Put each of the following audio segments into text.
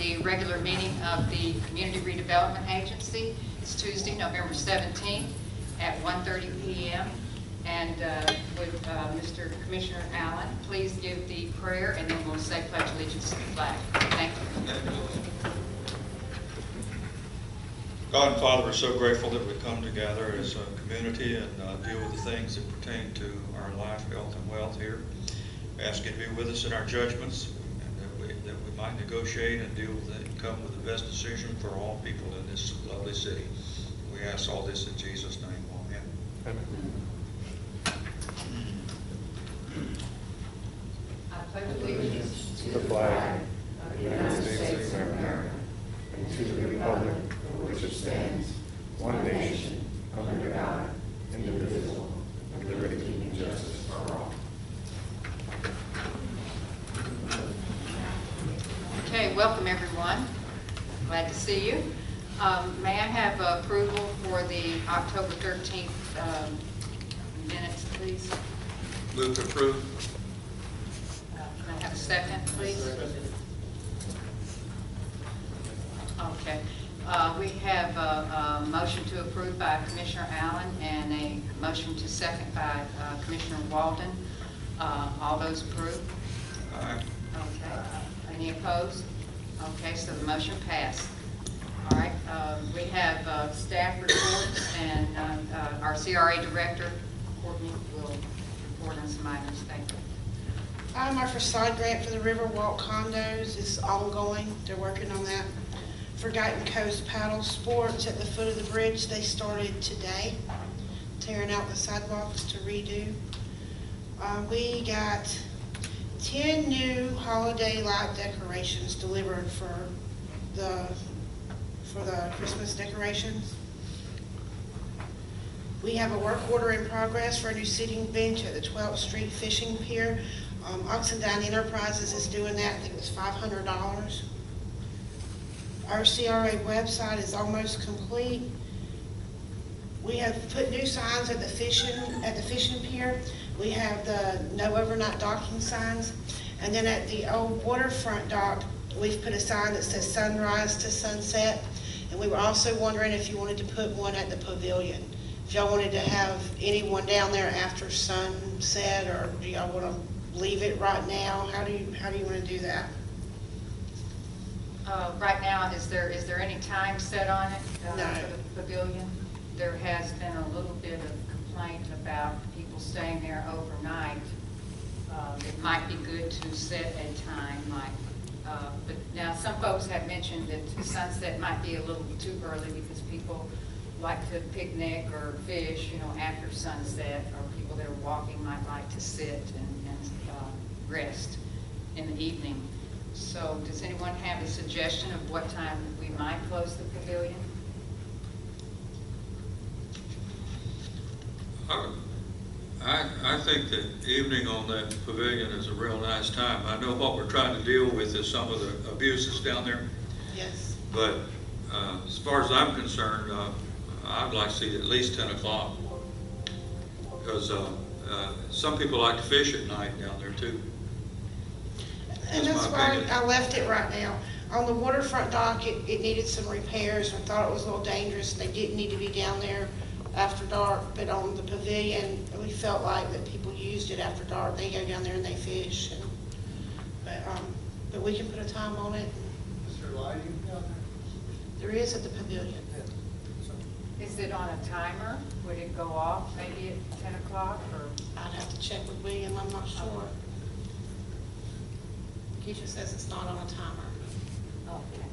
the regular meeting of the Community Redevelopment Agency. It's Tuesday, November 17th at 1:30 p.m. And would Mr. Commissioner Allen please give the prayer, and then we'll say pledge allegiance to the flag. Thank you. God and Father, we're so grateful that we come together as a community and deal with the things that pertain to our life, health, and wealth here. We ask you to be with us in our judgments, and that we might negotiate and deal with it and come with the best decision for all people in this lovely city. We ask all this in Jesus' name. Amen. Amen. I pledge allegiance To the flag of the United States of America and to the republic for which it stands, one nation, under God, indivisible, with liberty and justice for all. Okay, welcome everyone. Glad to see you. May I have approval for the October 13th minutes, please? Move to approve. Can I have a second, please? Okay. We have a motion to approve by Commissioner Allen and a motion to second by Commissioner Walden. All those approve? Aye. Okay. Any opposed? Okay, so the motion passed. All right. We have staff reports, and our CRA Director, Courtney, will report on some items. Thank you. Our Façade grant for the Riverwalk condos is ongoing. They're working on that. Forgotten Coast Paddle Sports at the foot of the bridge, they started today, tearing out the sidewalks to redo. We got 10 new holiday light decorations delivered for the Christmas decorations. We have a work order in progress for a new seating bench at the 12th Street Fishing Pier. Oxendine Enterprises is doing that. I think it's $500. Our CRA website is almost complete. We have put new signs at the fishing pier. We have the no overnight docking signs. And then at the old waterfront dock, we've put a sign that says sunrise to sunset. And we were also wondering if you wanted to put one at the pavilion. If y'all wanted to have anyone down there after sunset, or do y'all want to leave it right now? How do you want to do that? Right now, is there any time set on it No. for the pavilion? There has been a little bit of complaint about people staying there overnight. It might be good to set a time, but now some folks have mentioned that sunset might be a little too early because people like to picnic or fish, after sunset, or people that are walking might like to sit and rest in the evening. So does anyone have a suggestion of what time we might close the pavilion? I think that evening on that pavilion is a real nice time. I know what we're trying to deal with is some of the abuses down there. Yes. But as far as I'm concerned, I'd like to see it at least 10 o'clock. Because some people like to fish at night down there too. And that's why I left it right now. On the waterfront dock, it needed some repairs. I thought it was a little dangerous. They didn't need to be down there after dark. But on the pavilion, we felt like that people used it after dark. They go down there and they fish. But we can put a time on it. Is there lighting down there? There is at the pavilion. Is it on a timer? Would it go off maybe at 10 o'clock? Or I'd have to check with William. I'm not sure. Keisha says it's not on a timer. Okay.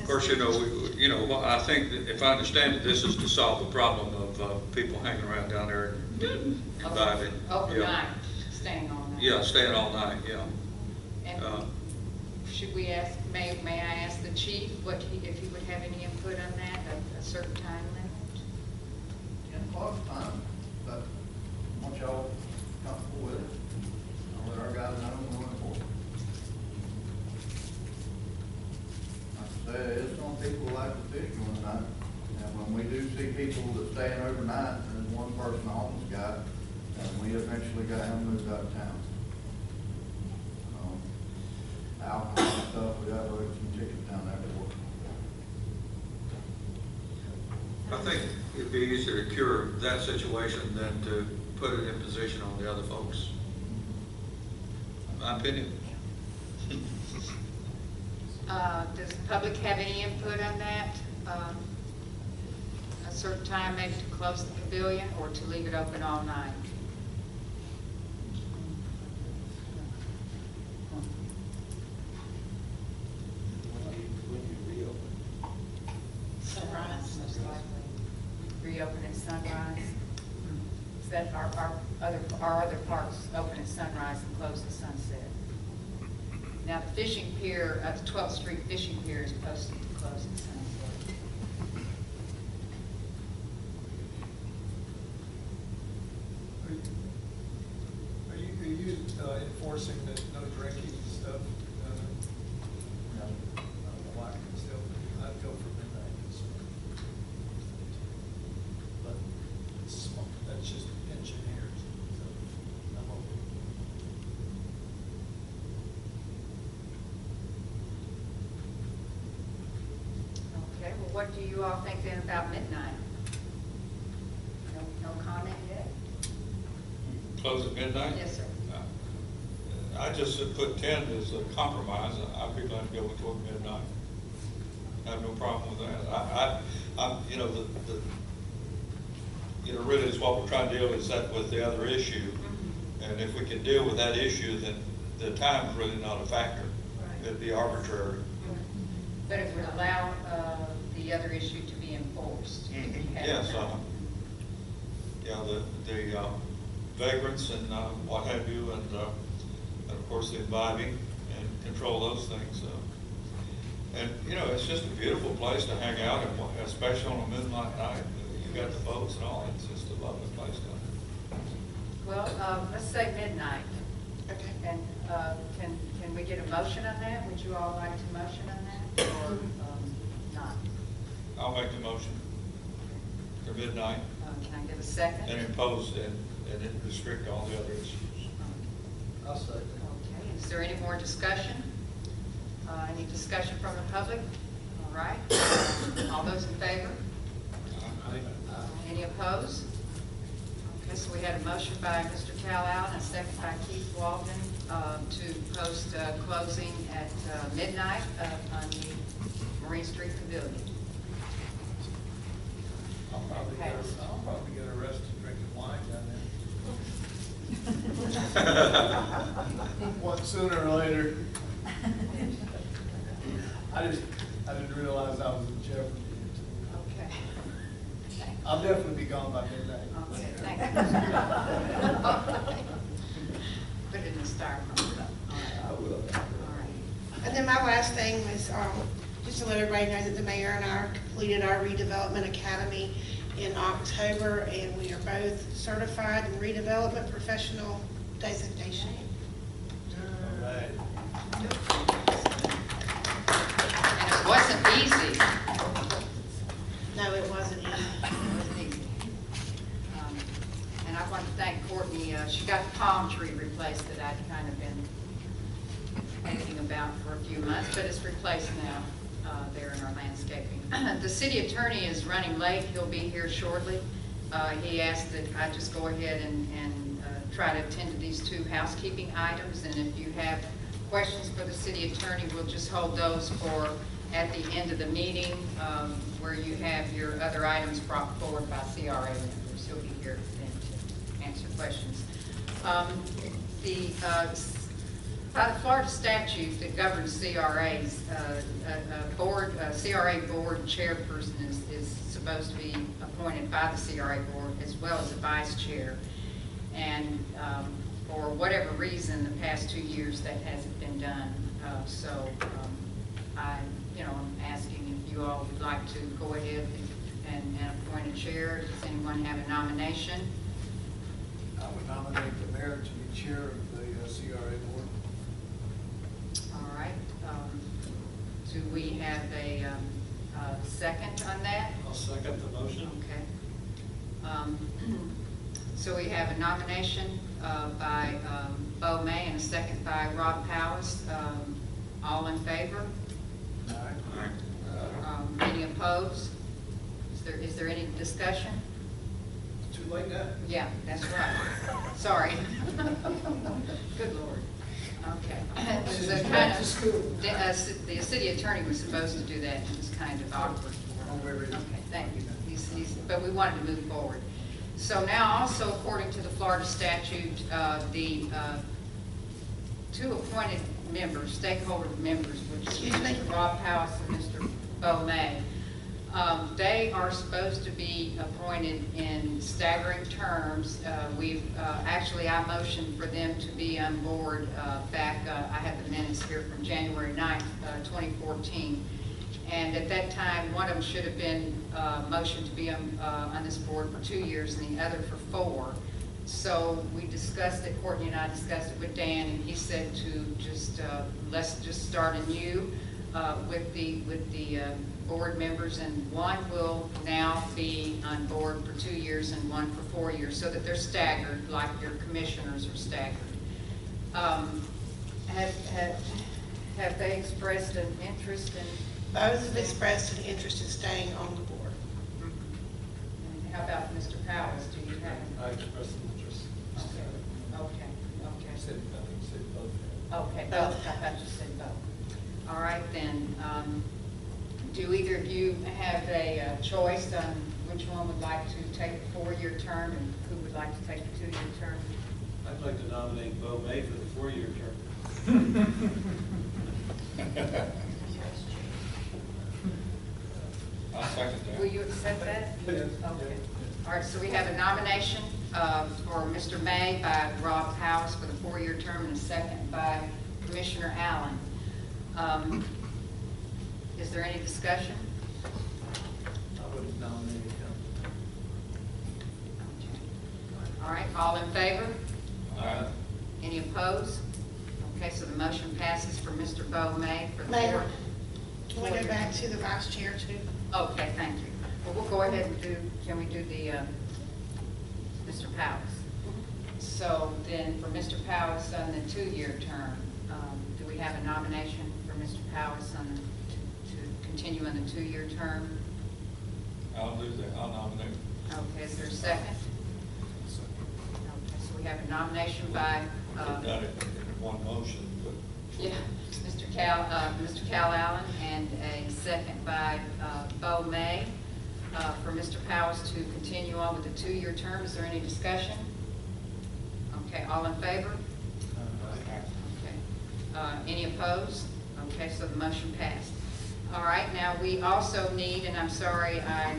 Of course, I think that if I understand it, this is to solve the problem of people hanging around down there and diving. Overnight, staying all night. Yeah, staying all night, yeah. And should we ask, may I ask the chief if he would have any input on that, a certain time limit? 10 o'clock time, but once y'all comfortable with it, I'll let our guys know we're going for it. Like I said, it's some people like to fish one night, and when we do see people that staying overnight, there's one person I almost got, and we eventually got him moved out of town. alcohol and stuff, we gotta write some tickets down there for. I think it'd be easier to cure that situation than to put it in position on the other folks. My opinion. Does the public have any input on that? A certain time maybe to close the pavilion or to leave it open all night? Sunrise, most likely. Reopen at sunrise. Is that our other parks open at sunrise and close at sunset? Now, the fishing pier, the 12th Street fishing pier is posted to close at sunset. Are you enforcing the no drinking stuff? Why still, I'd go for midnight. But that's just engineers. So I'm okay. Okay, well, what do you all think then about midnight? No comment yet? Close at midnight? Yes, sir. I just put 10 as a compromise. I'd be glad to go toward midnight. I have no problem with that. Really is what we're trying to deal with the other issue. And if we can deal with that issue, then the time is really not a factor. Right. It'd be arbitrary. But it would allow the other issue to be enforced. Yes, the vagrants and what have you, and of course the imbibing and control those things. And it's just a beautiful place to hang out, and especially on a moonlight night. You got the boats and all. It's just a lovely place down there. Well, let's say midnight. Okay. And can we get a motion on that? Would you all like to motion on that or not? I'll make the motion for midnight Can I get a second? and impose and restrict all the other issues. I'll say. Okay, is there any more discussion? Any discussion from the public? All right. All those in favor? Any opposed? Okay, so we had a motion by Mr. Callout and a second by Keith Walton to post closing at midnight on the Marine Street Pavilion. I'll probably get arrested drinking wine down there. One sooner or later. I didn't realize I was in jeopardy. Okay. I'll definitely be gone by midnight. Okay, thank you. Put it in the styrofoam. I will. All right. And then my last thing was, just to let everybody know that the mayor and I completed our redevelopment academy in October, and we are both certified in redevelopment professional designation. All right. And it wasn't easy. No, it wasn't easy. It wasn't easy. And I want to thank Courtney. She got the palm tree replaced that I'd kind of been thinking about for a few months, but it's replaced now there in our landscaping. The city attorney is running late. He'll be here shortly. He asked that I just go ahead and try to attend to these two housekeeping items, and if you have questions for the city attorney, we'll just hold those for at the end of the meeting where you have your other items brought forward by CRA members. He'll be here then to answer questions. By the Florida statute that governs CRAs, CRA board chairperson is supposed to be appointed by the CRA board as well as a vice chair. And for whatever reason, the past 2 years that hasn't been done. I'm asking if you all would like to go ahead and appoint a chair. Does anyone have a nomination? I would nominate the mayor to be chair of the CRA board. All right. Do we have a second on that? I'll second the motion. Okay. So we have a nomination by Bo May and a second by Rob Powers. All in favor? Aye. Any opposed? Is there any discussion? Too late now? Yeah, that's right. Sorry. Good Lord. Okay. This is kind of, the city attorney was supposed to do that, and it was kind of awkward. Okay, thank you. But we wanted to move forward. So now also, according to the Florida statute, the two appointed members, stakeholder members, which is Mr. Rob House and Mr. Bo May, they are supposed to be appointed in staggering terms. Actually, I motioned for them to be on board back, I have the minutes here from January 9th, 2014. And at that time, one of them should have been motioned to be on this board for 2 years and the other for 4. So we discussed it, Courtney and I discussed it with Dan, and he said to just, let's just start anew with the board members, and one will now be on board for 2 years and one for 4 years, so that they're staggered, like your commissioners are staggered. Have they expressed an interest in? Both have expressed an interest in staying on the board. And how about Mr. Powers? Do you have? I expressed an interest. Okay. I said both. Okay, both. I thought you said both. All right, then. Do either of you have a choice on which one would like to take the 4-year term and who would like to take the 2-year term? I'd like to nominate Bo May for the 4-year term. I'll second that. Will you accept that? Yes. Okay. All right, so we have a nomination for Mr. May by Rob Powers for the 4-year term, and a second by Commissioner Allen. Is there any discussion? I would have nominated him. All right, all in favor? Aye. Any opposed? Okay, so the motion passes for Mr. Bo May for the Mayor, 4th. can we go back to the vice chair too? Okay, thank you. Well, we'll go ahead and can we do the, Mr. Powers? So then for Mr. Powers on the 2-year term, do we have a nomination for Mr. Powers to continue on the 2-year term? I'll do that. I'll nominate. Okay, is there a second? Okay, so we have a nomination by, I've done it in one motion, but yeah, Mr. Cal Allen, and a second by Bo May for Mr. Powers to continue on with the 2-year term. Is there any discussion? Okay, all in favor? Okay. Any opposed? Okay, so the motion passed. All right, now we also need, and I'm sorry I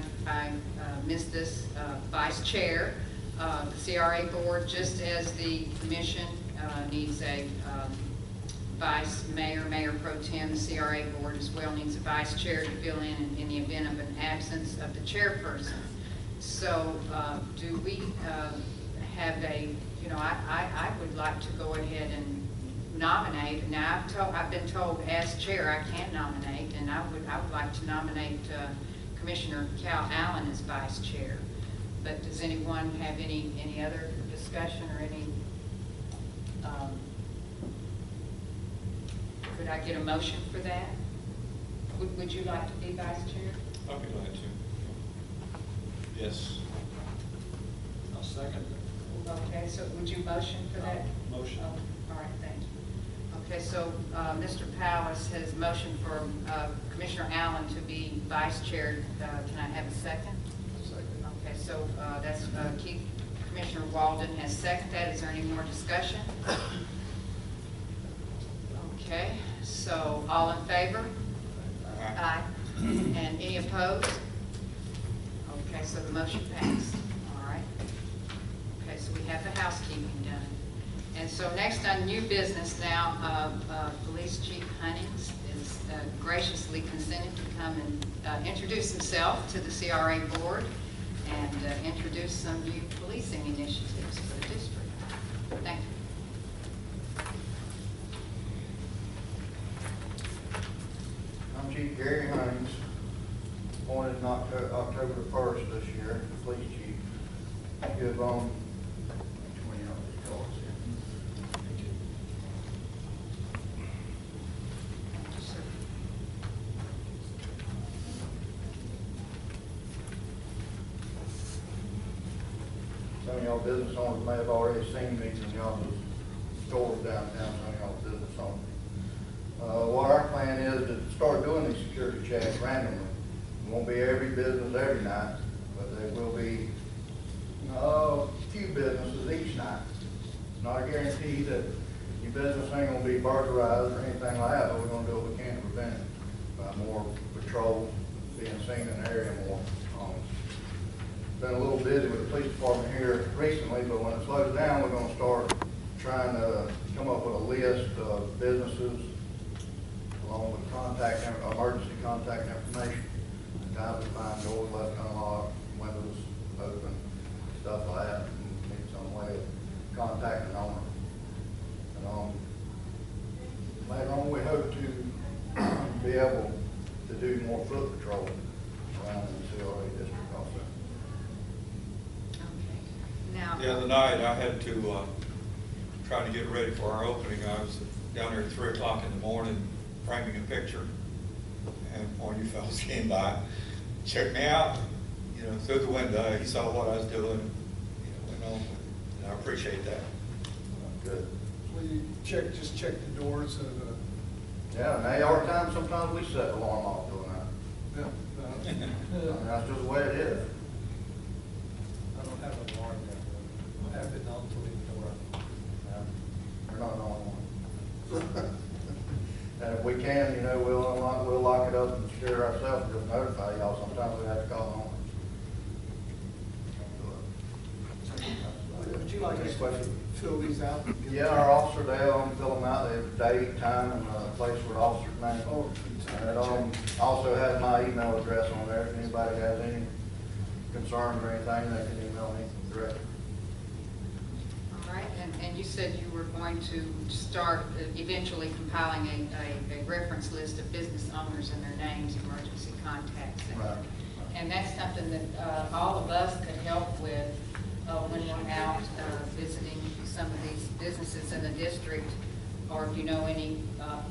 missed this, vice chair. The CRA board, just as the commission needs a vice mayor, mayor pro tem, the CRA board as well needs a vice chair to fill in the event of an absence of the chairperson. So do we have a, I would like to go ahead and nominate. Now I've been told as chair I can't nominate, and I would like to nominate Commissioner Cal Allen as vice chair. But does anyone have any other discussion or any? Could I get a motion for that? Would you like to be vice chair? I'll be glad to. Yes. I'll second it. Okay, so would you motion for that? Motion. Oh, all right, thank you. Okay, so Mr. Powers has motioned for Commissioner Allen to be vice chair. Can I have a second? Second. Okay, so that's Keith. Commissioner Walden has seconded that. Is there any more discussion? Okay, so all in favor? Aye. And any opposed? Okay, so the motion passed. All right. Okay, so we have the housekeeping done. And so next on new business now, Police Chief Hunnings is graciously consented to come and introduce himself to the CRA board and introduce some new policing initiatives for the district. Thank you. I'm Chief Gary Hunnings, appointed on October 1st this year, police chief. You have on 20 of these cards here. y'all business owners may have already seen these in y'all's stores downtown, some of y'all's business owners. What our plan is to start doing these security checks randomly. It won't be every business every night, but there will be a few businesses each night. It's not a guarantee that your business ain't gonna be burglarized or anything like that, but we're gonna do what we can to prevent it by more patrol, being seen in the area more. Been a little busy with the police department here recently, but when it slows down, we're gonna start trying to come up with a list of businesses along with emergency contact information. Guys will find doors left unlocked, windows open, stuff like that, and need some way of contacting the owner. And later on, we hope to be able to do more foot patrol around in the CRA District also. Okay. Now. The other night, I had to, trying to get ready for our opening, I was down there at 3 o'clock in the morning framing a picture, and one of you fellows came by, checked me out, through the window. He saw what I was doing, went on, and I appreciate that. Good. Well, you just check the doors and, Yeah, and AR time, sometimes we set the alarm off doing that. yeah, I mean, that's just the way it is. I don't have an alarm yet, but I have it on to leave the door up. Yeah, you're not the only one. And if we can, we'll lock it up and secure it ourselves and just notify y'all. Sometimes we have to call on. Would you like us to fill these out? Yeah, our officer, they'll fill them out. They have date, time, and place for the officer's name. Oh, And it also has my email address on there. If anybody has any concerns or anything, they can email me directly. All right, and you said you were going to start eventually compiling a reference list of business owners and their names, emergency contacts. Right. And that's something that all of us could help with when we're out visiting some of these businesses in the district, or if you know any,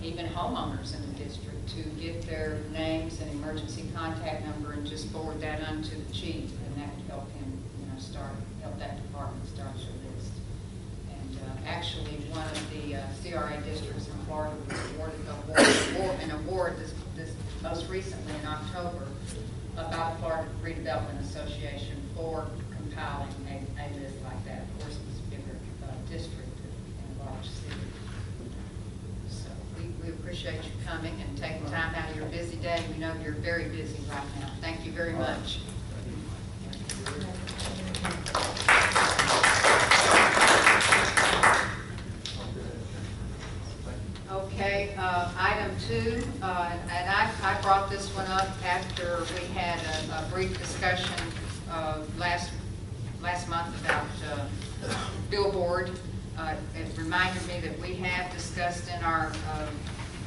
even homeowners in the district, to get their names and emergency contact number and just forward that on to the chief, and that would help him, help that department start your list. And actually, one of the CRA districts in Florida was awarded an award this most recently in October by the Florida Redevelopment Association for compiling a list like that. Of course, it was a bigger district in a large city. So we appreciate you coming and taking time out of your busy day. We know you're very busy right now. Thank you very much. Okay, item 2, and I brought this one up after we had a brief discussion last month about billboard. It reminded me that we have discussed in our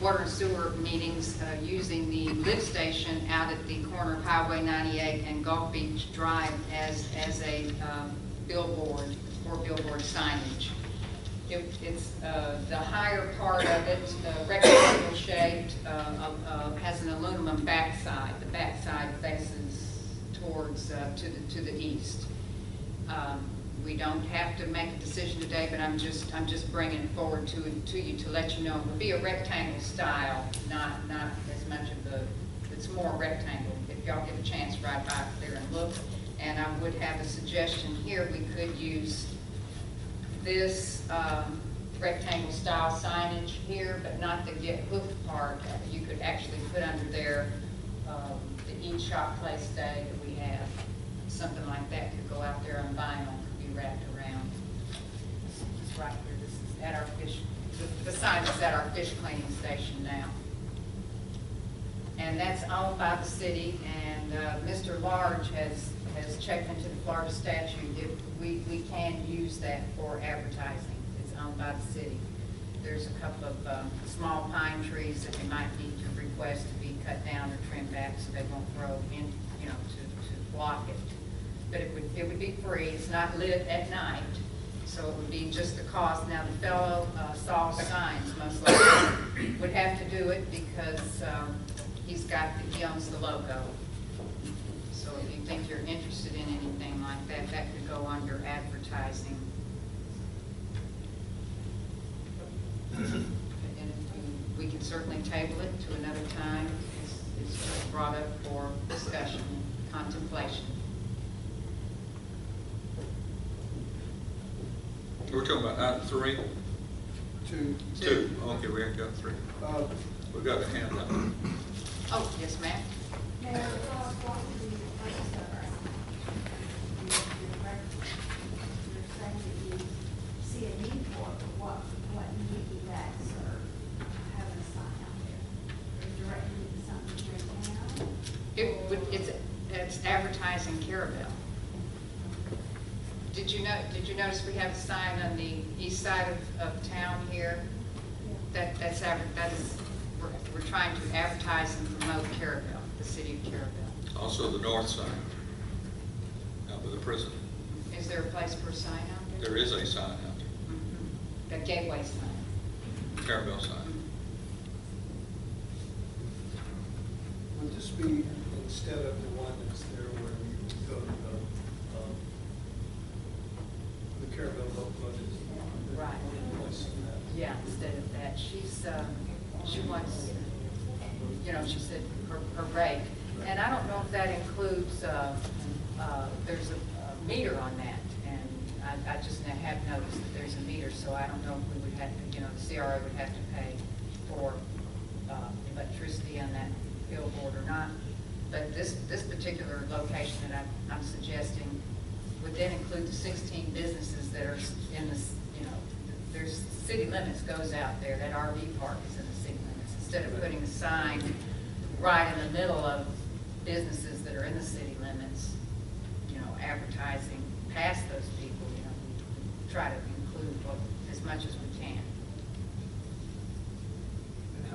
water and sewer meetings using the lift station out at the corner of Highway 98 and Gulf Beach Drive as a billboard for billboard signage. It's the higher part of it, rectangle shaped, has an aluminum backside. The backside faces towards to the east. We don't have to make a decision today, but I'm just bringing it forward to you to let you know it will be a rectangle style, not as much of the. It's more rectangle. If y'all get a chance, ride by there and look. And I would have a suggestion here. We could use this rectangle style signage here, but not the get hooked part. You could actually put under there the Eat Shop Play Stay that we have. Something like that could go out there on vinyl, could be wrapped around. It's right here. This is at our fish. The sign is at our fish cleaning station now. And that's owned by the city, and Mr. Large has checked into the Florida statute. We can use that for advertising. It's owned by the city. There's a couple of small pine trees that we might need to request to be cut down or trimmed back so they won't grow in, to block it. But it would be free. It's not lit at night, so it would be just the cost. Now, the fellow Saul Signs most likely would have to do it because he owns the logo. So if you think you're interested in anything like that, that could go under advertising. And we can certainly table it to another time. It's brought up for discussion and contemplation. We're talking about item 3? Two. 2, okay, we ain't got 3. We've got a hand up. Oh, yes, ma'am. Mayor, what would be the purpose of our you're saying that you see a need for it, but what need you guys are having a sign out there? Are you directing it to something here in town? It's advertising Carrabelle. Did you notice we have a sign on the east side of town here? We're trying to advertise and promote Carrabelle, the city of Carrabelle. Also the north side, out by the prison. Is there a place for a sign out there? There is a sign out The gateway sign. there, Carrabelle sign. Would this be instead of the one that's there where you go to the Carrabelle local is? Right. Yeah, instead of that, she wants, she said her rate. And I don't know if that includes, there's a meter on that. And I just have noticed that there's a meter, so I don't know if we would have to, the CRA would have to pay for electricity on that billboard or not. But this particular location that I'm suggesting would then include the 16 businesses that are in this, there's city limits goes out there. That RV park is in the city limits. Instead of putting a sign right in the middle of businesses that are in the city limits, advertising past those people, we try to include as much as we can. And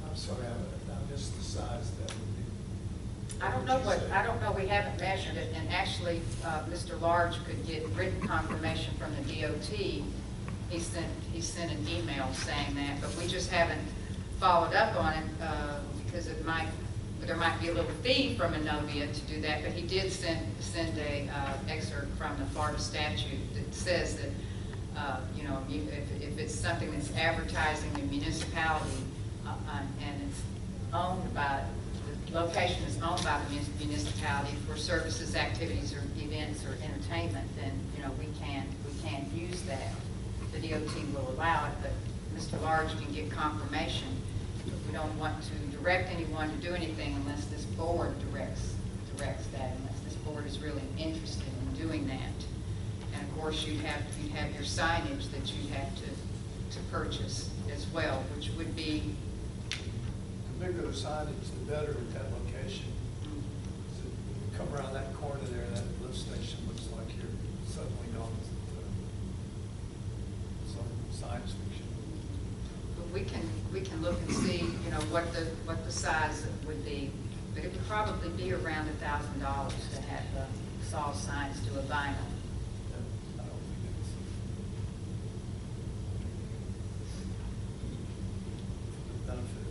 I'm sorry, I missed the size that would be. I don't know, we haven't measured it, and actually, Mr. Large could get written confirmation from the DOT. He sent an email saying that, but we just haven't followed up on it, because there might be a little fee from Inovia to do that, but he did send a excerpt from the Florida statute that says that, if it's something that's advertising the municipality, and it's owned by, the location is owned by the municipality for services, activities, or events, or entertainment, then, we can't use that. The DOT will allow it, but Mr. Large can get confirmation. We don't want to direct anyone to do anything unless this board directs that, unless this board is really interested in doing that. And of course, you'd have your signage that you'd have to purchase as well, which would be. The bigger the signage, the better at that location. So you come around that corner there, that lift station looks like you're suddenly gone to some science fiction. But we can look and see, what the size would be. But it would probably be around $1,000 to have the saw signs to a vinyl. I don't think it's the benefit.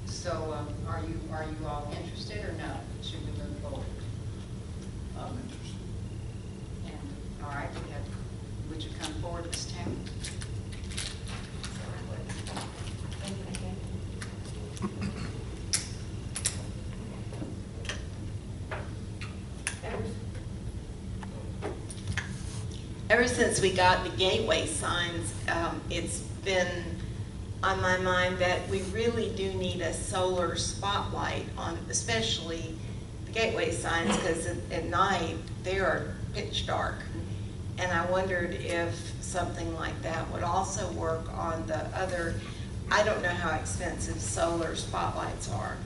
So are you all interested or no? Should we move forward? I'm interested. And, all right, would you come forward, Ms. Tammy? Ever since we got the gateway signs, it's been on my mind that we really do need a solar spotlight on, especially the gateway signs, because at night they are pitch dark. And I wondered if something like that would also work on the other. I don't know how expensive solar spotlights are,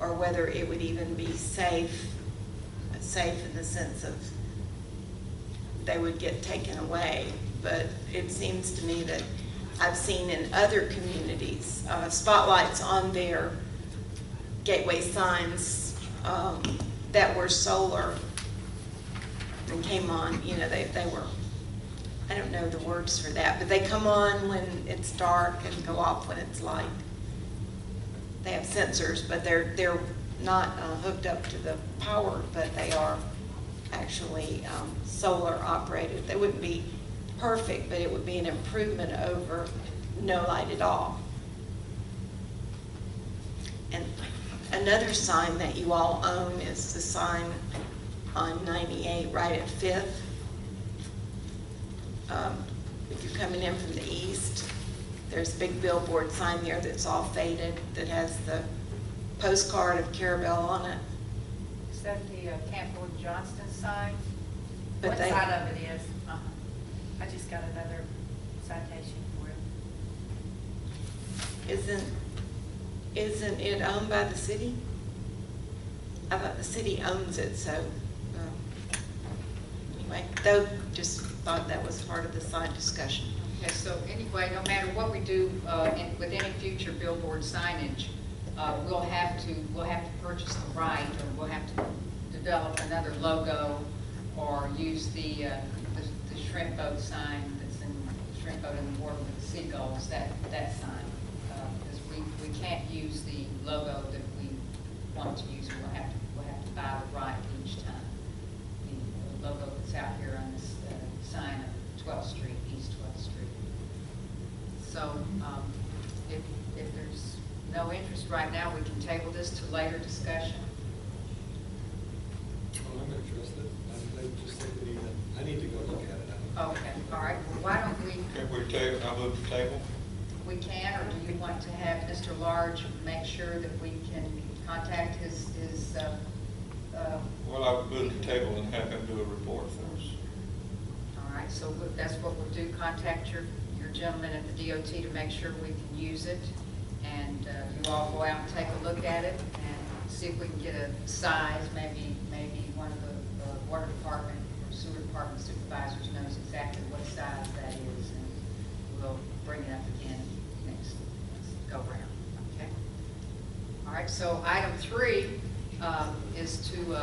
or whether it would even be safe in the sense of they would get taken away. But it seems to me that I've seen in other communities spotlights on their gateway signs that were solar and came on. They were, I don't know the words for that, but they come on when it's dark and go off when it's light. They have sensors, but they're not hooked up to the power, but they are actually solar operated. They wouldn't be perfect, but it would be an improvement over no light at all. And another sign that you all own is the sign on 98 right at 5th. If you're coming in from the east, there's a big billboard sign there that's all faded that has the postcard of Carrabelle on it. Is that the Camp Gordon Johnston sign? But What they, side of it is? I just got another citation for it. isn't it owned by the city? I thought the city owns it, so anyway, though, just thought that was part of the sign discussion. Okay, so anyway, no matter what we do with any future billboard signage, we'll have to purchase the right, or we'll have to develop another logo, or use the shrimp boat sign that's in shrimp boat in the water with the seagulls. That sign, because we can't use the logo that we want to use. We'll have to buy the right each time. The logo that's out here on this sign of 12th Street, East 12th Street. So if there's no interest right now, we can table this to later discussion. Well, I'm interested. I just think I need to go look at it. Okay, all right. Well, why don't we, Can we table, I move to table? we can, or do you want to have Mr. Large make sure that we can contact his Well, I would move to table and have him do a report for us. all right, so that's what we'll do. Contact your gentleman at the DOT to make sure we can use it. And you all go out and take a look at it and see if we can get a size. Maybe one of the water department or sewer department supervisors knows exactly what size that is, and we'll bring it up again next go round. Okay. All right. So item 3 is to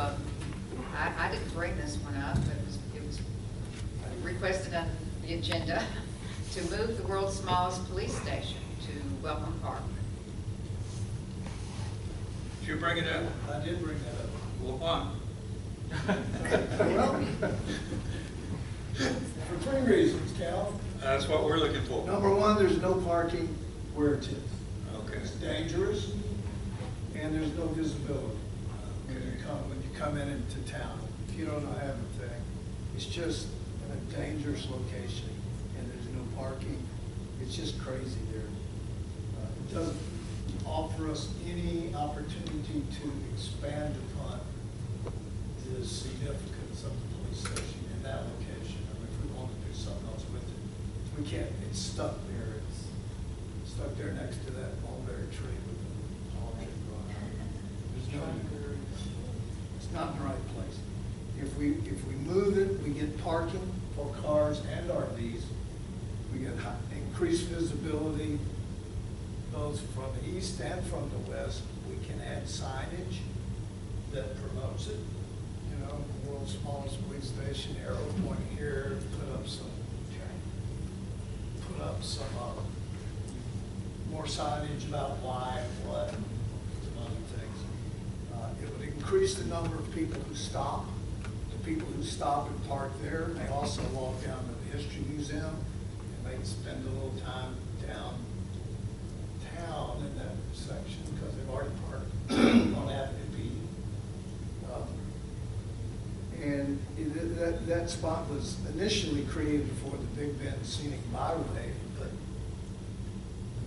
I didn't bring this one up, but it was requested on the agenda to move the world's smallest police station to Welcome Park. Did you bring it up? I did bring that up. Well, why? Well, for 3 reasons, Cal. That's what we're looking for. Number one, there's no parking where it is. Okay. It's dangerous, and there's no visibility when you come into town. If you don't know how to thing, it's just in a dangerous location, and there's no parking. It's just crazy there. It doesn't offer us any opportunity to expand upon the significance of the police station in that location. I mean, if we want to do something else with it, we can't. It's stuck there. It's stuck there next to that mulberry tree with the palm tree growing out. There's no. It's not in the right place. If we move it, we get parking for cars and RVs. We get increased visibility, both from the east and from the west. We can add signage that promotes it. You know, the world's smallest police station, arrow pointing here, put up some more signage about why and what, some other things. It would increase the number of people who stop. The people who stop and park there may also walk down to the History Museum, and they can spend a little time downtown in that section because they've already parked on Avenue B. And that spot was initially created for the Big Bend Scenic Byway, but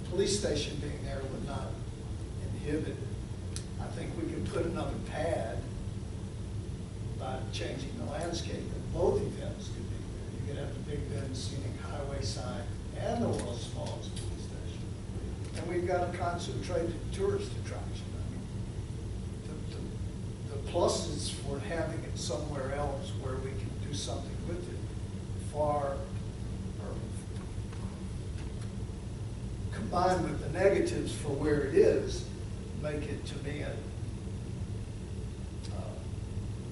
the police station being there would not inhibit. I think we could put another pad by changing the landscape, and both events could be there. You could have the Big Bend Scenic Highway sign and the world's smallest police station. And we've got a concentrated tourist attraction. I mean, the pluses for having it somewhere else where we can do something with it combined with the negatives for where it is, make it to me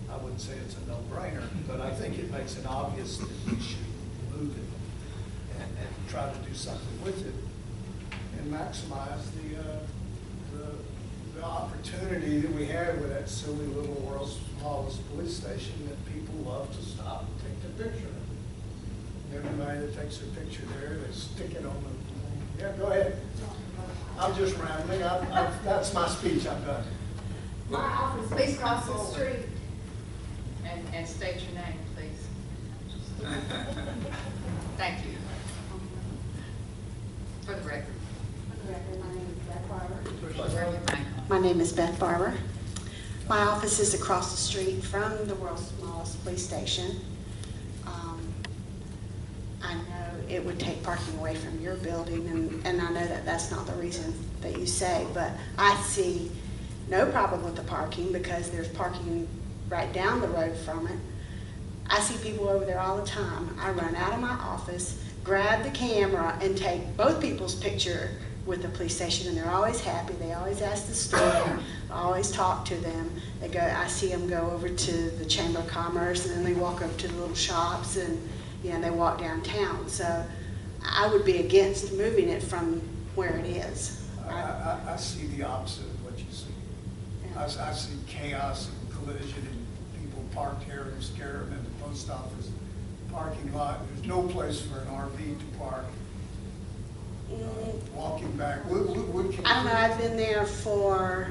I wouldn't say it's a no-brainer, but I think it makes it obvious that we should move it and try to do something with it and maximize the the opportunity that we had with that silly little world's smallest police station, that people love to stop and take their picture. Everybody that takes their picture there, they stick it on the, yeah, go ahead. I'm just rambling, that's my speech, I'm done. My office is across the street. And state your name, please. Thank you. For the record. For the record, my name is Beth Barber. Turn your mic on. My name is Beth Barber. My office is across the street from the world's smallest police station. I know it would take parking away from your building, and I know that that's not the reason that you say, but I see no problem with the parking because there's parking right down the road from it. I see people over there all the time. I run out of my office, grab the camera, and take both people's picture with the police station, and they're always happy. They always ask the story. I always talk to them. They go. I see them go over to the Chamber of Commerce, and then they walk over to the little shops, and they walk downtown. So I would be against moving it from where it is. I see the opposite of what you see. Yeah. I see chaos and collision and people parked here and scare them in the post office parking lot. There's no place for an RV to park. Walking back. I don't know, I've been there for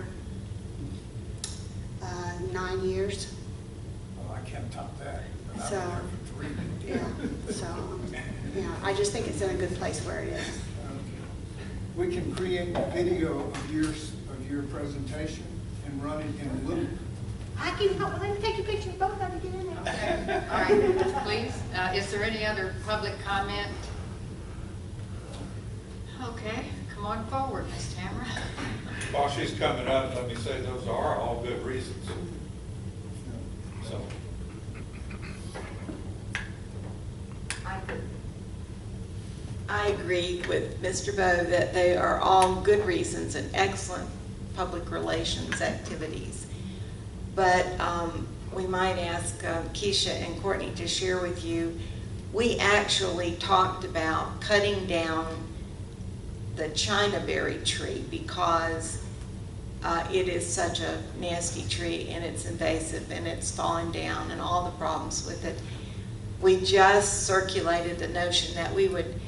9 years. Well, I can't top that. But I've So, been there for 3. Yeah, so, I just think it's in a good place where it is. We can create a video of your presentation and run it in a loop. I can help, let me take a picture of both of you, get in there. Okay. All right, please. Is there any other public comment? Okay, come on forward, Ms. Tamara. While she's coming up, let me say those are all good reasons. So, I agree with Mr. Bowe that they are all good reasons and excellent public relations activities. But we might ask Keisha and Courtney to share with you, we actually talked about cutting down the Chinaberry tree because it is such a nasty tree and it's invasive and it's falling down and all the problems with it. We just circulated the notion that we would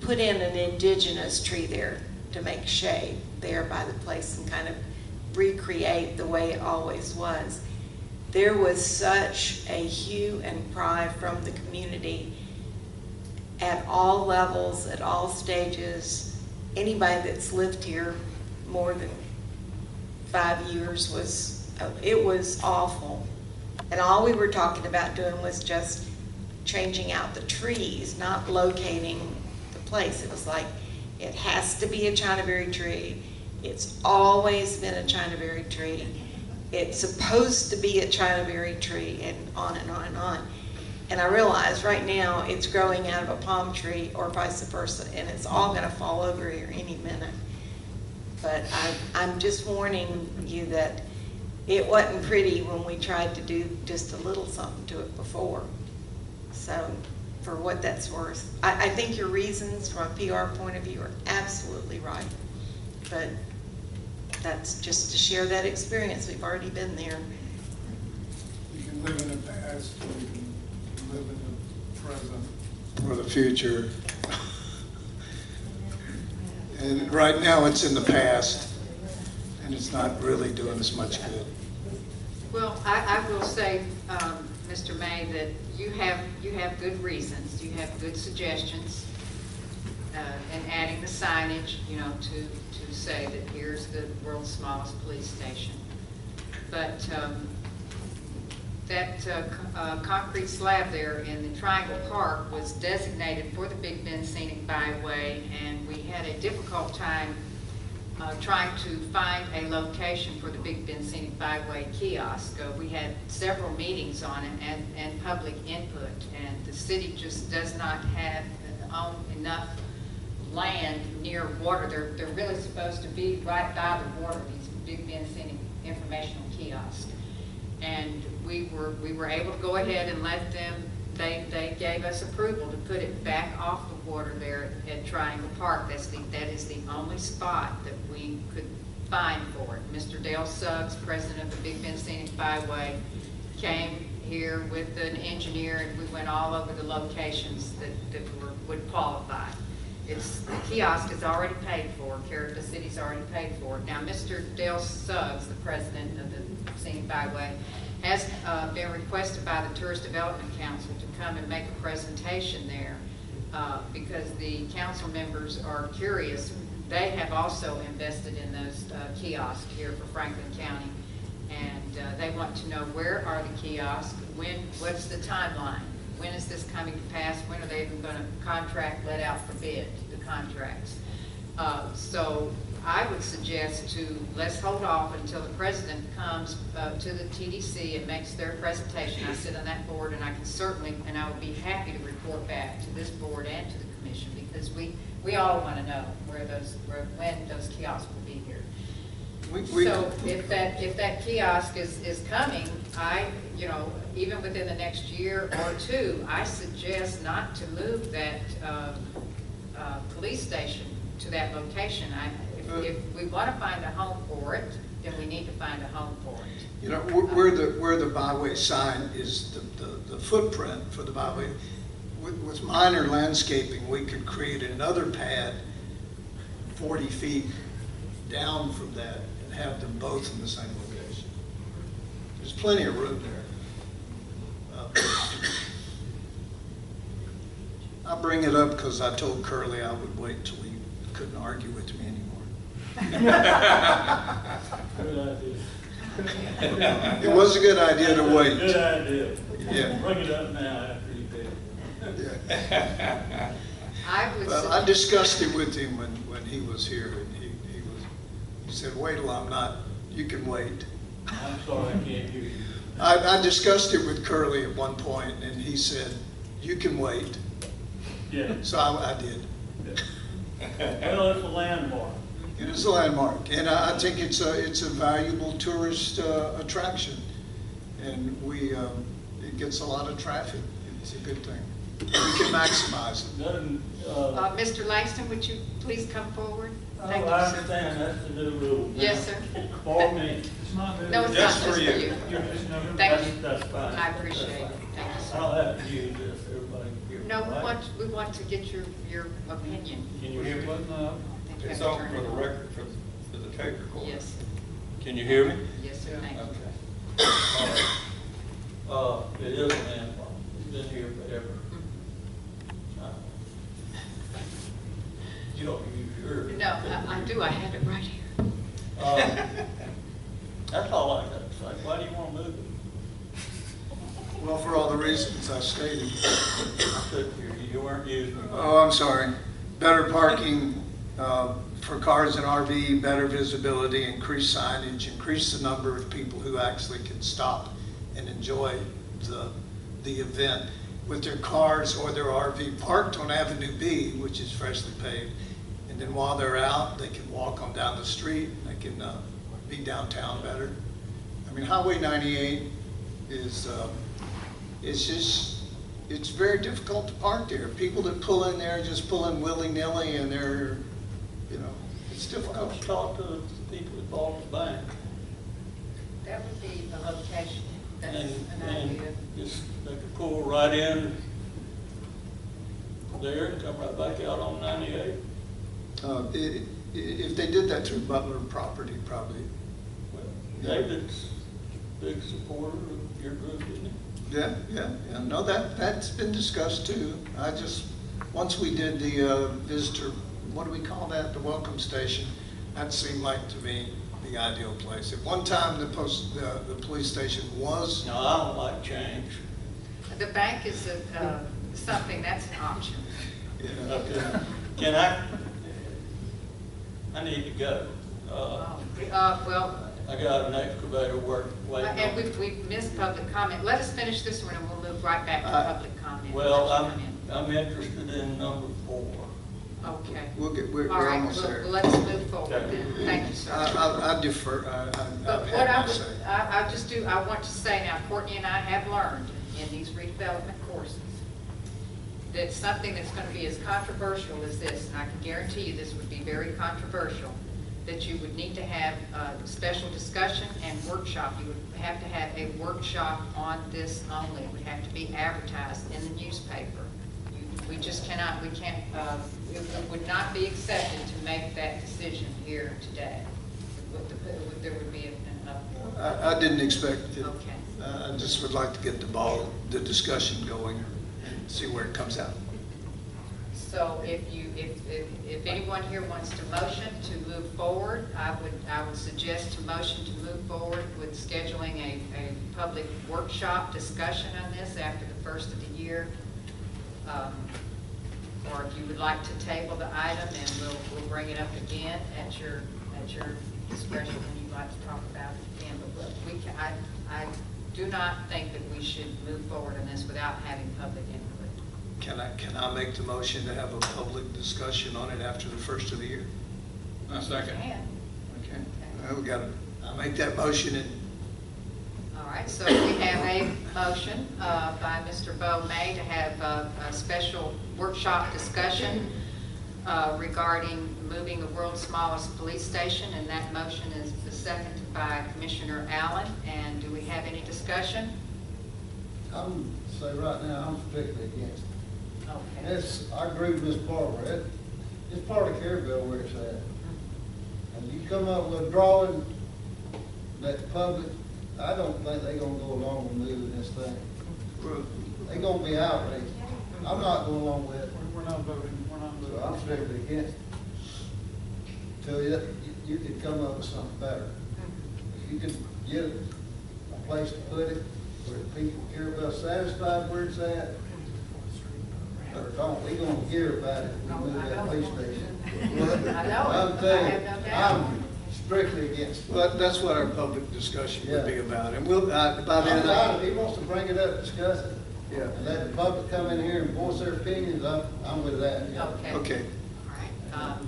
put in an indigenous tree there to make shade there by the place and kind of recreate the way it always was. There was such a hue and cry from the community at all levels, at all stages. Anybody that's lived here more than 5 years it was awful. And all we were talking about doing was just changing out the trees, not locating the place. It was like, it has to be a Chinaberry tree. It's always been a Chinaberry tree. It's supposed to be a Chinaberry tree, and on and on and on. And I realize right now it's growing out of a palm tree or vice versa, and it's all going to fall over here any minute. But I'm just warning you that it wasn't pretty when we tried to do just a little something to it before. So for what that's worth, I think your reasons from a PR point of view are absolutely right. But that's just to share that experience. We've already been there. You can live in the past, or you can live in the present, or the future. And right now it's in the past, and it's not really doing us much good. Well, I will say, Mr. May, that you have good reasons. You have good suggestions in adding the signage, to say that here's the world's smallest police station. But that concrete slab there in the Triangle Park was designated for the Big Bend Scenic Byway, and we had a difficult time trying to find a location for the Big Bend Scenic Byway kiosk. We had several meetings on it and public input, and the city just does not have enough land near water. They're really supposed to be right by the water, these Big Bend Scenic informational kiosks. And we were able to go ahead and let them, they gave us approval to put it back off the water there at Triangle Park. That is the only spot that we could fine for it. Mr. Dale Suggs, president of the Big Bend Scenic Byway, came here with an engineer, and we went all over the locations that would qualify. The kiosk is already paid for, the city's already paid for it. Now, Mr. Dale Suggs, the president of the Scenic Byway, has been requested by the Tourist Development Council to come and make a presentation there because the council members are curious. They have also invested in those kiosks here for Franklin County, and they want to know where are the kiosks, what's the timeline, when is this coming to pass, when are they even going to let out for bid the contracts. So I would suggest let's hold off until the president comes to the TDC and makes their presentation. I sit on that board, and I can certainly, and I would be happy to report back to this board and to the commission, because we all want to know when those kiosks will be here. So if that kiosk is coming, even within the next year or two, I suggest not to move that police station to that location. If we want to find a home for it, then we need to find a home for it. You know, where the byway sign is the footprint for the byway, with minor landscaping, we could create another pad 40 feet down from that and have them both in the same location. There's plenty of room there. I bring it up because I told Curly I would wait till he couldn't argue with me anymore. Good idea. It was a good idea to wait. Good idea. Yeah. Bring it up now after you did. Yeah. Well, I discussed it with him when he was here, and he said, "Wait till I'm not. You can wait." I'm sorry, I can't hear you. I discussed it with Curly at one point, and he said, "You can wait." Yeah. So I did. Well, it's a landmark. It is a landmark, and I think it's a valuable tourist attraction, and it gets a lot of traffic. It's a good thing. We can maximize it. Mr. Langston, would you please come forward? Thank you, I sir. understand, that's the new rule. Yes, sir. For me. No, it's not just for you. Thank you. That's fine. I appreciate it. Thank you, sir. I'll have to use this, everybody. Here. No, we want to get your opinion. Can you hear me? Think you It's have to on turn for it the on. record, for the tape recorder. Yes, Can you hear me? yes, sir, thank you. Okay. It is a landmark. It's been here forever. You don't use yours. No, I do, I have it right here. That's all I got to say. Why do you want to move it? Well, for all the reasons I stated. You weren't using it. Oh, I'm sorry. Better parking for cars and RV, better visibility, increased signage, increase the number of people who actually can stop and enjoy the event with their cars or their RV parked on Avenue B, which is freshly paved. And then while they're out, they can walk on down the street. They can be downtown better. I mean, Highway 98 is it's very difficult to park there. People that pull in there just pull in willy-nilly, and they're, it's difficult. I've talked to the people that bought the bank. That would be the location. That's And an idea. just, they could pull right in there and come right back out on 98. If they did that through Butler property, probably. Well, David's a big supporter of your group, isn't he? Yeah. No, that's been discussed too. Once we did the visitor, what do we call that? The welcome station. That seemed like to me the ideal place. At one time, the police station was. No, I don't like change. The bank is something, that's an option. Yeah. Okay. Can I need to go. Well, I got an excavator waiting on and me. we've missed public comment. Let us finish this one and we'll move right back to public comment. Well, Let you come I'm interested in number 4. in. Okay. We're All right, almost there. well, let's move forward then. Thank you, sir. I defer. But I've what had my say. I want to say now, Courtney and I have learned in these redevelopment courses that something that's going to be as controversial as this, and I can guarantee you this would be very controversial, that you would need to have a special discussion and workshop. You would have to have a workshop on this only. It would have to be advertised in the newspaper. We just cannot, we can't, it would not be accepted to make that decision here today. There would be an uproar. I didn't expect it. Okay. I just would like to get the discussion going and see where it comes out. So if anyone here wants to motion to move forward, I would suggest to motion to move forward with scheduling a public workshop discussion on this after the first of the year. Or if you would like to table the item, and we'll bring it up again at your discretion when you'd like to talk about it again. But I do not think that we should move forward on this without having public input. Can I make the motion to have a public discussion on it after the first of the year? A second. Can. Okay. Well, I'll make that motion and. All right, so we have a motion by Mr. Bo May to have a special workshop discussion regarding moving the world's smallest police station, and that motion is seconded by Commissioner Allen. And do we have any discussion? Say right now, I'm strictly against it. Okay. I agree with Ms. Barber. It's part of Carrabelle where it's at. And you come up with a drawing that the public, I don't think they're gonna go along with moving this thing. They're gonna be outraged. I'm not going along with it. We're not voting. So I'm strictly against it. Till you could come up with something better. If you could get a place to put it where the people care about satisfied where it's at, or don't, we gonna hear about it when we move that police station. I know it. I'm telling I you, have no doubt. I'm strictly against it. Well, that's what our public discussion would be Yeah. about, and we'll, by then. If he wants to bring it up, discuss it. Yeah. And let the public come in here and voice their opinions, I'm with that. yeah. Okay. Okay. All right.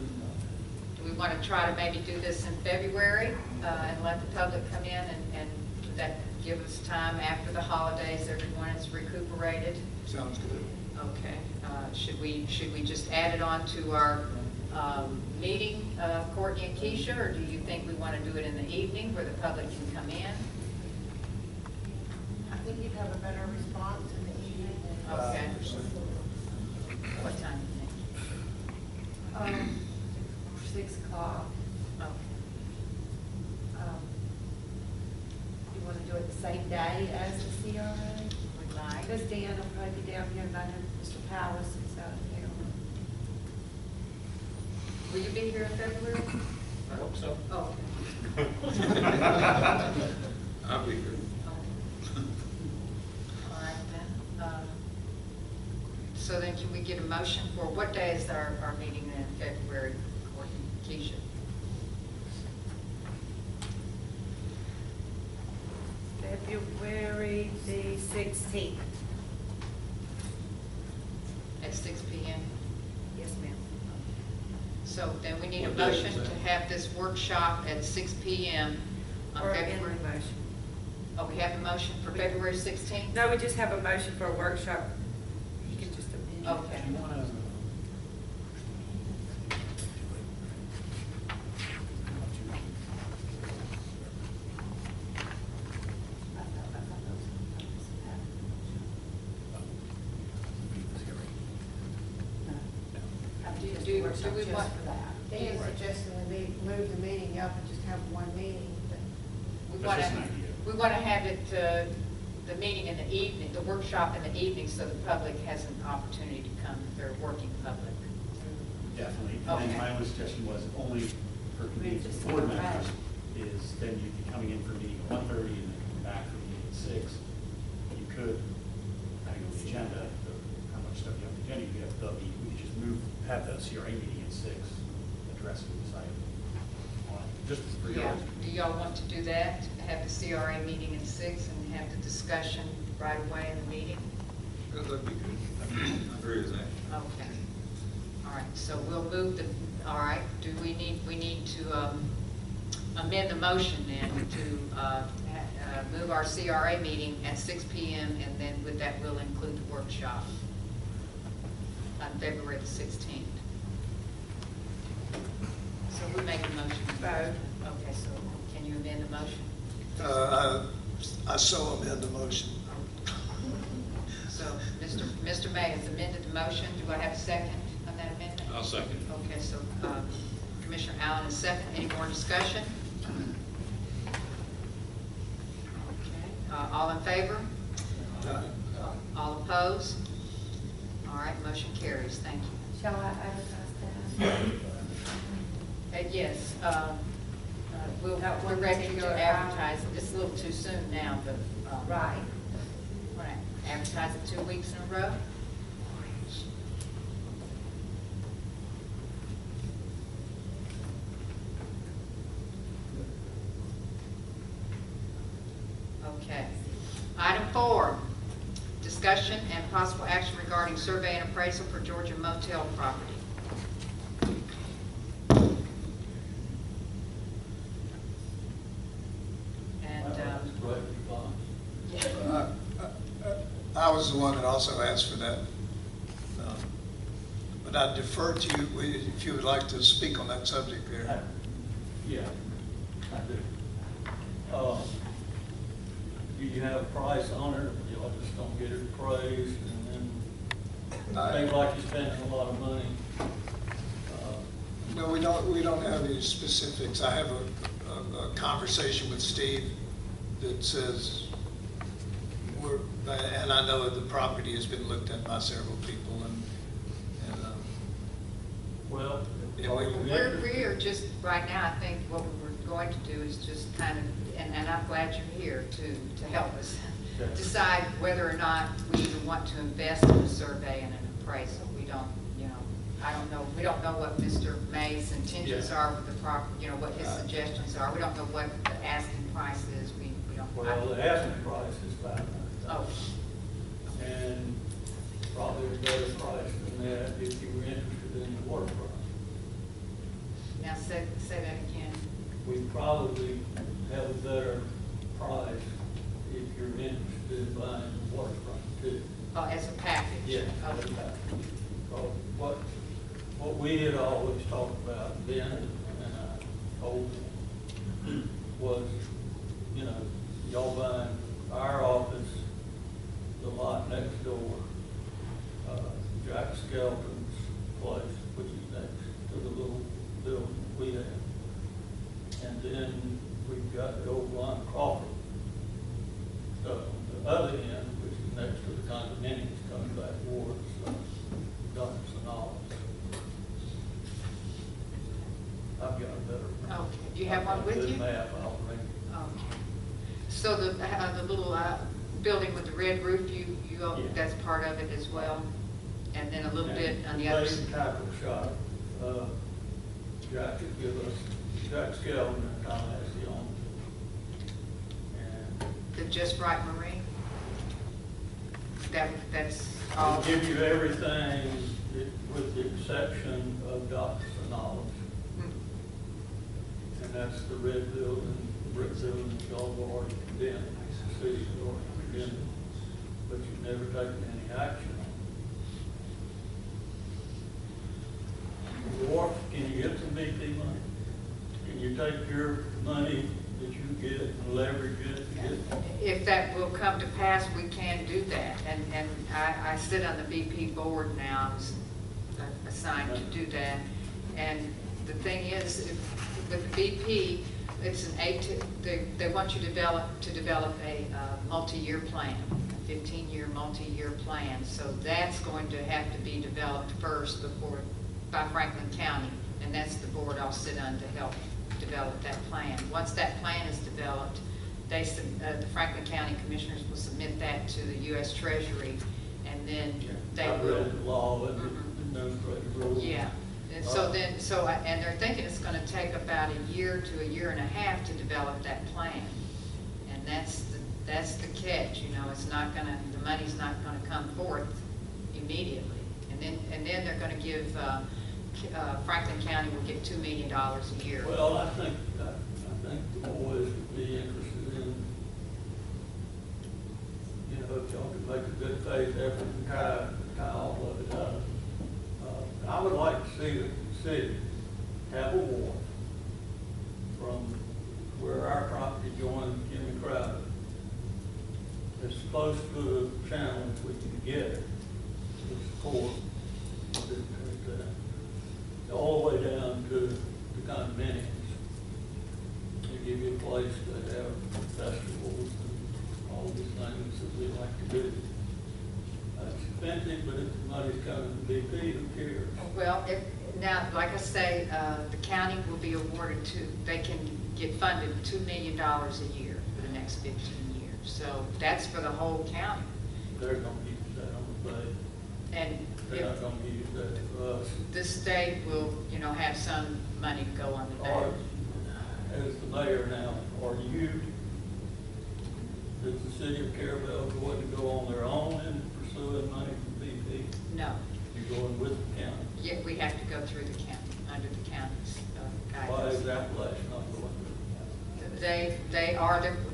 Do we want to try to maybe do this in February and let the public come in and that give us time after the holidays, everyone is recuperated? Sounds good. Okay. Should we just add it on to our meeting, Courtney and Keisha, or do you think we want to do it in the evening where the public can come in? I think you'd have a better response in the evening. Okay. What time do you think? 6 o'clock. Okay. You want to do it the same day as the CRA? We'd like. Because Dan will probably be down here, and I know Mr. Powers is out there. Will you be here in February? I hope so. Oh, I'll be here. all right then. So then can we get a motion for, what day is our meeting in February, Courtney, Keisha? February the 16th. At 6 p.m.? Yes, ma'am. So then we need a What day is motion that? to have this workshop at 6 p.m. on Or in the February. motion. Oh, we have a motion for February 16th? No, we just have a motion for a workshop. You can just amend. Okay. Do we want, Dan suggested we move the meeting up and just have one meeting, but we want to have it, the meeting in the evening, the workshop in the evening, so the public has an opportunity to come, if they're working public. Definitely. And Okay. then my only suggestion was only for convenience of board members is then you'd be coming in for a meeting at 1:30 and then coming back for a meeting at 6. You could, depending on the agenda, how much stuff you have on the agenda, you could have the meeting, we could just have the CRA meeting at 6, addressing this item. Just for your. Yeah, do y'all want to do that? Have the CRA meeting at 6 and have the discussion right away in the meeting? That'd be good. I agree with that. Okay. All right, so we'll move the, all right, we need to amend the motion then to move our CRA meeting at 6 p.m. and then with that we'll include the workshop on February the 16th. So who made make a motion? Vote. Okay, so can you amend the motion? I so amend the motion. So Mr. May has amended the motion. Do I have a second on that amendment? I'll second. Okay, so Commissioner Allen is second. Any more discussion? Okay, all in favor? All opposed? All right, motion carries. Thank you. Shall I advertise that? Yes, we're No, ready to continue go to advertise. It's a little too soon now, but. Right. Want to advertise it 2 weeks in a row? Okay. Item 4, discussion and possible action regarding survey and appraisal for Georgian Motel property. And, yeah. I was the one that also asked for that. But I defer to you if you would like to speak on that subject there. Yeah, I do. Do you have a price on it, or y'all just don't get it appraised, and then seems like you're spending a lot of money? No, we don't have any specifics. I have a conversation with Steve that says, and I know that the property has been looked at by several people, Well, We are just, right now, I think what we're going to do is just kind of, and I'm glad you're here to help us Okay. decide whether or not we even want to invest in a survey and an appraisal. We don't, I don't know, we don't know what Mr. May's intentions Yeah. are with the property, what his suggestions are. We don't know what the asking price is. We don't. well, the asking price is $500,000. Oh, And probably a better price than that if you were interested in the water front. now say that again. We probably have a better price if you're interested in buying the waterfront too. Oh, as a package? Yeah. Okay. What we had always talked about then, and I told them, was, y'all buying our office, the lot next door, Jack Skelton's place, which is next to the little building we have. And then we've got the old Ron Crawford stuff on the other end, which is next to the condominiums coming back towards Dunn's and all. I've got a better. Okay. Do you have one with you? Good map, I'll bring it. Okay. So the little building with the red roof, Yeah. that's part of it as well? And then a little bit on the other Basic side? tackle shop, Jack could give us, Jack Skelton and Tom Ashley on. And The Just Right Marine? That's all? they give you everything with the exception of docks and knowledge. Hmm. And that's the red building, the brick building, y'all have already condemned, the city's already condemned it, but you've never taken any action on it. Or can you get some BP money? Can you take your money that you get and leverage it to get? If that will come to pass, we can do that. And I sit on the BP board now, I was assigned to do that. And the thing is, with the BP, it's they want you to develop a multi-year plan, a 15-year multi-year plan. So that's going to have to be developed first by Franklin County, and that's the board I'll sit on to help develop that plan. Once that plan is developed, the Franklin County Commissioners will submit that to the U.S. Treasury, and then they I've will. read the law and the administrative rules. Yeah, and so and they're thinking it's gonna take about a year to a year and a half to develop that plan. And that's the catch, it's not gonna, the money's not gonna come forth immediately. And then they're gonna give, Franklin County will get $2 million a year. Well, I think the boys would be interested in, if y'all could make a good faith effort and tie all of it up. I would like to see the city have a wharf close to the channel as we can get it. It's core. All the way down to the condominiums. They give you a place to have festivals and all these things that we like to do. It's expensive, but if the money's coming to BP, who cares? Well, now, like I say, the county will be awarded they can get funded $2 million a year for the next 15 years. So that's for the whole county. They're gonna use that on the budget. And They're not gonna use that for us. the state will, have some money to go on the back. Or, as the mayor now, does the city of Carrabelle going to go on their own and pursue money from BP? No, You're going with the county? yet we have to go through the county, under the county's guidance. Why is Appalachia not going through the county?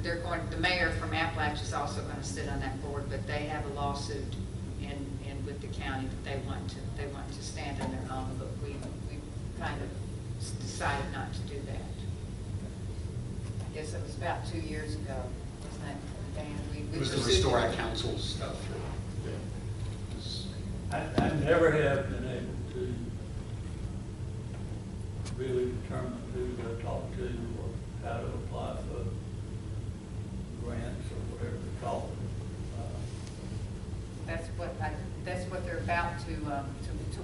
They're going, the mayor from Appalachia is also going to sit on that board, but they have a lawsuit in with the county that they want to stand on their own, but we kind of decided not to do that. I guess it was about 2 years ago, wasn't it, Dan? It was the Restore Our Council stuff. I never have been able to really determine who to talk to or how to apply for grants or whatever they call it. That's what they're about to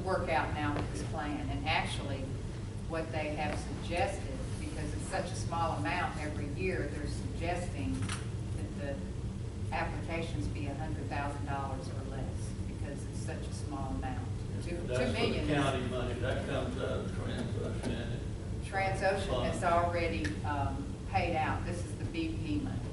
work out now with this plan. And actually, what they have suggested, because it's such a small amount every year, they're suggesting that the applications be $100,000 or less, because it's such a small amount. That's $2 million. for the county money, that comes out of Transocean. Transocean has already paid out. This is the BP money.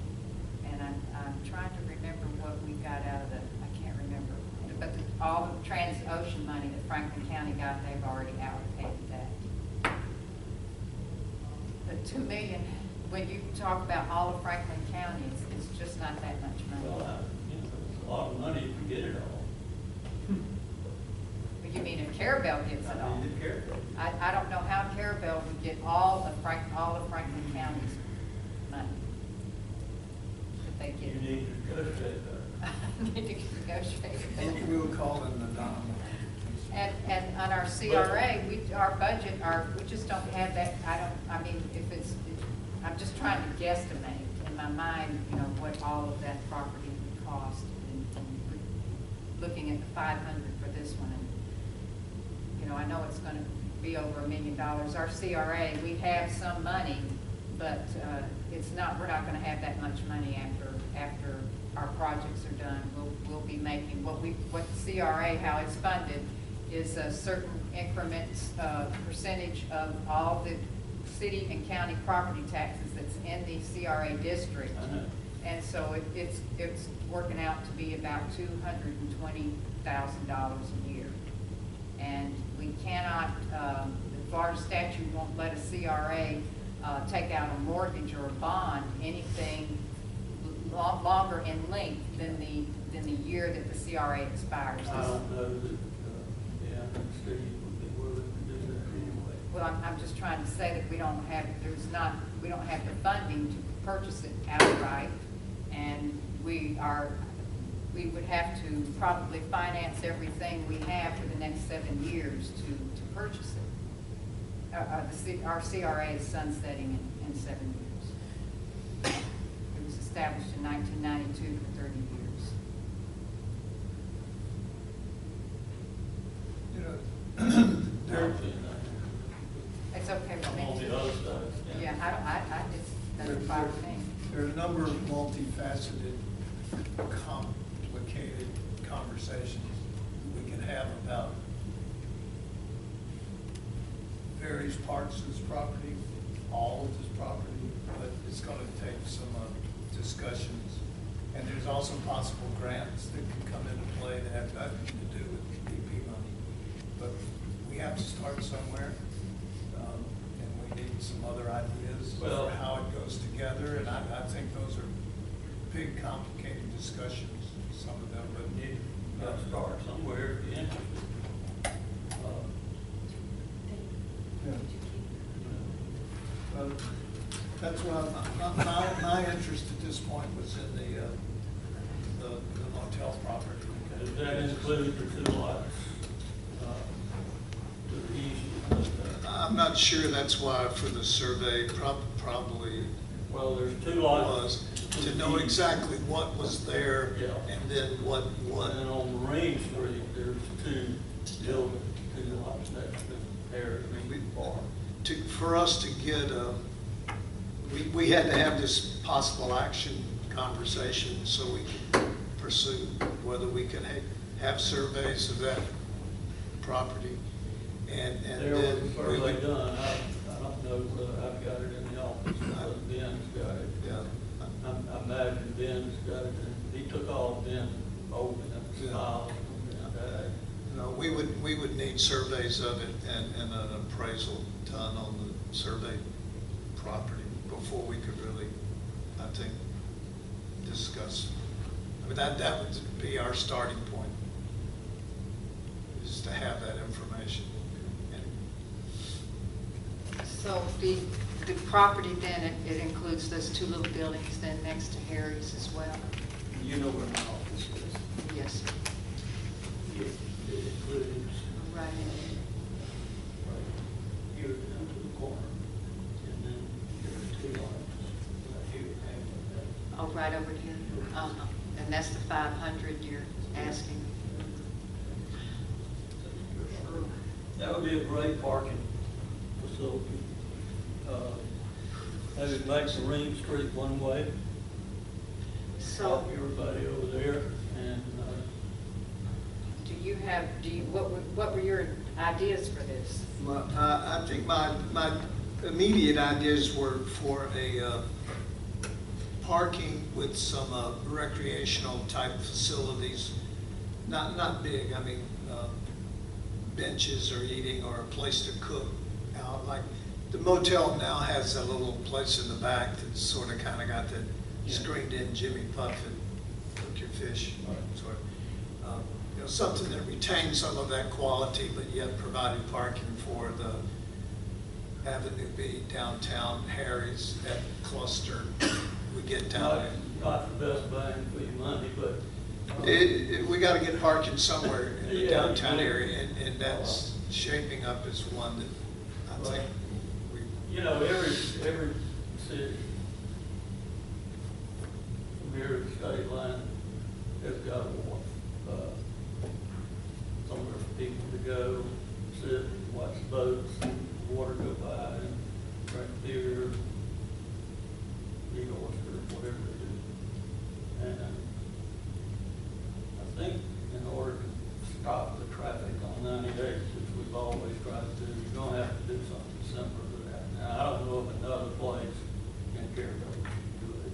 And I'm trying to remember what we got out of I can't remember. But all the Transocean money that Franklin County got, they've already allocated that. The $2 million, when you talk about all of Franklin County, it's just not that much money. Well, it's a lot of money if you get it all. But you mean if Carrabelle gets it all? I mean, if Carrabelle. I don't know how Carrabelle would get all of Franklin County's money. If they get You it. need to negotiate that. Need to negotiate. We'll call in the Dom. And on our CRA, our budget, we just don't have that, I'm just trying to guesstimate in my mind, what all of that property would cost, and looking at the 500 for this one, and, I know it's gonna be over $1 million. Our CRA, we have some money, but, we're not gonna have that much money after our projects are done. We'll be making, what the CRA, how it's funded, is a certain increments, percentage of all the city and county property taxes that's in the CRA district. And so it's working out to be about $220,000 a year. And we cannot, the Florida statute won't let a CRA take out a mortgage or a bond, anything longer in length than the year that the CRA expires. I don't know that, Steve would be willing to do that anyway. Well, I'm just trying to say that we don't have the funding to purchase it outright, and we would have to probably finance everything we have for the next 7 years to purchase it. Our CRA is sunsetting in 7 years. It was established in 1992 for 30 years. It's okay with me. On the other side. Yeah, it's, doesn't bother me. There are a number of multifaceted, complicated conversations we can have about various parts of this property, all of this property, but it's going to take some discussions. And there's also possible grants that can come into play that have nothing to do with BP money. But we have to start somewhere, and we need some other ideas for how it goes together. And I think those are big, complicated discussions, some of them, but You got to start somewhere if you're interested. that's what my interest at this point was in the the motel property. Does that include the two lots to the east? I'm not sure, that's why for the survey, probably Well, there's two lots. was to know exactly what was there Yeah. and then what. And then on Marine Street, there's two buildings, two lots next to there, For us to get, we had to have this possible action conversation so we could pursue whether we could have surveys of that property. And There was then a we survey would, done, I don't know whether I've got it in the office, but Ben's got it. yeah, I imagine Ben's got it, and he took all Ben's old Yeah. files. no, we would need surveys of it and an appraisal done on the survey property before we could really, I think, discuss. I mean, that would be our starting point, is to have that information. So the property then, it includes those two little buildings then next to Harry's as well? You know where my office is. Yes, sir. It includes Right. right here down to the corner, and then there's two lots right here. Oh, right over here? And that's the 500 you're asking? That would be a great parking facility. Have it make Marine Street one way, So help everybody over there, and, what were your ideas for this? I think my immediate ideas were for a parking with some recreational type facilities, not big, I mean, benches or eating or a place to cook out. Like the motel now has a little place in the back that's sort of kind of got the screened in Jimmy Puff and cook your fish sort of. You know, something that retains some of that quality, but yet provided parking for the Avenue B downtown Harry's, that cluster we get down not the best bang for your money, but. we got to get parking somewhere in the Yeah, downtown yeah. area, and that's shaping up as one that I think we. You know, every city, from here to the state line, has got a wharf. Somewhere for people to go, sit, watch the boats, water go by, and drink beer, eat oyster, whatever they do. And I think in order to stop the traffic on 98, which we've always tried to do, you're gonna have to do something similar to that. Now, I don't know of another place in Carrabelle that can do it,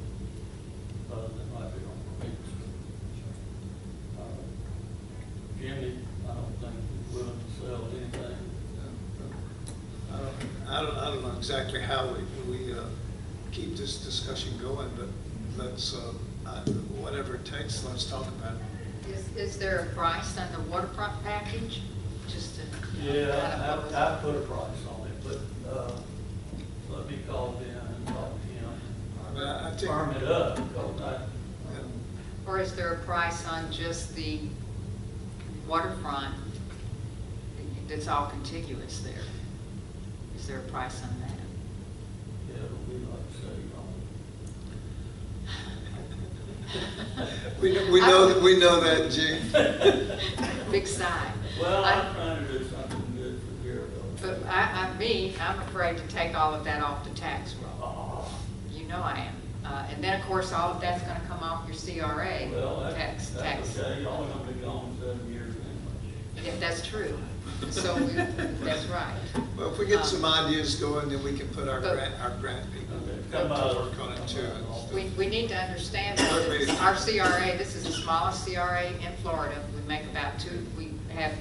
other than might be on Marine Street. Jimmy, I don't think he's willing to sell anything. I don't know exactly how we keep this discussion going, but let's, whatever it takes, let's talk about it. Is there a price on the waterfront package? Just to. Yeah, I put a price on it, but, let me call Ben and talk to him. I think. Firm it up, because Or is there a price on just the waterfront that's all contiguous there? Is there a price on that? yeah, it'll be like We know that, Gene. Big sigh. well, I'm trying to do something good for Carrabelle. But I'm afraid to take all of that off the tax roll. You know I am. And then, of course, all of that's gonna come off your CRA Well, tax. that's okay, y'all are gonna be gone 7 years anyway. If that's true. So, that's right. Well, if we get some ideas going, then we can put our But- grant people Come to on. work on it too. We need to understand that our CRA, this is the smallest CRA in Florida. We make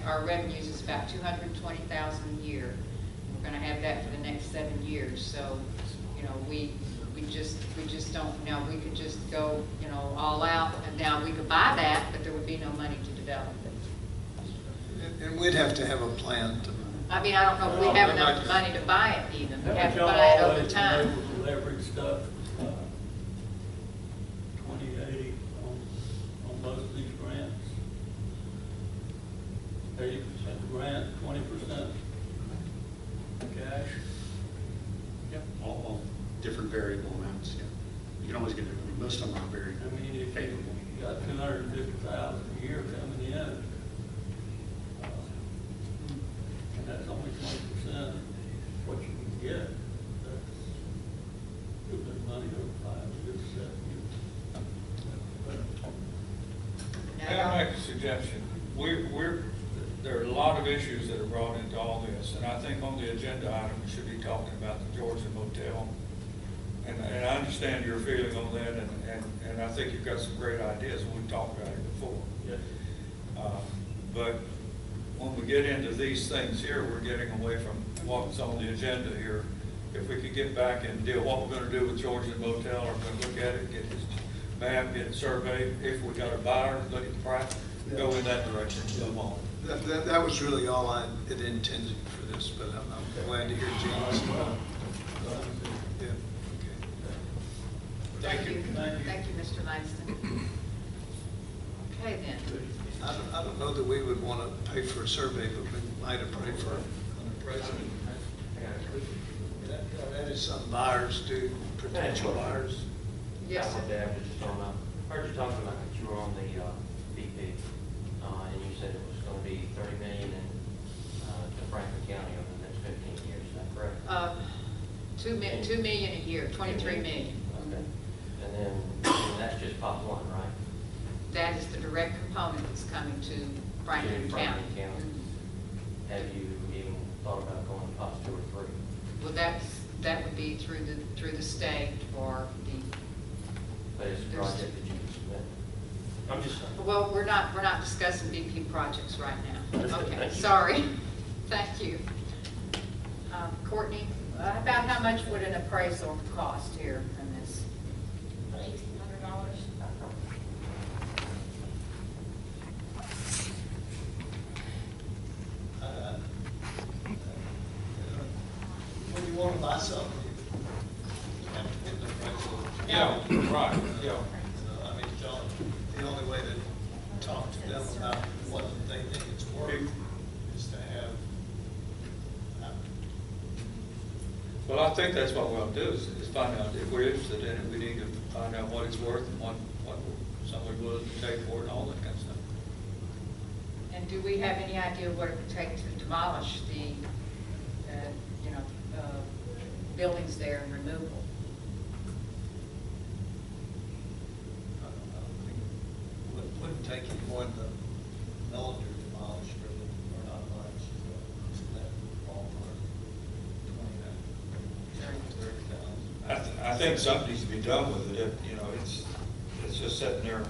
our revenues is about 220,000 a year. We're gonna have that for the next 7 years. So, you know, we just don't, we could just go, all out. And now we could buy that, but there would be no money to develop it. And we'd have to have a plan to. I mean, I don't know if we have enough money to buy it even. We have to buy it over time. Able to leverage stuff, 2080 on different variable amounts, yeah. You can always get, most of them are very I mean, if favorable. you got 250,000 a year coming in, and that's only 20% of what you can get, that's good money over 5 years, 7 years. May I make a suggestion? There are a lot of issues that are brought into all this, and I think on the agenda item, we should be talking about the Georgian Motel. And I understand your feeling on that, and I think you've got some great ideas, and we've talked about it before. Yes. But when we get into these things here, we're getting away from what's on the agenda here. If we could get back and deal what we're gonna do with Georgian Motel, or we're gonna look at it, get his map, get it surveyed, if we got a buyer, look at the price, go in that direction, move on. That was really all I had intended for this, but I'm glad to hear Gene's. Yeah, okay. Thank you. Thank you, Mr. Langston. Okay, then. I don't know that we would want to pay for a survey, but we might have paid for an appraisal. That is something buyers do, potential buyers. Yes, sir. I heard you talking about that you were on the BP, and you said it was going to be $30 million in to Franklin County over the next 15 years. Is that correct? $2 million a year, $23 million. Okay. And then that's just pot one, right? That is the direct component that's coming to Franklin County. Have you even thought about going to pots 2 or 3? Well, that would be through the state or the. But it's a project that you can submit. I'm just saying. Well, we're not discussing BP projects right now. Understood. Okay, Thank you. sorry. Thank you. Courtney, about how much would an appraisal cost here in this? $1,800. When you want to buy something, you have to get an appraisal. Yeah, right, yeah. I mean, the only way to talk to them about what they think it's worth is to have. Well, I think that's what we'll do, is find out if we're interested in it, we need to find out what it's worth and what somebody's willing to take for it and all that kind of stuff. And do we have any idea what it would take to demolish the, buildings there and removal? Wouldn't take any more than the millage demolished, really, or not much. That ballpark, 29, 30,000. I think something needs to be done with it. It's just sitting there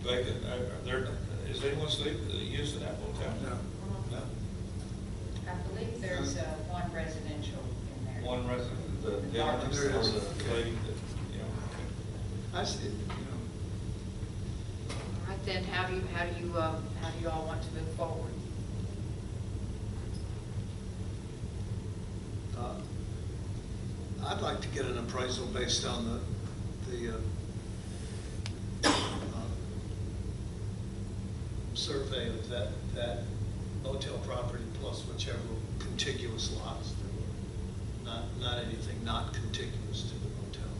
vacant. Is anyone using that motel? No. I believe there's one residential in there. One resident, the owner, or There is. the lady that, I see, All right, then, how do you all want to move forward? I'd like to get an appraisal based on the survey of that motel property plus whichever contiguous lots there were. Not anything not contiguous to the motel.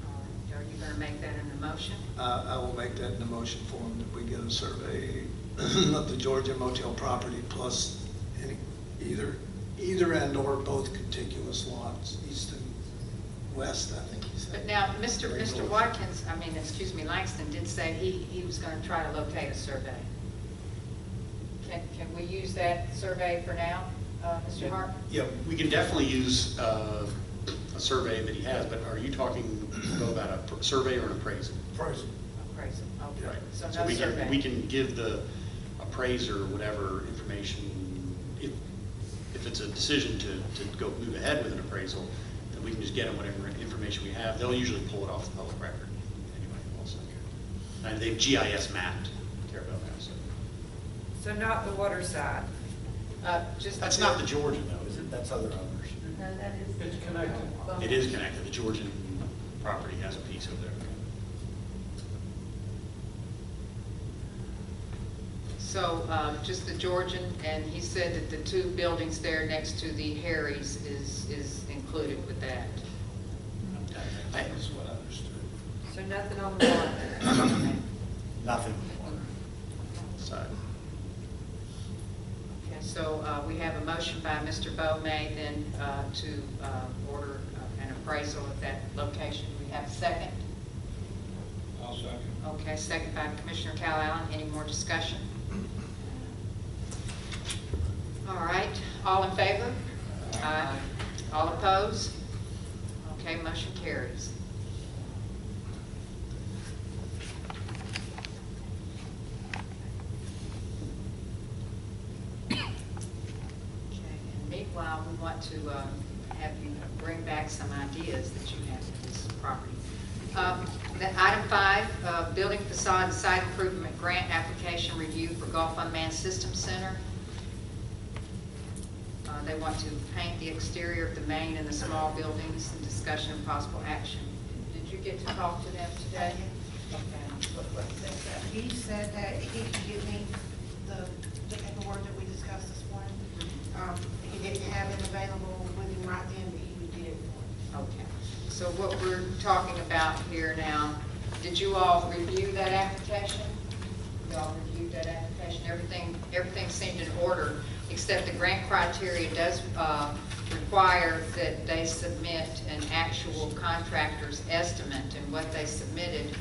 All right, are you going to make that in a motion? I will make that in a motion form that we get a survey of the Georgian Motel property plus either and or both contiguous lots, east and west, I think he said. But now, Mr. Watkins, Langston did say he was going to try to locate a survey. Can we use that survey for now, Mr. Hart? Yeah, we can definitely use a survey that he has, but are you talking about a survey or an appraisal? Appraisal. Appraisal, okay. Right. So So no we survey. we can give the appraiser whatever information, if it's a decision to go move ahead with an appraisal, then we can just get them whatever information we have. They'll usually pull it off the public record anyway also. And they've GIS mapped Carrabelle now, so. So not the water side? That's not the Georgian though, is it? That's other owners. No, that is. It's connected. It is connected. The Georgian property has a piece over there. So just the Georgian, and he said that the 2 buildings there next to the Harry's is included with that. That's what I understood. So nothing on the water. Nothing more. Side. Okay, so we have a motion by Mr. Bomay then to order an appraisal of that location. We have a second. I'll second. Okay, second by Commissioner Calallen. Any more discussion? All right, all in favor? Aye. All opposed? Okay, motion carries. Okay, and meanwhile, we want to have you bring back some ideas that you have for this property. Item 5, building facade and site improvement grant application review for Gulf Unmanned Systems Center. They want to paint the exterior of the main and the small buildings and discussion of possible action. Did you get to talk to them today? Okay. What did they say? He said that he could give me the paperwork that we discussed this morning. He didn't have it available with him right then, but he would get it for him. Okay. So what we're talking about here now, did you all review that application? You all reviewed that application? Everything seemed in order, except the grant criteria does require that they submit an actual contractor's estimate, and what they submitted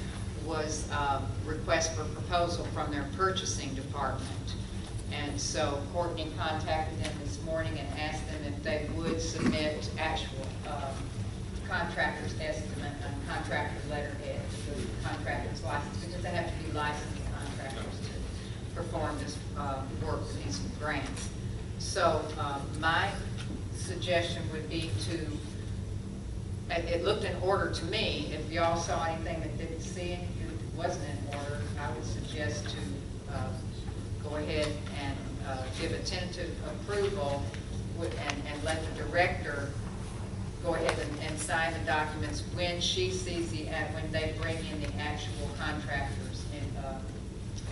was a request for proposal from their purchasing department. And so Courtney contacted them this morning and asked them if they would submit actual contractor's estimate and contractor letterhead to the contractor's license, because they have to be licensed contractors to perform this work with these grants. So my suggestion would be to, it looked in order to me. If y'all saw anything that didn't see it, it wasn't in order, I would suggest to go ahead and give a tentative approval and let the director go ahead and sign the documents when she sees when they bring in the actual contractor's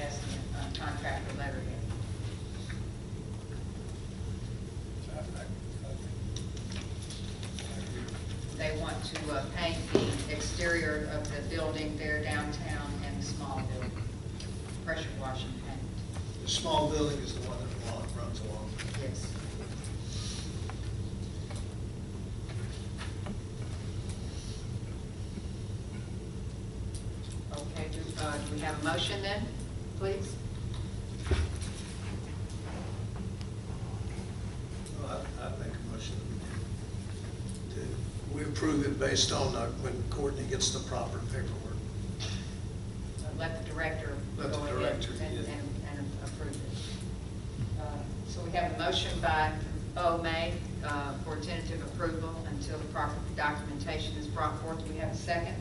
estimate, contractor letterhead. They want to paint the exterior of the building there downtown and the small building, pressure washing paint. The small building is the one that runs along. Yes. Okay, do we have a motion then, please? Well, I'd make a motion that we approve it based on when Courtney gets the proper paperwork. Let the director Let go the ahead director, and yeah. approve it. So we have a motion by May for tentative approval until the proper documentation is brought forth. Do we have a second?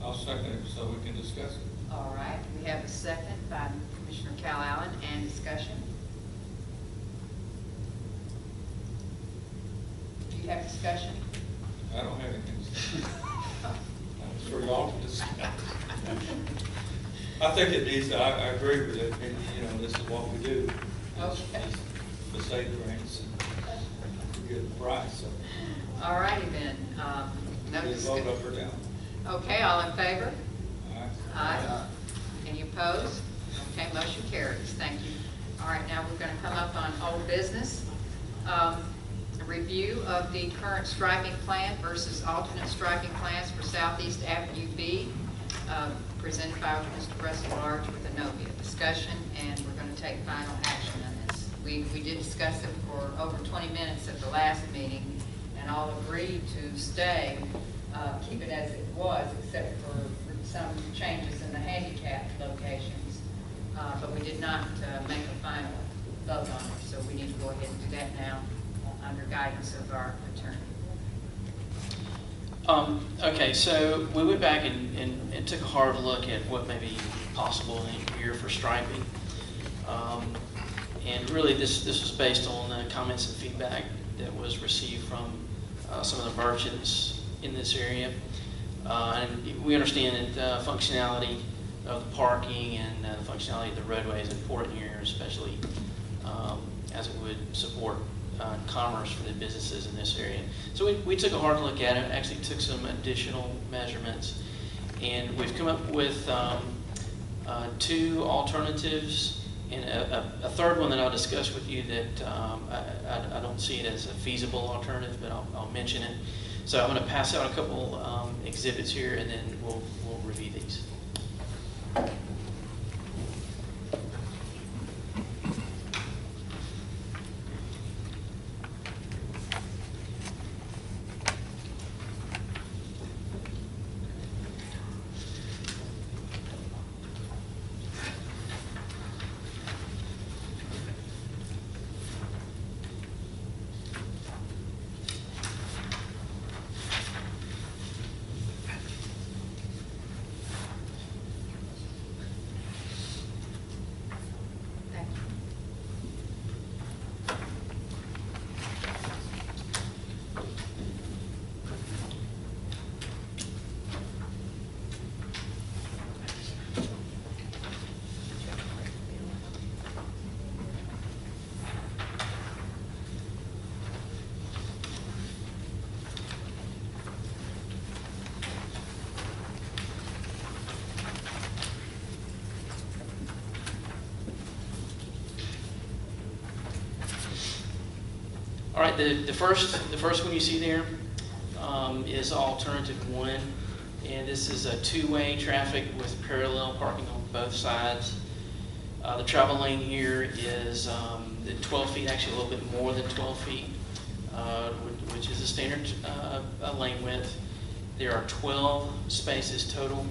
I'll second it so we can discuss it. All right, we have a second by Commissioner Calallen and discussion. Do you have discussion? I don't have anything to say. I'm sure y'all can discuss. I think it needs, I agree with it, and, this is what we do. Okay. The state grants and we get the price, so. All righty then. No We vote up or down. Okay, all in favor? Aye. Aye. Any opposed? Okay, motion carries. Thank you. All right, now we're going to come up on old business. A review of the current striping plan versus alternate striping plans for Southeast Avenue B, presented by Mr. Russell Large with Inovia. Discussion, and we're going to take final action on this. We did discuss it for over 20 minutes at the last meeting, and all agreed to stay, keep it as it was, except for some changes in the handicap locations. But we did not make a final vote on it, so we need to go ahead and do that now under guidance of our attorney. Okay, so we went back and took a hard look at what may be possible here for striping. And really this was based on comments and feedback that was received from some of the merchants in this area. And we understand that functionality of the parking and the functionality of the roadway is important here, especially as it would support commerce for the businesses in this area. So we took a hard look at it, actually took some additional measurements, and we've come up with 2 alternatives and a third one that I'll discuss with you that I don't see it as a feasible alternative, but I'll mention it. So I'm going to pass out a couple exhibits here, and then we'll review these. All right, the first one you see there is alternative 1, and this is a 2-way traffic with parallel parking on both sides. The travel lane here is the 12 feet, actually a little bit more than 12 feet, which is a standard lane width. There are 12 spaces total.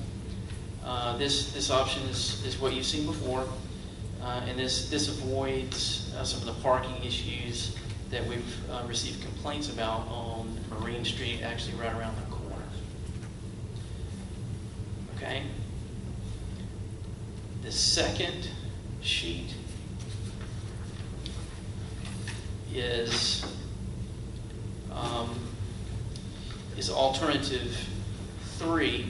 This option is what you've seen before, and this avoids some of the parking issues that we've received complaints about on Marine Street, actually right around the corner. Okay. The second sheet is alternative 3.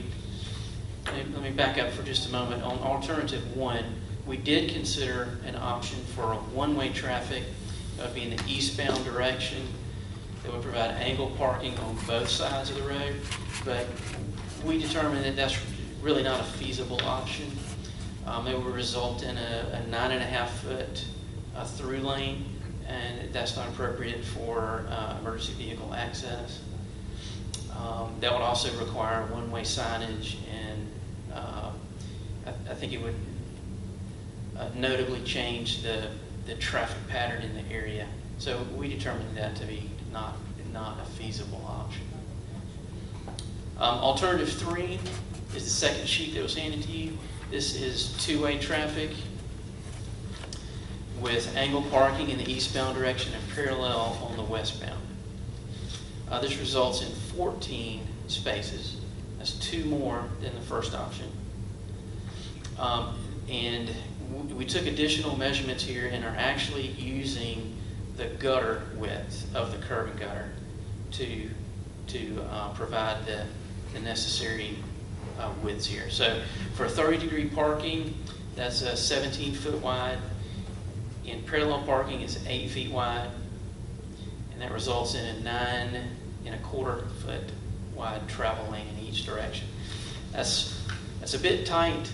Let me back up for just a moment. On alternative 1, we did consider an option for a one-way traffic. That would be in the eastbound direction. That would provide angle parking on both sides of the road. But we determined that that's really not a feasible option. It would result in a 9.5-foot through lane, and that's not appropriate for emergency vehicle access. That would also require one-way signage, and I think it would notably change the traffic pattern in the area. So we determined that to be not a feasible option. Alternative 3 is the second sheet that was handed to you. This is 2-way traffic with angle parking in the eastbound direction and parallel on the westbound. This results in 14 spaces. That's 2 more than the first option. And we took additional measurements here and are actually using the gutter width of the curb and gutter to provide the necessary widths here. So for 30-degree parking, that's 17 foot wide. In parallel parking, it's 8 feet wide, and that results in a 9.25 foot wide travel lane in each direction. That's a bit tight.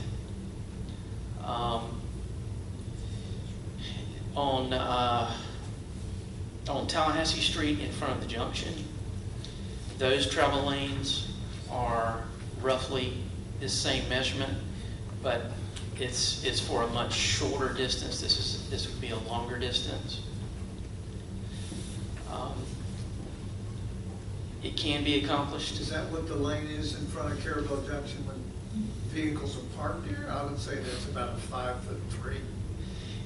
On Tallahassee Street in front of the junction, those travel lanes are roughly the same measurement, but it's for a much shorter distance. This would be a longer distance. It can be accomplished. Is that what the lane is in front of Carrabelle Junction when vehicles are parked here? I would say that's about a 5'3".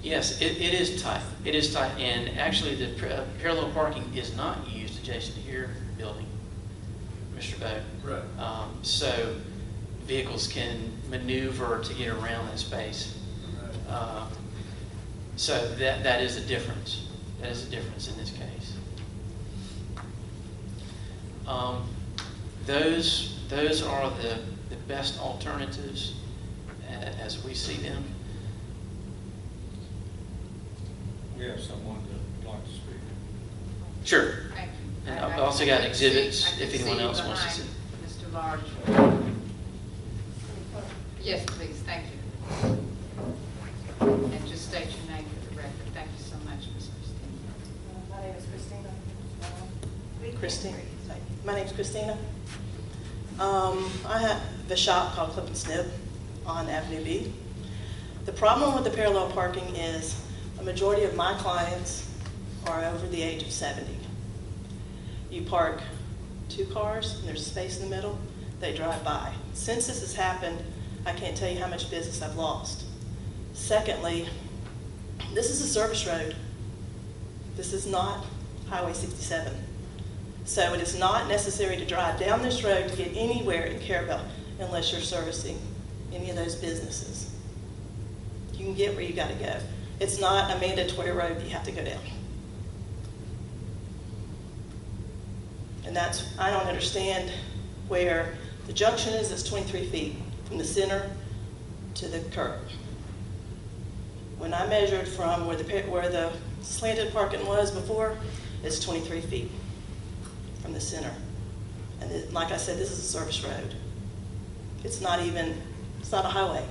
Yes, it is tight. It is tight, and actually the parallel parking is not used adjacent to your building, Mr. Bowe. Right. So vehicles can maneuver to get around that space. Right. So that is a difference. That is a difference in this case. Those are the best alternatives as we see them. We have someone that would like to speak. Sure. Thank you. And I've also got I can exhibits see- I can if anyone see else wants to behind see. Mr. Large. Yes, please, thank you. And just state your name for the record. Thank you so much, Ms. Christine. My name is Christina. Christine. My name's Christina. I have a shop called Clip and Snip on Avenue B. The problem with the parallel parking is a majority of my clients are over the age of 70. You park 2 cars and there's space in the middle, they drive by. Since this has happened, I can't tell you how much business I've lost. Secondly, this is a service road. This is not Highway 67. So it is not necessary to drive down this road to get anywhere in Carrabelle unless you're servicing any of those businesses. You can get where you gotta go. It's not a mandatory road you have to go down. And that's, I don't understand where the junction is, it's 23 feet from the center to the curb. When I measured from where the slanted parking was before, it's 23 feet from the center. And like I said, this is a service road. It's not a highway.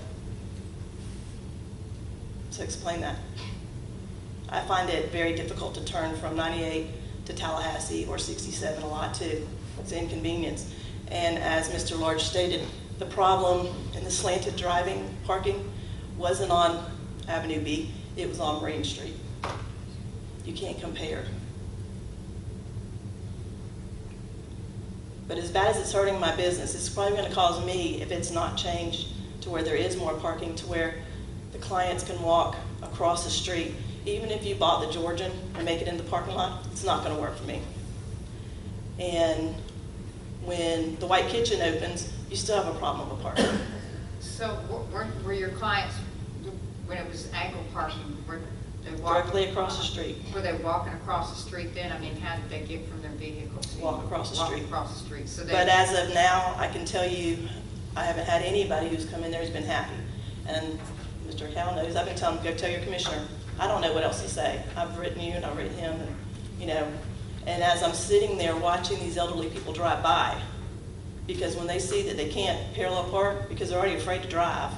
So explain that. I find it very difficult to turn from 98 to Tallahassee or 67 a lot too. It's an inconvenience. And as Mr. Large stated, the problem in the slanted driving parking wasn't on Avenue B, it was on Marine Street. You can't compare. But as bad as it's hurting my business, it's probably going to cause me, if it's not changed to where there is more parking, to where the clients can walk across the street. Even if you bought the Georgian and make it in the parking lot, it's not going to work for me. And when the White Kitchen opens, you still have a problem with parking. So were your clients, when it was angle parking, were they walking? Directly across the street. Were they walking across the street then? I mean, how did they get from their vehicles? Walk across the street. Walk across the street. So But as of now, I can tell you, I haven't had anybody who's come in there who's been happy. And Mr. Cal knows, I've been telling him, go tell your commissioner. I don't know what else to say. I've written you and I've written him, and, you know. And as I'm sitting there watching these elderly people drive by, because when they see that they can't parallel park because they're already afraid to drive,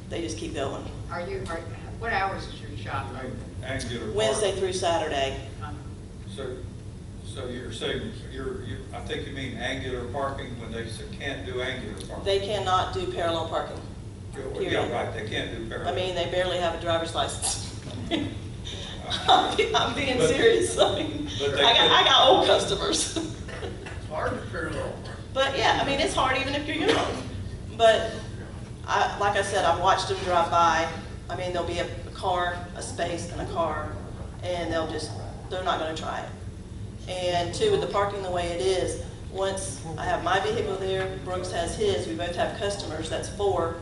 they just keep going. What hours is your shop open? Angular Wednesday park. through Saturday. So you're saying, I think you mean angular parking when they can't do angular parking? They cannot do parallel parking. Yeah, right, they can't do parallel. I mean, they barely have a driver's license. I'm being serious. I mean, I got old customers. It's hard to parallel. But yeah, I mean, it's hard even if you're young. But like I said, I've watched them drive by. I mean, there'll be a car, a space, and a car, and they're not going to try it. And two, with the parking the way it is, once I have my vehicle there, Brooks has his, we both have customers, that's 4.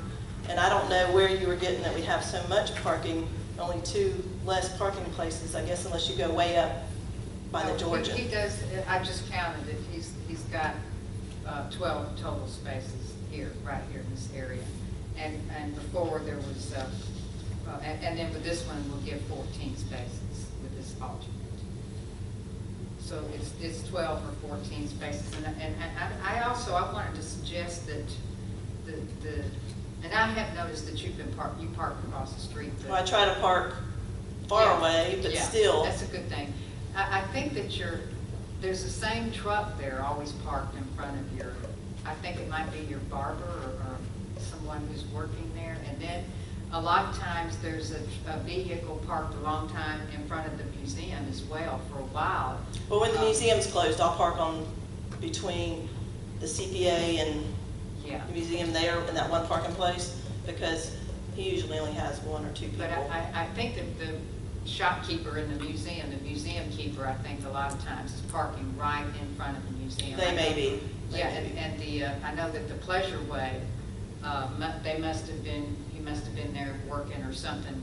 And I don't know where you were getting that we have so much parking, only 2 less parking places, I guess, unless you go way up by the Georgian. He does, I just counted it, he's got 12 total spaces here, right here in this area. And before there was, and then with this one, we'll give 14 spaces with this alternate. So it's 12 or 14 spaces. And I wanted to suggest that and I have noticed that you park across the street. Well, I try to park far away, but still. That's a good thing. I think that there's the same truck there always parked in front of your, I think it might be your barber or someone who's working there. And then a lot of times there's a vehicle parked a long time in front of the museum as well for a while. Well, when the museum's closed, I'll park between the CPA and the museum there in that one parking place, because he usually only has 1 or 2 people. But I think that the shopkeeper in the museum keeper, I think a lot of times is parking right in front of the museum. They may be. Yeah, and I know that the Pleasure Way, he must have been there working or something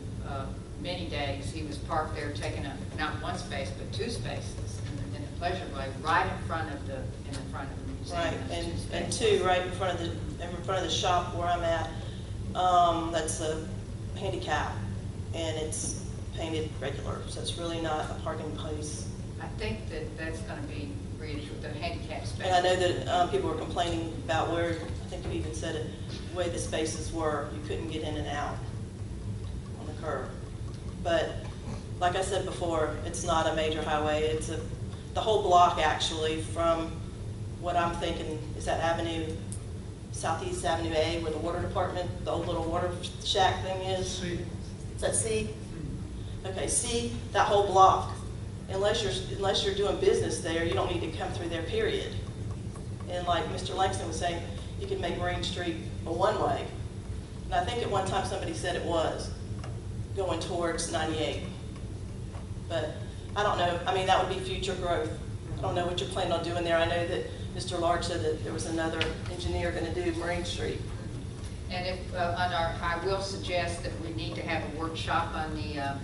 many days. He was parked there taking up not 1 space, but 2 spaces in the Pleasure Way, right in front of the museum. Right, and 2 right in front of the shop where I'm at. That's a handicap, and it's painted regular, so it's really not a parking place. I think that that's gonna be the handicap space. And I know that people were complaining about where, I think you even said it, the way the spaces were, you couldn't get in and out on the curb. But like I said before, it's not a major highway. It's the whole block actually, from what I'm thinking is that Southeast Avenue A, where the water department, the old little water shack thing is. C. Is that C? Okay, C, that whole block. Unless you're doing business there, you don't need to come through there, period. And like Mr. Langston was saying, you can make Marine Street a one-way. And I think at one time somebody said it was going towards 98. But I don't know, I mean, that would be future growth. I don't know what you're planning on doing there. I know that Mr. Large said that there was another engineer going to do Marine Street. And if, I will suggest that we need to have a workshop on the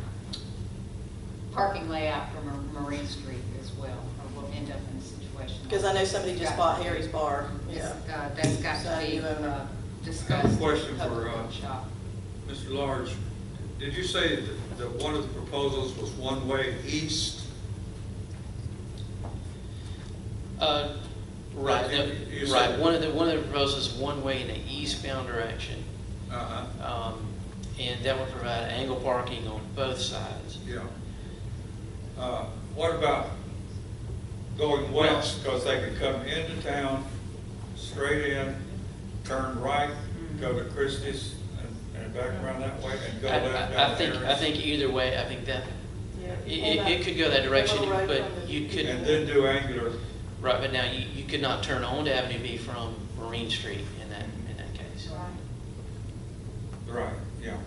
parking layout for Marine Street as well, or we'll end up in a situation. Because I know somebody just bought Harry's Bar. Yeah. That's got to be discussed. I have a question in a for public workshop. Mr. Large. Did you say that one of the proposals was one-way east? Right. You Right. said- One of the proposals is one way in the eastbound direction. And that would provide angle parking on both sides. Yeah. What about going west? Because they could come into town, straight in, turn right, go to Christie's, and back around that way, and go left down there. I think either way, I think that Yeah. it could go that direction, but you could. And then do angular. Right, but now you could not turn onto Avenue B from Marine Street in that case. Right, yeah.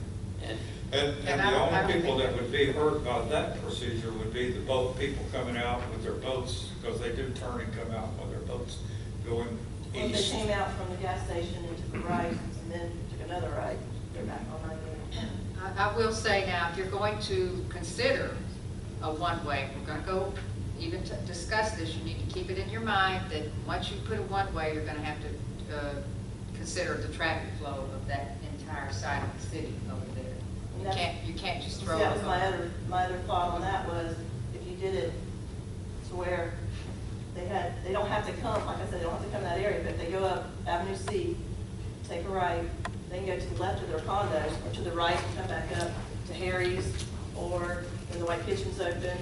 And And the only people that would be hurt by that procedure would be the boat people coming out with their boats, because they do turn and come out with their boats going Well, they east. came out from the gas station and took a right, and then took another right. They're back on 98. I will say now, if you're going to consider a one-way, we're going to go, even to discuss this, you need to keep it in your mind that once you put a one-way, you're going to have to consider the traffic flow of that entire side of the city over there. You can't just throw it. That was my other thought on that was, if you did it to where they don't have to come, like I said, they don't have to come in that area, but if they go up Avenue C, take a right, they can go to the left of their condos, or to the right, and come back up to Harry's, or when the White Kitchen's open,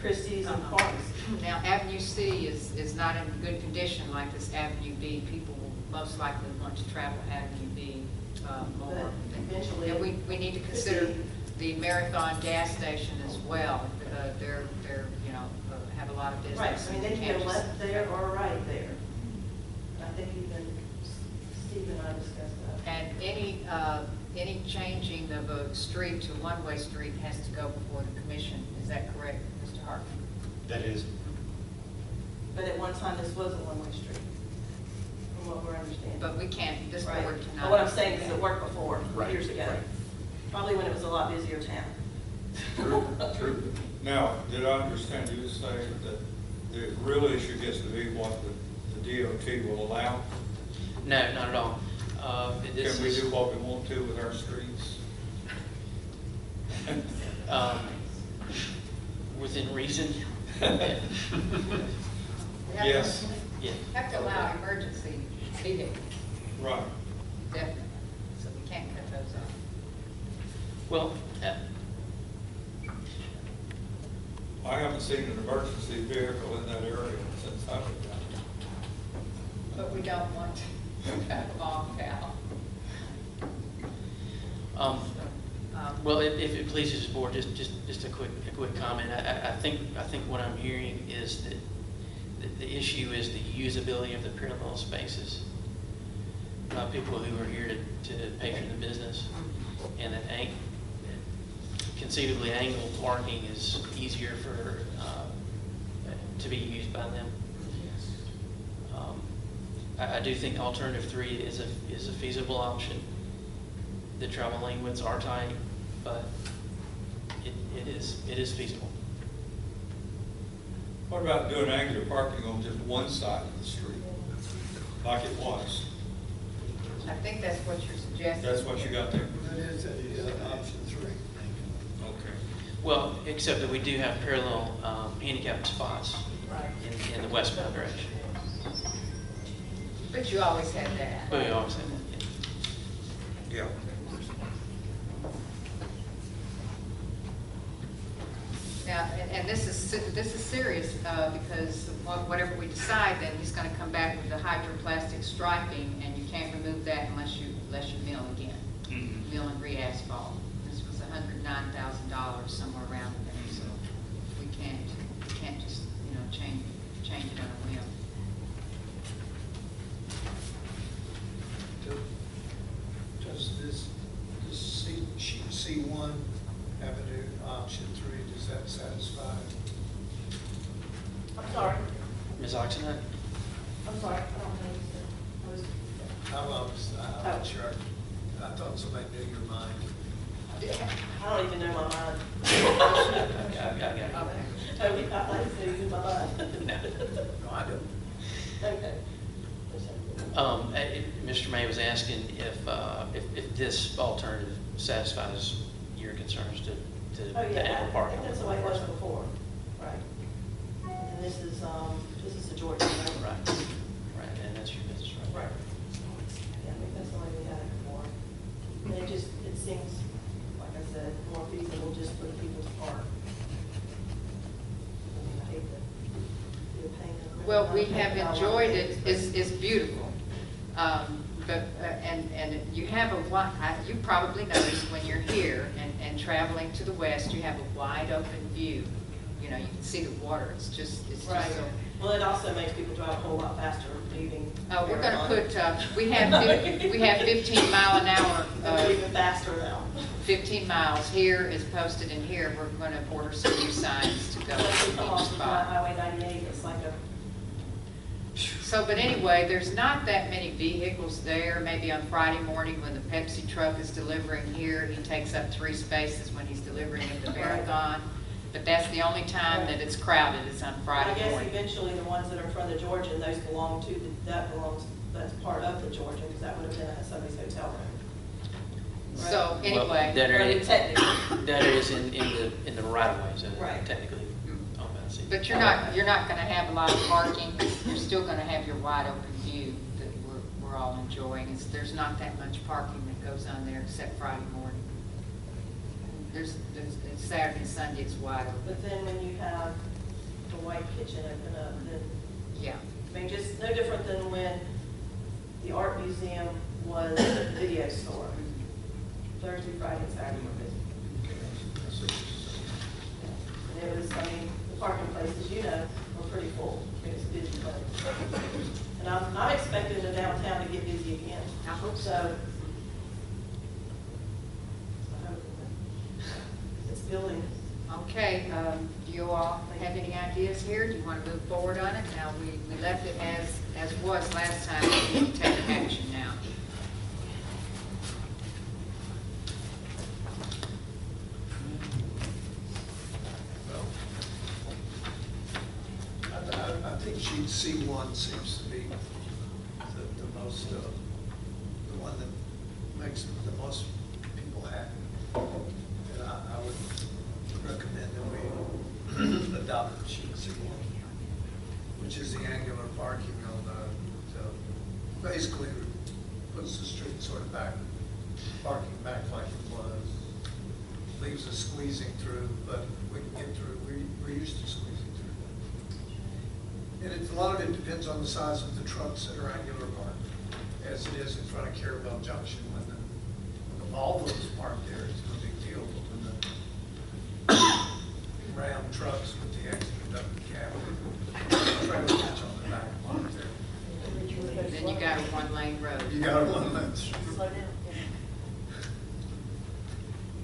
Christie's and Parks. Now, Avenue C is not in good condition like this Avenue B. People will most likely want to travel Avenue B more. But eventually, And we need to consider the Marathon gas station as well. They're have a lot of business. Right, I mean, they You can can't go just- left there or right there. And I think even Steve and I discussed that. And any changing of a street to one-way street has to go before the commission. Is that correct, Mr. Hartman? That is. But at one time, this was a one-way street, from what we're understanding. But we can't, this Right. board cannot. But what I'm saying is it worked before, Right, years ago. right. Probably when it was a lot busier town. True. Now, did I understand you to say that the real issue gets to be what the DOT will allow? No, not at all. Can we do what we want to with our streets? Within reason. Yes. Yeah. Have to allow emergency vehicles, Right. definitely. So we can't cut those off. Well, I haven't seen an emergency vehicle in that area since I've been down there. But we don't want to cut them off now. well, if it pleases the board, just a quick comment. I think what I'm hearing is that the issue is the usability of the parallel spaces. People who are here to patron the business, and that conceivably angled parking is easier for to be used by them. I do think alternative 3 is a feasible option. The travel lane widths are tight, but it is feasible. What about doing angular parking on just one side of the street, like it was? I think that's what you're suggesting. suggested. That's what you got there? That is option 3. Okay. Well, except that we do have parallel handicapped spots in the westbound direction. But you always had that. But we always have that. Yeah. Now, and this is serious because whatever we decide, then he's going to come back with the hydroplastic striping, and you can't remove that unless you mill again, mill and re-asphalt. This was $109,000 somewhere around there, so we can't just change it on a whim. Does this sheet C1 Avenue option 3, does that satisfy? I'm sorry, Ms. Oxenhut? I'm sorry, I don't know. I'm not sure. I thought somebody knew your mind. I don't even know my mind. I got it. Toby, I like to use my mind. No. No, I don't. Okay. Mr. May was asking if this alternative satisfies your concerns to Oh, the yeah, ample I parking. think that's the way it was before, right? And this is the Georgian, right? Right, and that's your business, right? Right. Yeah, I think that's the way we had it before. And it seems, like I said, more feasible just for the people to park. I mean, I hate to be a pain in the rear. Well, we have enjoyed it. It's beautiful. But you have you probably noticed when you're here and traveling to the west, you have a wide open view. You can see the water. It's just Right. so. Well, it also makes people drive a whole lot faster leaving. Oh, we're going to put, we have 15 mile an hour. Even faster now. 15 miles here is posted in here. We're going to order some new signs to go Come to each off of spot. Highway 98, it's like a. So, but anyway, there's not that many vehicles there. Maybe on Friday morning when the Pepsi truck is delivering here, he takes up 3 spaces when he's delivering at the marathon. But that's the only time that it's crowded, is on I Friday guess morning. eventually the ones that are in front of the Georgian, those belong to, that's part of the Georgian, because that would have been at somebody's hotel room. Right? So, anyway. That area, Technically. that area is in the right of way, so Right. technically owned by the city. But you're not going to have a lot of parking. You're still going to have your wide open view that we're all enjoying. There's not that much parking that goes on there except Friday morning. There's Saturday and Sunday it's wide open. But then when you have the white kitchen open up, then, Yeah. I mean, just no different than when the art museum was a video store. Thursday, Friday, and Saturday were busy. And it was, I mean, the parking places, were pretty full. It was a busy place. And I'm expecting the downtown to get busy again. I hope so. So, I hope it's building. Okay, do you all have any ideas here? Do you want to move forward on it? Now, we left it as was last time. We need to take action now. I think sheet C1 seems to be the most, the one that makes the most people happy. And I would recommend that we adopt sheet C1, which is the angular parking on basically puts the street sort of back, parking back like it was, leaves us squeezing through, but we can get through. We're used to squeezing through. And a lot of it depends on the size of the trucks that are angular parked, as it is in front of Carrabelle Junction. When the Volvo's parked there, it's no big deal. But when the Ram trucks with the extra cab, trailer hitch on the back parked there. Then you got a one-lane road. You got a one-lane street. Slow down.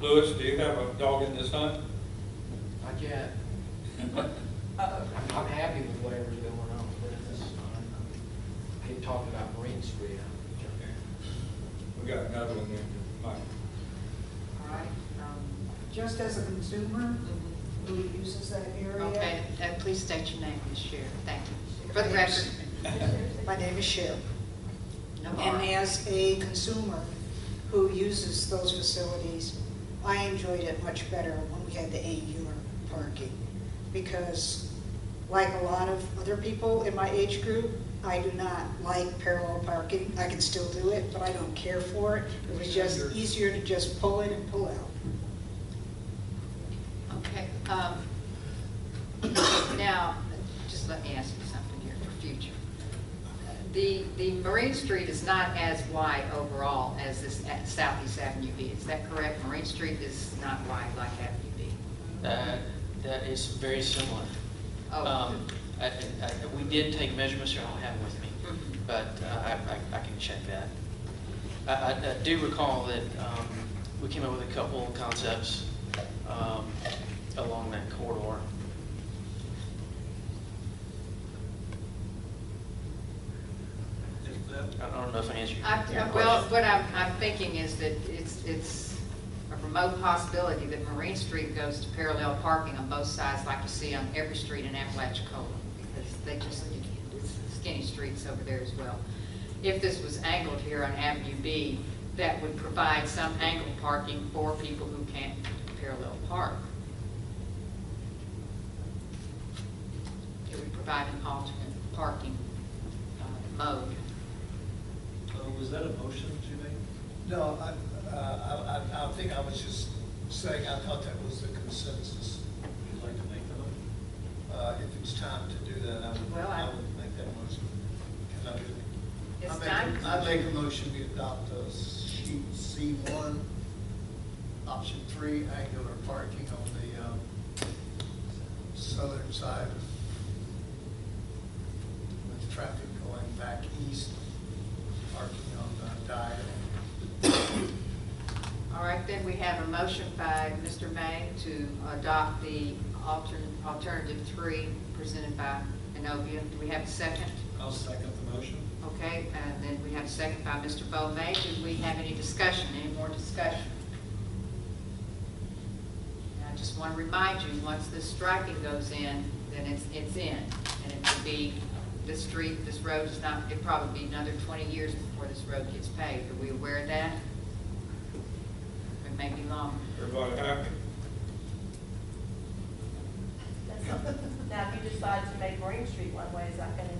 Louis, do you have a dog in this hunt? Not yet. I'm happy with whatever's going on with this. I keep talking about Marine Street. We got another one there, Mike. All right. Just as a consumer who uses that area. Okay, please state your name, Ms. Sheriff. Thank you. For the record. My name is Cheryl. No And harm. as a consumer, who uses those facilities, I enjoyed it much better when we had the angular parking. Because like a lot of other people in my age group, I do not like parallel parking. I can still do it, but I don't care for it. It was just easier to just pull in and pull out. Okay, now, just let me ask you something here for future. The Marine Street is not as wide overall as this Southeast Avenue B, is that correct? Marine Street is not wide like Avenue B? That is very similar. Oh. We did take measurements, I don't have them with me, but I can check that. I do recall that we came up with a couple of concepts along that corridor. I don't know if I answered your question. Well, what I'm thinking is that it's a remote possibility that Marine Street goes to parallel parking on both sides like you see on every street in Apalachicola, because it's skinny streets over there as well. If this was angled here on Avenue B, that would provide some angled parking for people who can't parallel park. It would provide an alternate parking mode. Was that a motion that you made? No, I think I was just saying, I thought that was the consensus. Would you like to make the motion? If it's time to do that, I would make that motion. Can I do it? It's time. I make a motion we adopt sheet C1, option 3, angular parking on the southern side with traffic going back east, parking on the diagonal. All right, then we have a motion by Mr. May to adopt the alternative 3 presented by Inovia. Do we have a second? I'll second the motion. Okay, and then we have a second by Mr. Bo May. Do we have any discussion, any more discussion? And I just want to remind you, once this striping goes in, then it's in. And it will be, this street, this road is not, it'll probably be another 20 years before this road gets paved. Are we aware of that? It may be longer. Everybody happy? Now, if you decide to make Marine Street one way, is that going to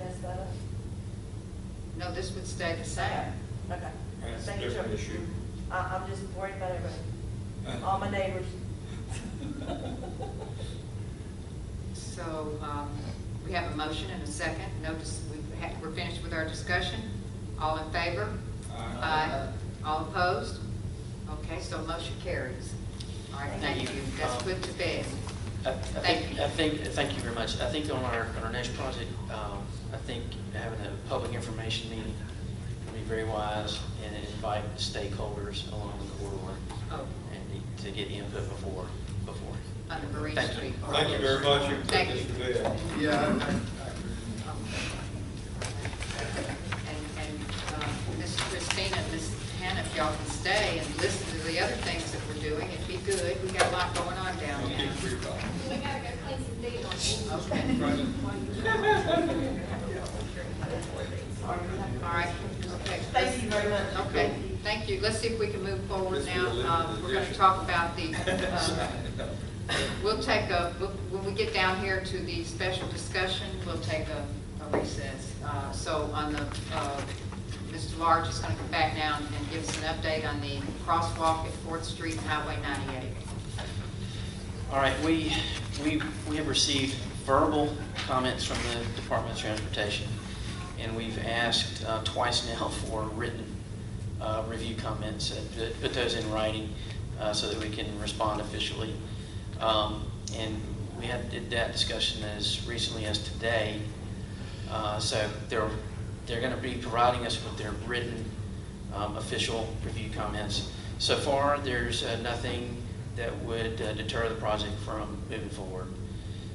mess that up? No, this would stay the same. Okay. That's a Thank you, different Joe. issue. I'm just worried about everybody, all my neighbors. So we have a motion and a second. Notice we're finished with our discussion. All in favor? Aye. All opposed? Okay, so motion carries. All right, thank you. That's put to bed. Thank you very much. I think on our next project, I think having a public information meeting would be very wise, and invite stakeholders along the corridor and to get input before. On the Marine Street. Thank you very much. You Thank put you. this to bed. Yeah. And Ms. Christina and Ms. Hannah, if y'all can stay and listen to the other things that we're doing, it'd be good. We got a lot going on down there. We gotta go clean some deals. All right, okay. Thank you very much. Okay, thank you. Let's see if we can move forward now. We're going to talk about the, when we get down here to the special discussion, we'll take a recess. So on the, Mr. Large is going to come back now and give us an update on the crosswalk at 4th Street and Highway 98. All right, we have received verbal comments from the Department of Transportation, and we've asked twice now for written review comments and put those in writing so that we can respond officially. And we did that discussion as recently as today. So they're going to be providing us with their written official review comments. So far, there's nothing that would deter the project from moving forward.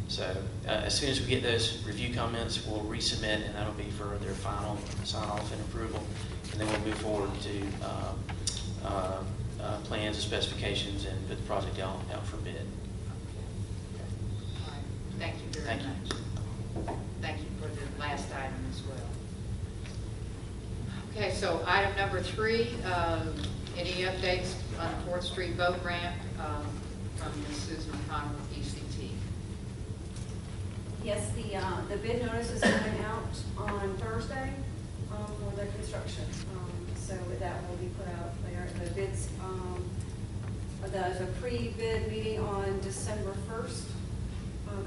So as soon as we get those review comments, we'll resubmit, and that'll be for their final sign-off and approval. And then we'll move forward to plans and specifications and put the project out for bid. All right. Thank you very much. Thank you for the last item as well. Okay, so item number 3, any updates on 4th Street boat ramp from Ms. Susan O'Connor with ECT? Yes, the bid notice is going out on Thursday for the construction. So that will be put out there. The bids, there's a pre-bid meeting on December 1st,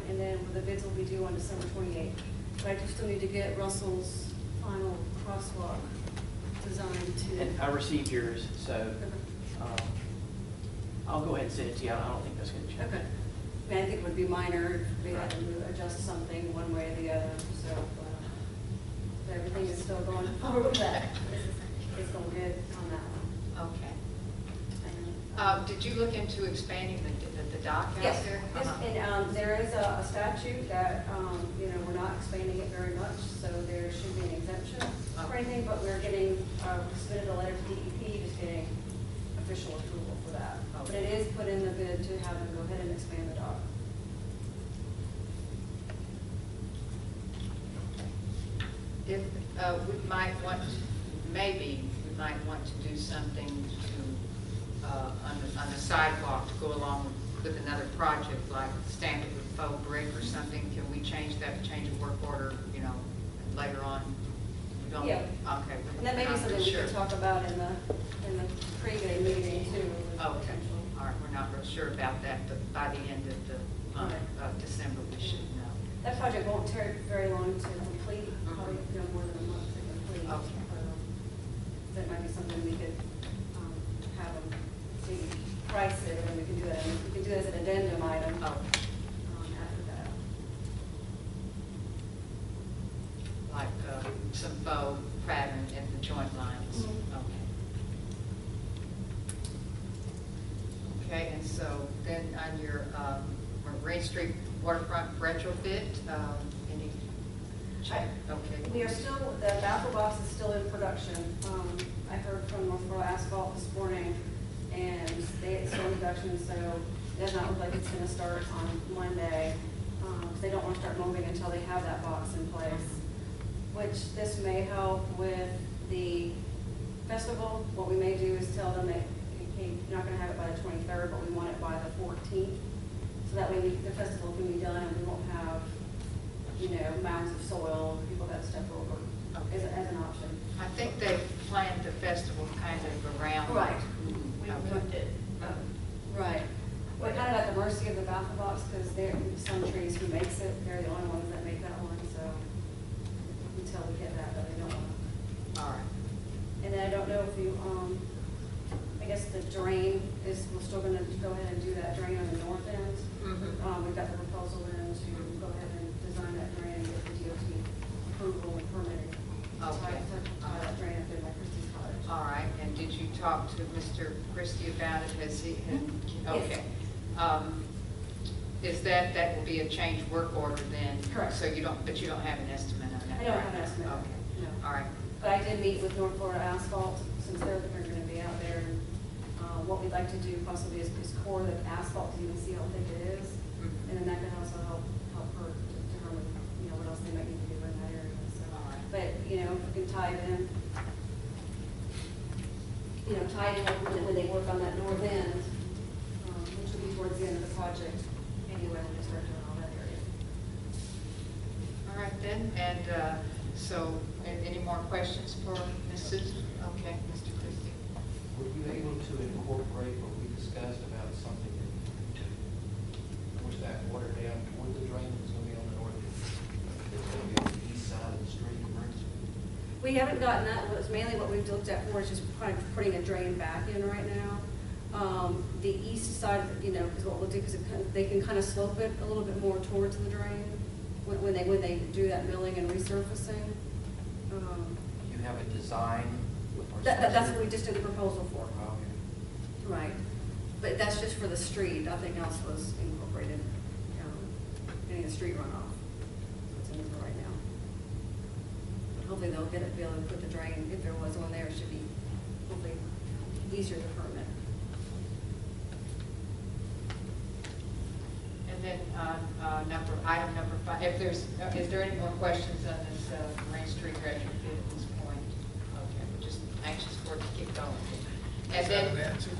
and then the bids will be due on December 28th. But I do still need to get Russell's final crosswalk designed to. And I received yours, so I'll go ahead and send it to you. I don't think that's going to change. Okay. I mean, I think it would be minor if we had to adjust something one way or the other, so everything is still going forward with that. It's going good on that one. Okay. Did you look into expanding the dock out Yes, there? yes, and there is a statute that, you know, we're not expanding it very much, so there should be an exemption for anything, but we're getting, submitted a letter to DEP, just getting official approval for that. But it is put in the bid to have them go ahead and expand the dock. If we might want, maybe we might want to do something to, on the sidewalk to go along with another project, like stamp it with faux brick or something. Can we change that, change the work order, you know, later on? We don't- Yeah. Okay. And that may be Not something we sure. could talk about in the pre-bid meeting too. Okay, all right, we're not real sure about that, but by the end of the month of December, we should know. That project won't take very long to complete, probably no more than a month to complete. Okay. That might be something we could have them see, price it, and we can do that, we can do it as an addendum item after that. Like some faux pattern in the joint lines. Mhm. Okay, and so then on your Rain Street waterfront retrofit, any check? Okay. We are still, the baffle box is still in production. I heard from Northborough Asphalt this morning, and it's still in production, so it does not look like it's gonna start on Monday. They don't wanna start moving until they have that box in place, which this may help with the festival. What we may do is tell them that, okay, you're not gonna have it by the 23rd, but we want it by the 14th. So that way the festival can be done and we won't have, you know, mounds of soil, people got to step over as an option. I think they planned the festival kind of around. Right. We moved it. Right. We're kind of at the mercy of the baffle box because they're Sun Trees who makes it. They're the only ones that make that one, so until we get that, but they don't want it. All right. And then I don't know if you, I guess the drain is, we're still gonna go ahead and do that drain on the north end. We've got the proposal in to go ahead and design that drain and get the DOT approval and permitting. Okay. Tie that drain up in by Christie's Cottage. All right, and did you talk to Mr. Christie about it? Has he, okay. Is that will be a change work order then? Correct. So you don't have an estimate on that? I don't right have an now? estimate. Okay. No. All right. But I did meet with North Florida Asphalt, since they're going to be out there. And what we'd like to do possibly is core the asphalt to even see how thick it is. And then that can also help her determine, you know, what else they might need to do in that area. So, but, you know, if we can tie it in, you know, tie it in when they work on that north end, which will be towards the end of the project anyway, when they start doing all that area. All right then, and so any more questions for Ms. Susan? Okay, Mr. Christie. Were you able to incorporate what we discussed about something to push that water down toward the drain that's going to be on the north, that's going to be on the east side of the street of Brunswick? We haven't gotten that. It's mainly what we've looked at for is just kind of putting a drain back in right now. The east side, you know, is what we'll do because they can kind of slope it a little bit more towards the drain when they do that milling and resurfacing. You have a design? That's what we just did the proposal for. Oh, okay. Right. But that's just for the street. Nothing else was incorporated, any of the street runoff. That's in there right now. But hopefully they'll be able to put the drain, if there was one there, it should be hopefully easier to permit. And then item number 5, is there any more questions on this Rain Street retrofit at this point? Okay. anxious for it to get going. And Is that an then, answer?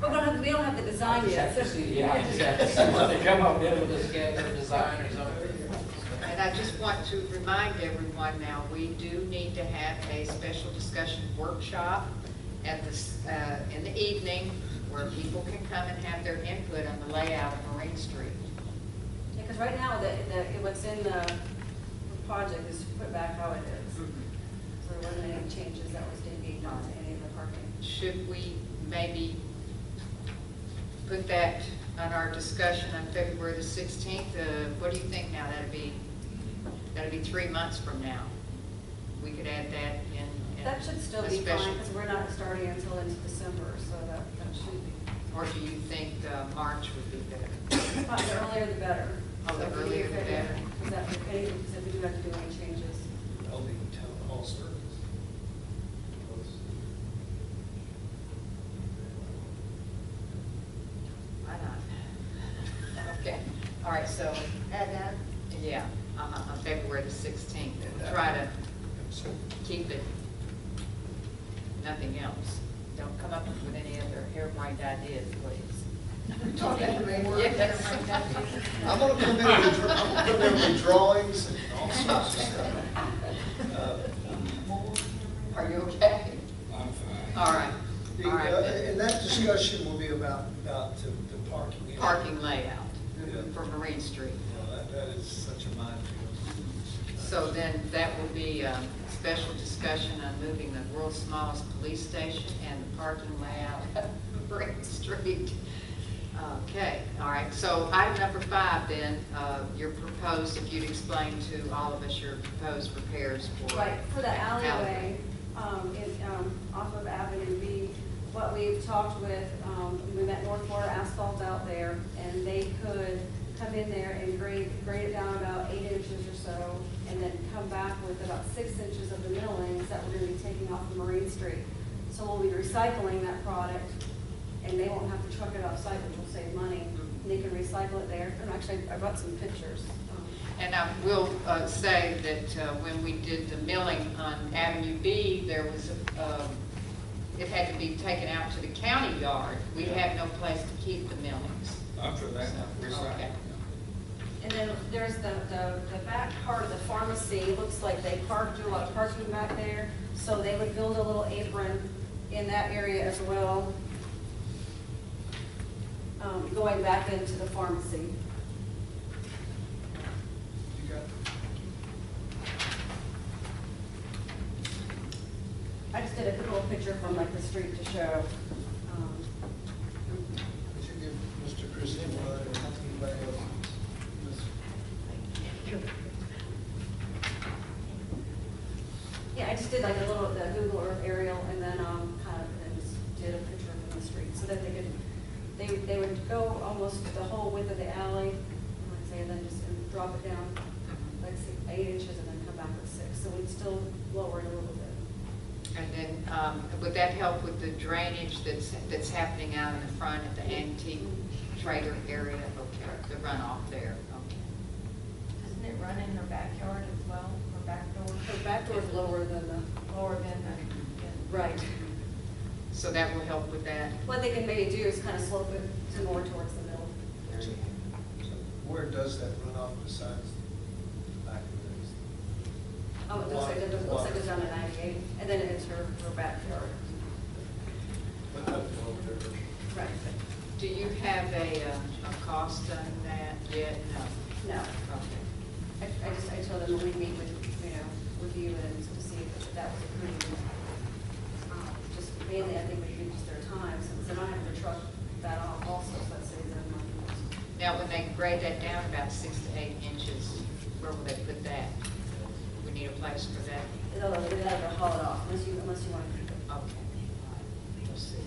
We don't have the design yet. Yeah, I just have to see what they come up with this sketch or design or something. and I just want to remind everyone now, we do need to have a special discussion workshop at this, in the evening, where people can come and have their input on the layout of Marine Street. Yeah, because right now, what's in the project is put back how it is. So there wasn't any changes that was being done to any of the parking. Should we maybe put that on our discussion on February the 16th? What do you think now? That'd be 3 months from now. We could add that in. That should still a be special- fine, because we're not starting until into December, so that should be. Or do you think March would be better? The earlier the better. Oh, the earlier the better. Because that, because we do have to do any changes. Holding town hall service. Why not? Okay, all right, so, Add that. yeah, on February the 16th. Try to keep it, nothing else. Don't come up with any other harebrained ideas, please. Talking to me. Yes. I'm gonna come in with drawings and all sorts of stuff. Are you okay? I'm fine. All right, all right. And that discussion will be about the parking. issue. Parking layout Yeah. for Marine Street. Well, that is such a minefield. So then that will be a special discussion on moving the world's smallest police station and the parking layout of Marine Street. Okay, all right, so item number 5 then, your proposed, if you'd explain to all of us your proposed repairs for. Right, for the alleyway, off of Avenue B, what we've talked with, we met North Florida Asphalt out there, and they could come in there and grade it down about 8 inches or so, and then come back with about 6 inches of the middlings that we're gonna be taking off of Marine Street. So we'll be recycling that product, and they won't have to truck it off site, which will save money. And they can recycle it there. And actually, I brought some pictures. And I will say that when we did the milling on Avenue B, there was, it had to be taken out to the county yard. We had no place to keep the millings. I'm for that. Okay. And then there's the back part of the pharmacy. It looks like they do a lot of parking back there. So they would build a little apron in that area as well, going back into the pharmacy. You got I just did a quick little picture from like the street to show. Would you give Mr. Christine one or anybody else? Yeah, I just did like a little, the Google Earth aerial, and then kind of and just did a picture from the street, so that they would go almost the whole width of the alley, I'd say, and then just drop it down like 8 inches, and then come back with 6, so we'd still lower it a little bit. And then would that help with the drainage that's happening out in the front at the antique trader area? Okay, the runoff there. Okay. Doesn't it run in their backyard as well, or back door? The back door is lower than the. Lower than the. Right. So that will help with that. What they can maybe do is kind of slope it to more towards the middle. So where does that run off besides the back of it? Oh, it looks like it's down to 98, and then it's her backyard. But not over there. Right. Do you have a cost on that yet? No. No. Okay. I told them when we meet with, with you and to see if that was approved. Just mainly, I think we reduce their time, since they're not having to truck that off also, so that saves them money. Now, when they grade that down about 6 to 8 inches, where will they put that? We need a place for that? They'll have to haul it off, unless you want to keep it. Okay. We'll see.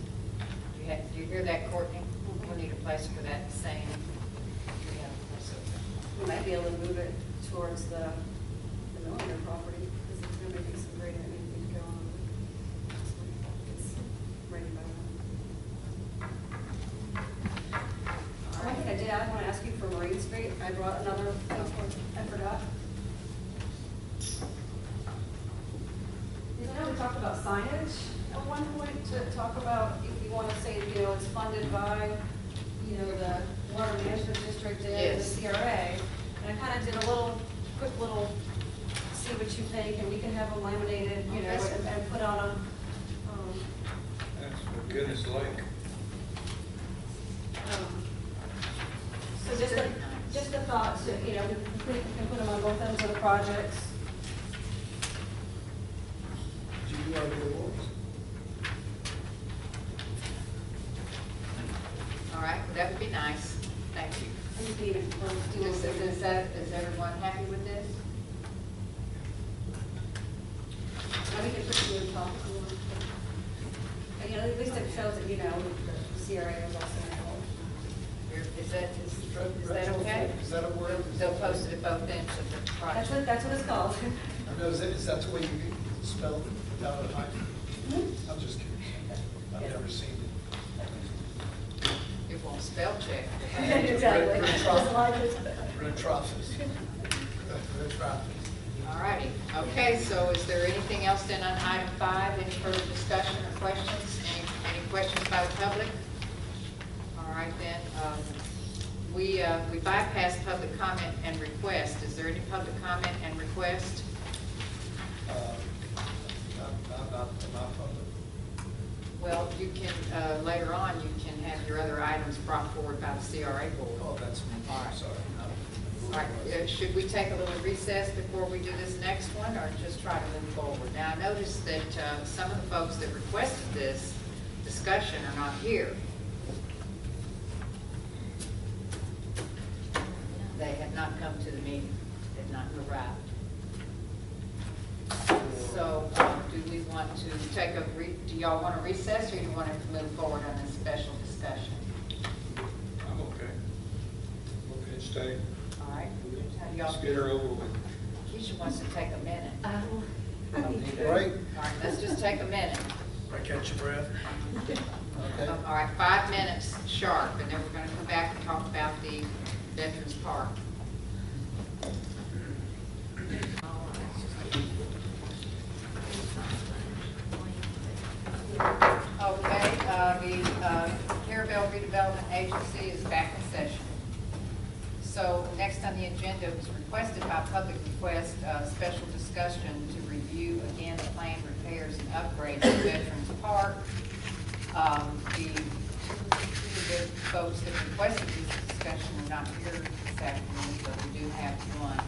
Do you hear that, Courtney? We need a place for that same. We have a place over there. We might be able to move it towards the Milliner property, because it's going to be some grading that needs to go on. It's ready by now. One thing I did, I want to ask you for Marine Street. I brought another, I forgot. I know we talked about signage at one point to talk about if you want to say, you know, it's funded by, you know, the Water Management District and Yes. the CRA. And I kind of did a little, quick little, see what you think, and we can have them laminated, you know, and put on a, That's for goodness Lake. so just a thought, so, you know, we can put them on both ends of the projects. Do you do our billboards? All right, well, that would be nice. Thank you. And you can even do Is everyone happy with this? we can put you in top if you want. And, you know, at least it shows that, you know, the CRA is also involved. Is that okay? Is that a word? They'll post it at both ends of the project. That's what it's called. I know, is that the way you spell it without a hyphen? I'm just curious. I've never seen it. It won't spell check. Exactly. Retrophis. All righty. Okay, so is there anything else then on item 5? Any further discussion or questions? Any questions by the public? All right then. We bypassed public comment and request. Is there any public comment and request? Not public. Well, you can, later on, you can have your other items brought forward by the CRA board. Oh, that's me. All right. Sorry. All right, should we take a little recess before we do this next one, or just try to move forward? Now, I noticed that some of the folks that requested this discussion are not here. They have not come to the meeting, they've not arrived. So, do we want to take a, do y'all want to recess, or do you want to move forward on this special discussion? I'm okay. Okay, stay. All right, how do y'all Let's get her feel? over with. Keisha wants to take a minute. Break. All right, let's just take a minute. Catch your breath. Okay. All right, 5 minutes sharp, and then we're going to come back and talk about the Veterans Park. Okay, the Carrabelle Redevelopment Agency is back in session. So next on the agenda was requested by public request, special discussion to review again the planned repairs and upgrades to Veterans Park. The folks that requested this discussion are not here this afternoon, but we do have one,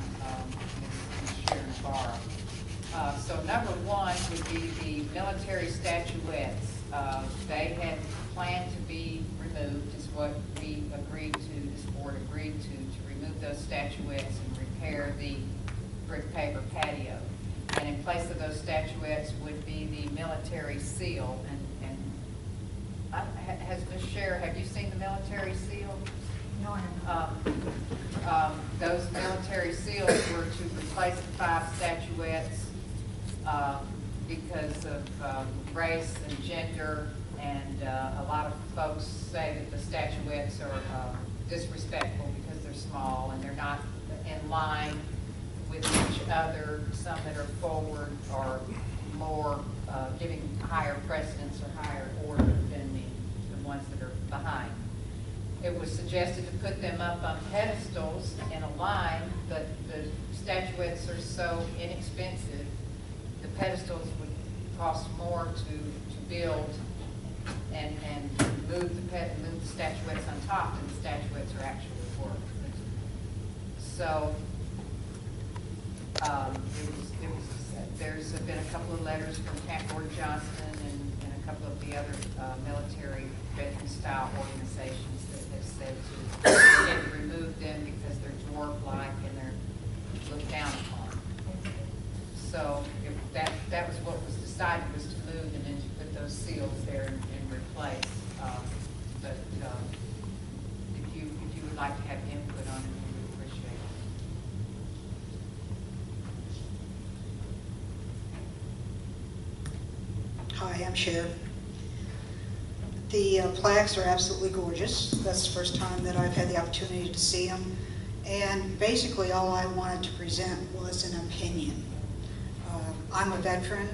Ms. Sharon Navarro. So number 1 would be the military statuettes. They had planned to be removed, is what we agreed to, this board agreed to remove those statuettes and repair the brick paver patio. And in place of those statuettes would be the military seal. And has Ms. Scher, have you seen the military seal? No, I have not. Those military seals were to replace the 5 statuettes because of race and gender, and a lot of folks say that the statuettes are disrespectful because they're small and they're not in line with each other. Some that are forward are more giving higher precedence or higher order than the ones that are behind. It was suggested to put them up on pedestals in a line, but the statuettes are so inexpensive, the pedestals would cost more to build and move the statuettes on top than the statuettes are actually worth. So there's been a couple of letters from Camp Gordon Johnson and a couple of the other military veteran-style organizations that have said to remove them because they're dwarf-like and they're looked down upon. So that was what was decided, was to move and then to put those seals there and replace. But if you would like to have input on it, we would appreciate it. Hi, I'm Cher. The plaques are absolutely gorgeous. That's the first time that I've had the opportunity to see them. And basically all I wanted to present was an opinion. I'm a veteran.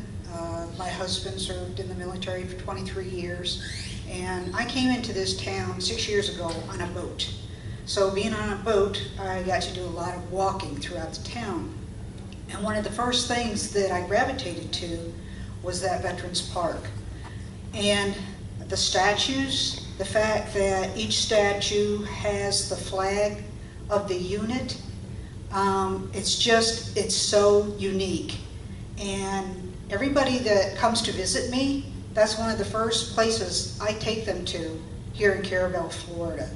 My husband served in the military for 23 years, and I came into this town 6 years ago on a boat. So being on a boat, I got to do a lot of walking throughout the town. And one of the first things that I gravitated to was that Veterans Park. And the statues, the fact that each statue has the flag of the unit, it's so unique. And everybody that comes to visit me, that's one of the first places I take them to here in Carrabelle, Florida.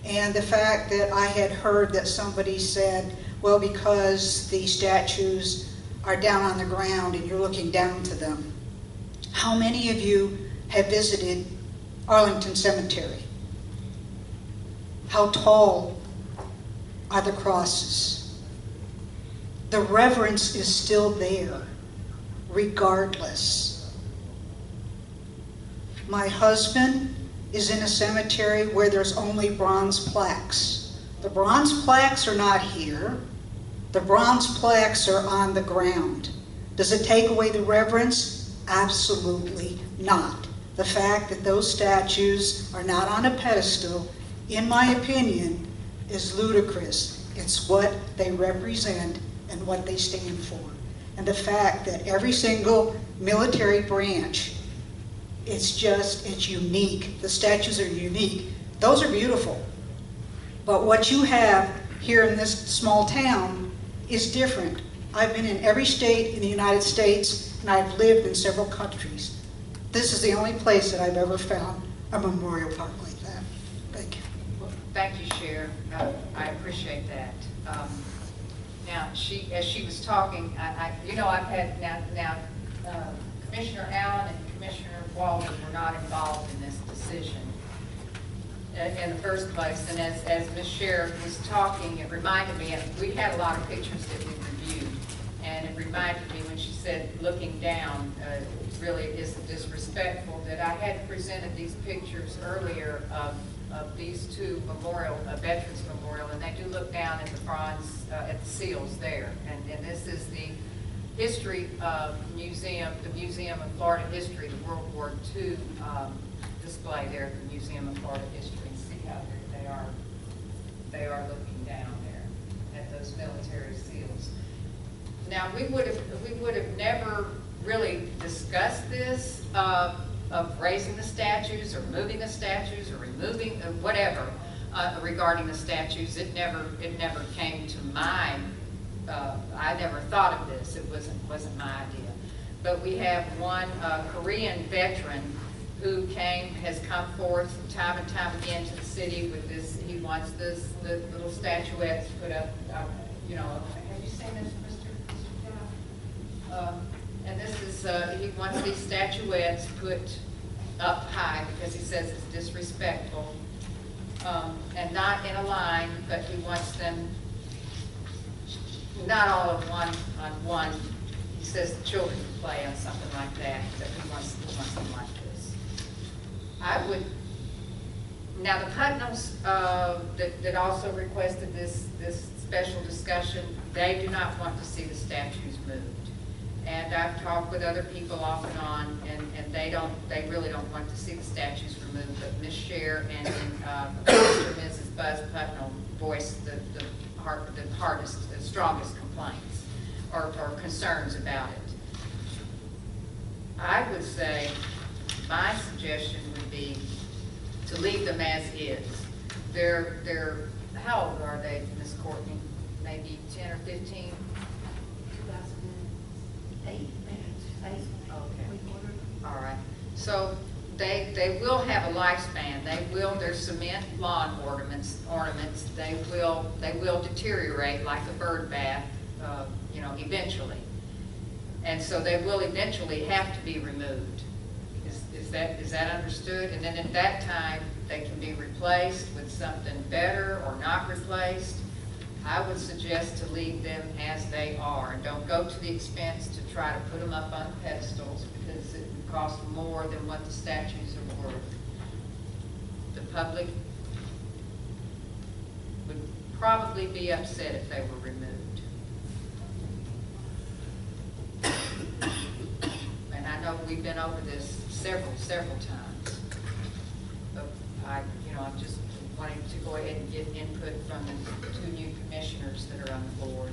And the fact that I had heard that somebody said, well, because the statues are down on the ground and you're looking down to them. How many of you have visited Arlington Cemetery? How tall are the crosses? The reverence is still there, regardless. My husband is in a cemetery where there's only bronze plaques. The bronze plaques are not here. The bronze plaques are on the ground. Does it take away the reverence? Absolutely not. The fact that those statues are not on a pedestal, in my opinion, is ludicrous. It's what they represent and what they stand for. And the fact that every single military branch, it's unique. The statues are unique. Those are beautiful. But what you have here in this small town is different. I've been in every state in the United States, and I've lived in several countries. This is the only place that I've ever found a memorial park like that. Thank you. Well, thank you, Cher. I appreciate that. Now, as she was talking, I've had now Commissioner Allen and Commissioner Walden were not involved in this decision in the first place. And as Ms. Cher was talking, it reminded me, we had a lot of pictures that we reviewed, and it reminded me when she said looking down, it really isn't disrespectful, that I had presented these pictures earlier of these two Veterans Memorial, and they do look down at the bronze, at the seals there. And this is the history museum, the Museum of Florida History, the World War II display there at the Museum of Florida History. And see how they are looking down there at those military seals. Now, we would have never really discussed this of raising the statues or moving the statues or removing whatever regarding the statues. It never came to mind. I never thought of this. It wasn't my idea. But we have one Korean veteran who has come forth time and time again to the city with this. He wants the little statuettes put up. Have you seen this, Mr. Guy? And this is he wants these statuettes put up high because he says it's disrespectful, and not in a line, but he wants them. Not all of one on one. He says the children can play on something like that, but he wants them like this. I would, now the Putnams that also requested this special discussion, they do not want to see the statues moved. And I've talked with other people off and on, and they really don't want to see the statues removed, but Ms. Cher and Mr. and Mrs. Buzz Putnam voiced the hardest, the strongest complaints or concerns about it. I would say my suggestion would be to leave them as is. They're how old are they, Ms. Courtney? Maybe 10 or 15? 2008. Okay. All right. So they will have a lifespan. They're cement lawn ornaments. They will deteriorate like a bird bath, eventually. And so they will eventually have to be removed. Is that understood? And then at that time, they can be replaced with something better or not replaced. I would suggest to leave them as they are, and don't go to the expense to try to put them up on pedestals, because it would cost more than what the statues are worth. The public would probably be upset if they were removed. we've been over this several times. But I just wanting to go ahead and get input from the 2 new commissioners that are on the board.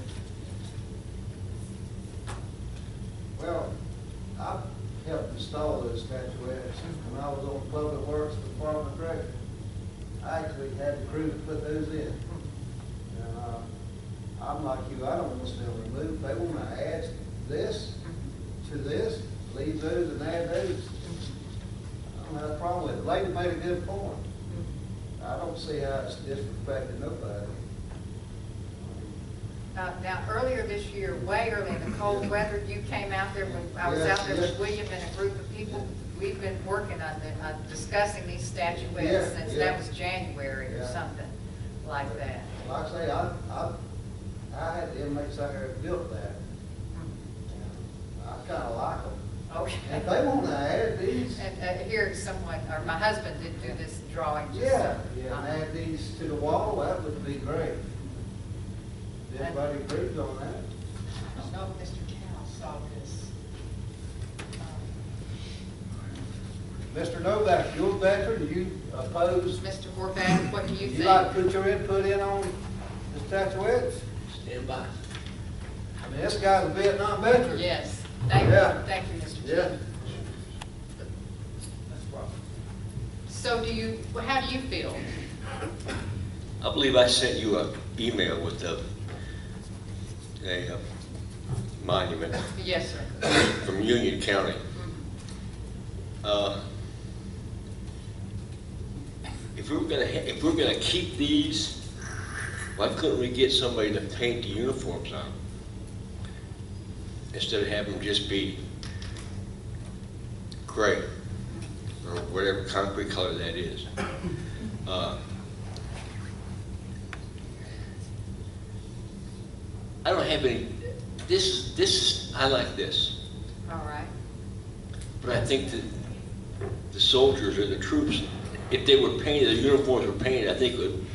Well, I helped install those statuettes when I was on Public Works Department director. I actually had the crew to put those in. And, I'm like you, I don't want to see them removed. If they want to add this to this, leave those and add those. I don't have a problem with it. The lady made a good point. I don't see how it's disrespecting nobody. Now, earlier this year, way early in the cold weather, you came out there, when I was Yes, out there yes. with William and a group of people. We've been working on discussing these statuettes Yeah, since yeah. that was January or Yeah. something like that. Like I say, I had the inmates out there that built that. I kind of like them. Okay. If they want to add these, And here, someone, or my husband did do this drawing. just yeah, so- and add these to the wall, that would be great. Everybody agrees on that? I don't know if Mr. Cal saw this. Mr. Novak, you're a veteran, you oppose, Mr. Horvath, what do you you think? like to put your input in on the statuettes? Stand by. I mean, this guy's a Vietnam veteran. Yes, thank Yeah. you, Mr. Yeah. Chief. So how do you feel? I believe I sent you an email with a monument Yes, sir. from Union County. If we're gonna keep these, why couldn't we get somebody to paint the uniforms on them instead of having them just be gray or whatever concrete color that is? I don't have any. I like this, All right. but I think that the soldiers or the troops, if they were painted, the uniforms were painted, I think it would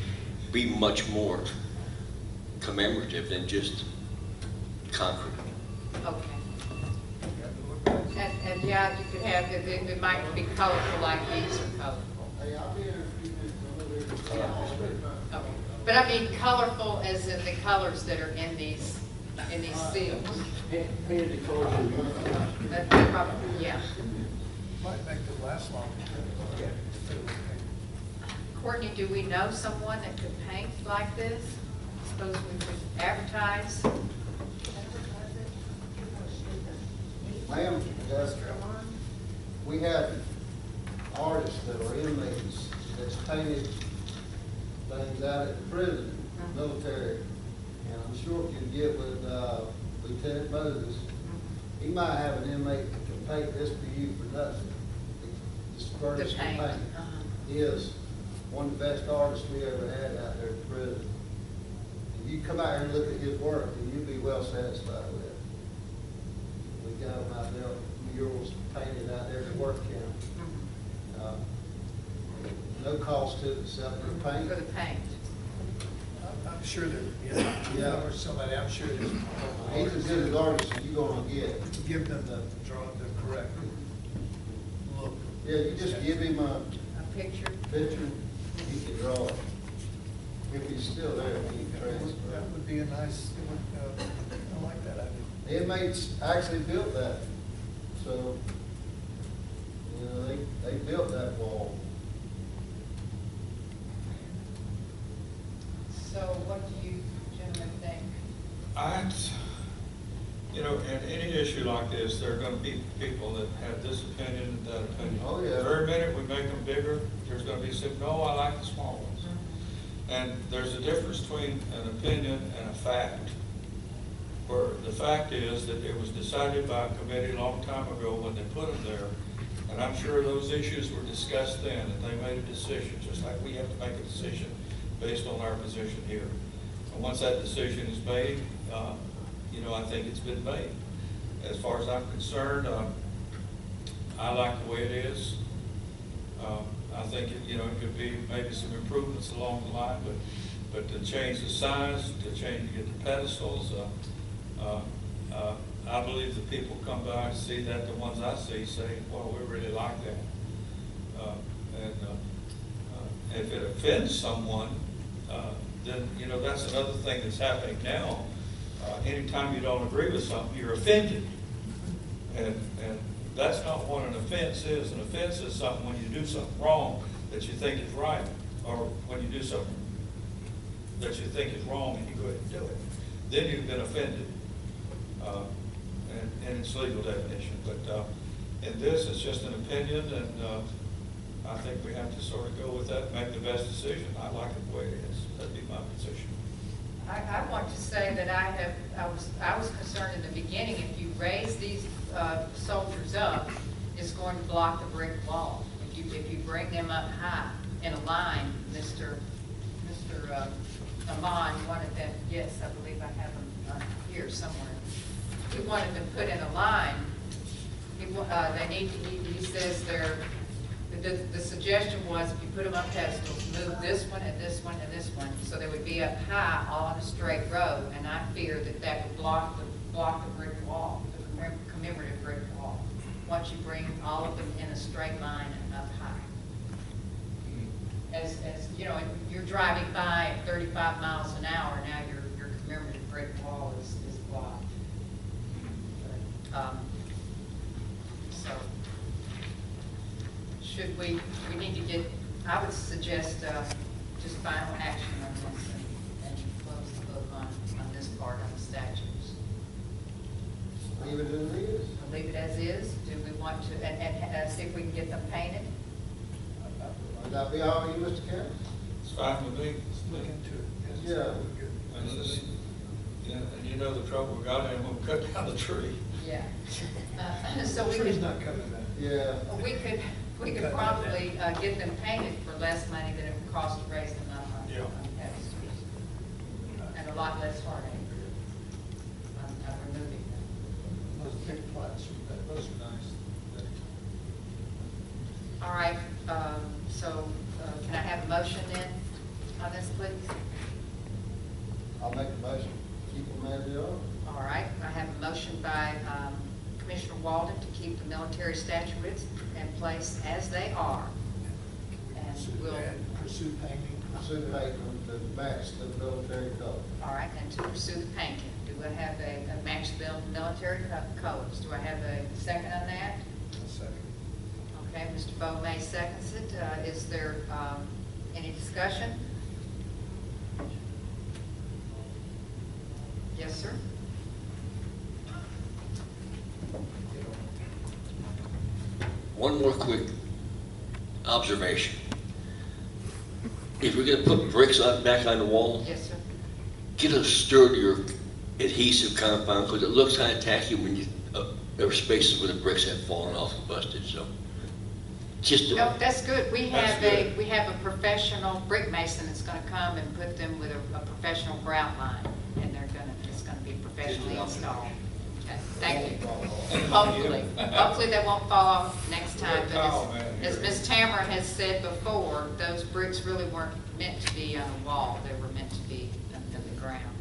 be much more commemorative than just concrete. Okay. And yeah, you could have, it might be colorful like these are colorful. Hey, I'll be here in a few minutes. Okay. But I mean colorful as in the colors that are in these seals. Painted the colors of the uniform. That's probably, yeah. Might make it last longer. Courtney, do we know someone that could paint like this? Suppose we could advertise? Ma'am, yes, we have artists that are inmates that's painted things out at the prison, military. And I'm sure if you get with Lieutenant Moses, he might have an inmate that can paint this for you for nothing. Just furnish the paint. He is one of the best artists we ever had out there at the prison. And you come out here and look at his work, and you'll be well satisfied with it. We got him out there, murals painted out there at the work camp. No cost to it except for the paint. For the paint. I'm sure that, Yeah. or somebody, I'm sure there's. He's as good an artist as you're gonna get. Give them the correct look. Yeah, you just give him a A picture? picture, he can draw it. If he's still there, he can transfer. That would be a nice, I like that idea. The inmates actually built that, so, you know, they built that wall. So what do you gentlemen think? In any issue like this, there are going to be people that have this opinion and that opinion. Oh, yeah. The very minute we make them bigger, there's going to be some, no, I like the small ones. And there's a difference between an opinion and a fact. Where the fact is that it was decided by a committee a long time ago when they put them there. And I'm sure those issues were discussed then, and they made a decision, just like we have to make a decision based on our position here. And once that decision is made, I think it's been made. As far as I'm concerned, I like the way it is. I think it could be maybe some improvements along the line, but to change the size, to get the pedestals, I believe the people come by and see that, the ones I see say, well, we really like that. If it offends someone, then, you know, that's another thing that's happening now. Anytime you don't agree with something, you're offended. And that's not what an offense is. An offense is something when you do something wrong that you think is right, or when you do something that you think is wrong and you go ahead and do it. Then you've been offended. And its legal definition. But in this, it's just an opinion, and I think we have to sort of go with that and make the best decision. I like it the way it is. That'd be my position. I want to say that I was concerned in the beginning, if you raise these soldiers up, it's going to block the brick wall. If you bring them up high in a line, Mr. Amon wanted them, yes, I believe I have them here somewhere. He wanted them put in a line. He says the suggestion was if you put them on pedestals, move this one and this one and this one, so they would be up high all on a straight row, and I fear that would block the brick wall, the commemorative brick wall, once you bring all of them in a straight line and up high. As you know, you're driving by at 35 miles an hour, now your commemorative brick wall is blocked. So, should we need to get, I would suggest just final action on this and close the book on this part on the statutes. Leave it as it is. Leave it as is. Do we want to, and see if we can get them painted? Would that be all you, Mr. Kent? It's fine with me. Look into it. Yeah. And you know the trouble we got in when we cut down the tree. Yeah. So we Tree's could, not coming back. Yeah. we could probably get them painted for less money than it would cost to raise them up on pedestals. And a lot less heartache on removing them. Those big plots, those are nice. All right, so can I have a motion then on this, please? I'll make a motion. Keep them as they are. All right, I have a motion by Commissioner Walden to keep the military statutes in place as they are. And we'll, Pursue painting. Pursue painting to match the military color. all right, and to pursue the painting. Do I have a match the military colors? Do I have a second on that? Second. Okay, Mr. Bo May seconds it. Is there any discussion? Yes, sir. One more quick observation. If we're gonna put bricks back on the wall, Yes, sir. get a sturdier adhesive compound, because it looks kind of tacky when there are spaces where the bricks have fallen off and busted, so. Just No, that's good. We That's have a professional brick mason that's gonna come and put them with a professional grout line, and it's gonna be professionally installed. Okay, thank you. Hopefully they won't fall off next time, but as Ms. Tamara has said before, those bricks really weren't meant to be on a wall. They were meant to be in the ground.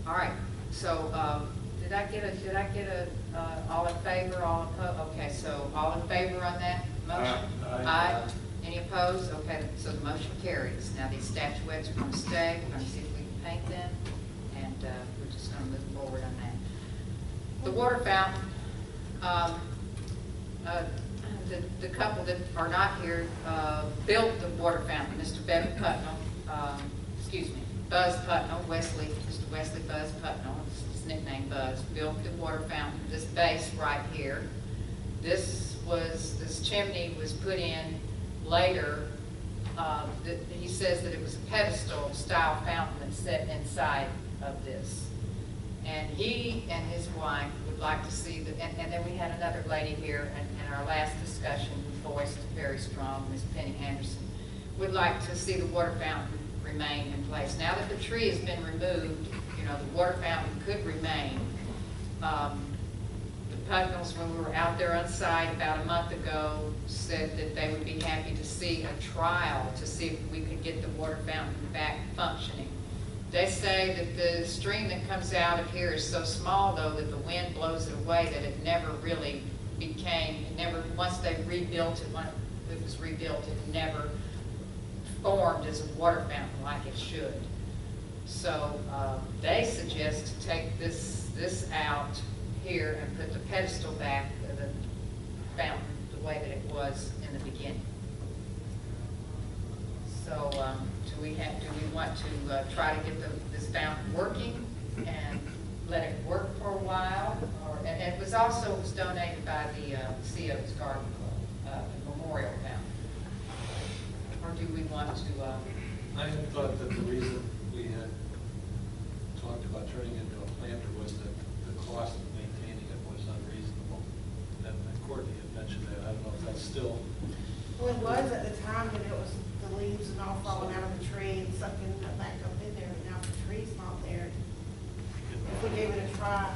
All right, so, did I get a, all in favor, all opposed? Okay, so all in favor on that motion? Aye. Any opposed? Okay, so the motion carries. Now these statuettes are going to stay. We're going to see if we can paint them, and we're just going to move forward on that. The water fountain, the couple that are not here built the water fountain. Mr. Bevan Putnam, Buzz Putnam, Mr. Wesley Buzz Putnam, his nickname Buzz, built the water fountain, this base right here. This chimney was put in later. He says that it was a pedestal style fountain that's set inside of this. And he and his wife would like to see and then we had another lady here in our last discussion who voiced very strong, Ms. Penny Anderson, would like to see the water fountain remain in place. Now that the tree has been removed, the water fountain could remain. The Putnams, when we were out there on site about a month ago, said that they would be happy to see a trial to see if we could get the water fountain back functioning. They say that the stream that comes out of here is so small, though, that the wind blows it away, that it never really became, once they rebuilt it, when it was rebuilt, it never formed as a water fountain like it should. So they suggest to take this out here and put the pedestal back, the fountain, the way that it was in the beginning. So do we want to try to get this fountain working and let it work for a while? And it was donated by the CO's Garden Club, the memorial fountain. Or do we want to? I had thought that the reason we had talked about turning it into a planter was that the cost of maintaining it was unreasonable. And Courtney had mentioned that. I don't know if that's still. Well, it was at the time, but it was the leaves and all falling out of the tree and sucking back up in there, and now the tree's not there. If we gave it a try,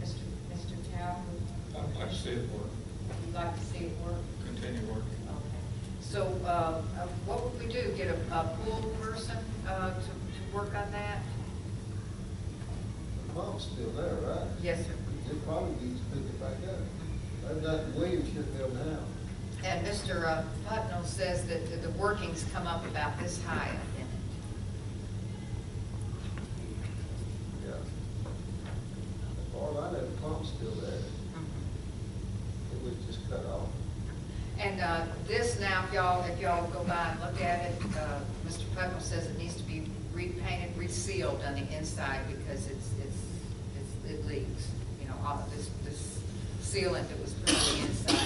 Mr. Tao? I'd like to see it work, You'd like to see it work? continue working. Okay. So what would we do? Get a pool person to work on that? The pump's still there, right? Yes, sir. It probably needs to pick it back up. They've got Williams should build now. And Mr. Putnam says that the workings come up about this high up in it. Yeah. As far as I know, the pump's still there. It was just cut off. And this now, if y'all go by and look at it, Mr. Putnam says it needs to be repainted, resealed on the inside because it leaks. You know, all of this sealant that was put on the inside is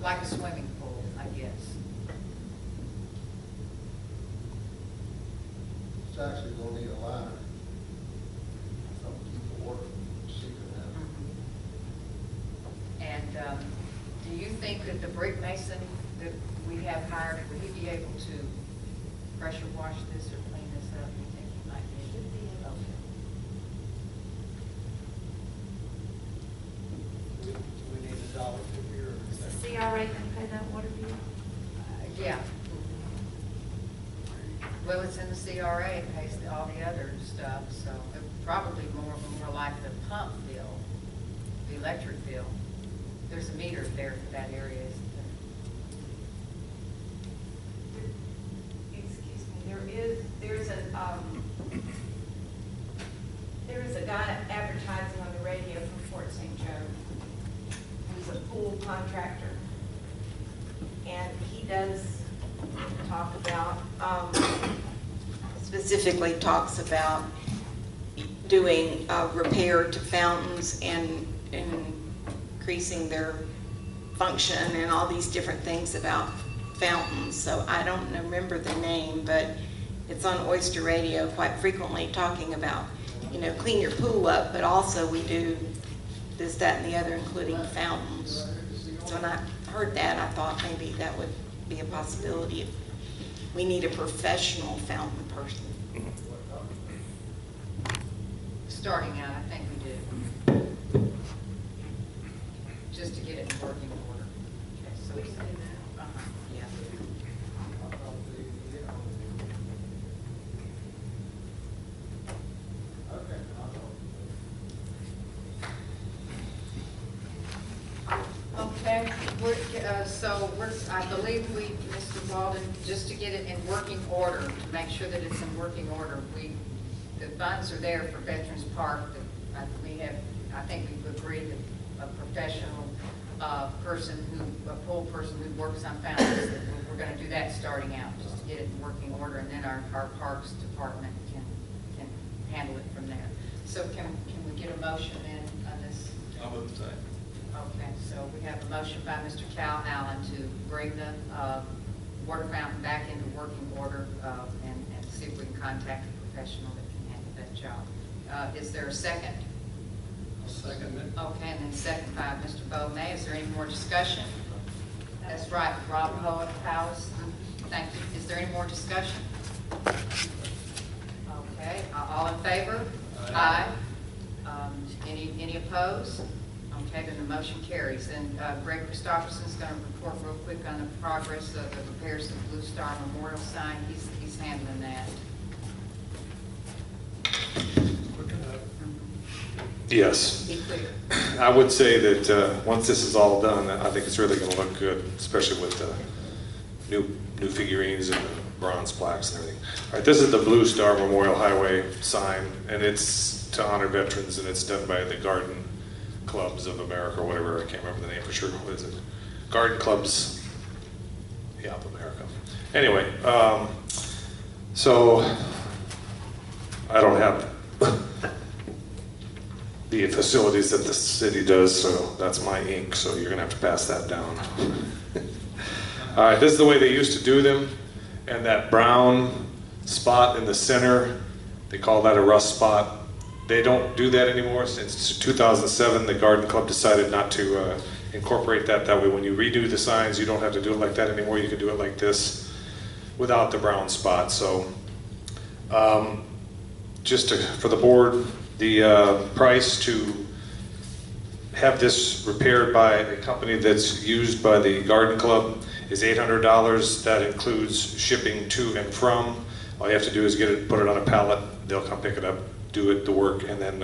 like a swimming pool, I guess. It's actually gonna need a liner. Some people work secret now. And do you think that the brick mason that we have hired, would he be able to pressure wash this or clean this up? Do you think he might be able to? Do we need a dollar figure? Or is that- CRA can pay that water bill? Yeah. Well, it's in the CRA, it pays all the other stuff, so it probably more like the pump bill, the electric bill. There's a meter there for that area, isn't Excuse me, there is a guy advertising on the radio from Fort St. Joe. He's a pool contractor. And he does talk about, specifically talks about doing repair to fountains and increasing their function and all these different things about fountains. So I don't remember the name, but it's on Oyster Radio quite frequently talking about, you know, clean your pool up, but also we do this, that, and the other, including fountains. So when I heard that, I thought maybe that would be a possibility if we need a professional fountain person. Starting out, I think we do. Just to get it in working order. Okay, so we can do that. Yeah. Okay, I believe Mr. Walden, just to get it in working order, to make sure that it's in working order, the funds are there for Veterans Park. I think we've agreed that a professional person a pool person who works on fountains, that we're gonna do that starting out, just to get it in working order, and then our Parks Department can handle it from there. So can we get a motion then on this? I'll move the same. Okay, so we have a motion by Mr. Cal Allen to bring the water fountain back into working order and see if we can contact a professional that can handle that job. Is there a second? I'll second it. Okay, and then second by Mr. Bo May. Is there any more discussion? That's right, Rob Powers. Thank you. Is there any more discussion? Okay, all in favor? Aye. Any opposed? Okay, then the motion carries. And Greg Christopherson's going to report real quick on the progress of the repairs to the Blue Star Memorial sign. He's handling that. Yes. Be clear. I would say that once this is all done, I think it's really going to look good, especially with the new figurines and the bronze plaques and everything. All right, this is the Blue Star Memorial Highway sign, and it's to honor veterans, and it's done by the Garden Clubs of America, or whatever. I can't remember the name for sure. What is it? Garden Clubs, yeah, of America. Anyway, so I don't have the facilities that the city does, so that's my ink, so you're gonna have to pass that down. All right, this is the way they used to do them, and that brown spot in the center, they call that a rust spot. They don't do that anymore. Since 2007, the Garden Club decided not to incorporate that. That way, when you redo the signs, you don't have to do it like that anymore. You can do it like this without the brown spot. So for the board, the price to have this repaired by a company that's used by the Garden Club is $800. That includes shipping to and from. All you have to do is put it on a pallet. They'll come pick it up, do the work, and then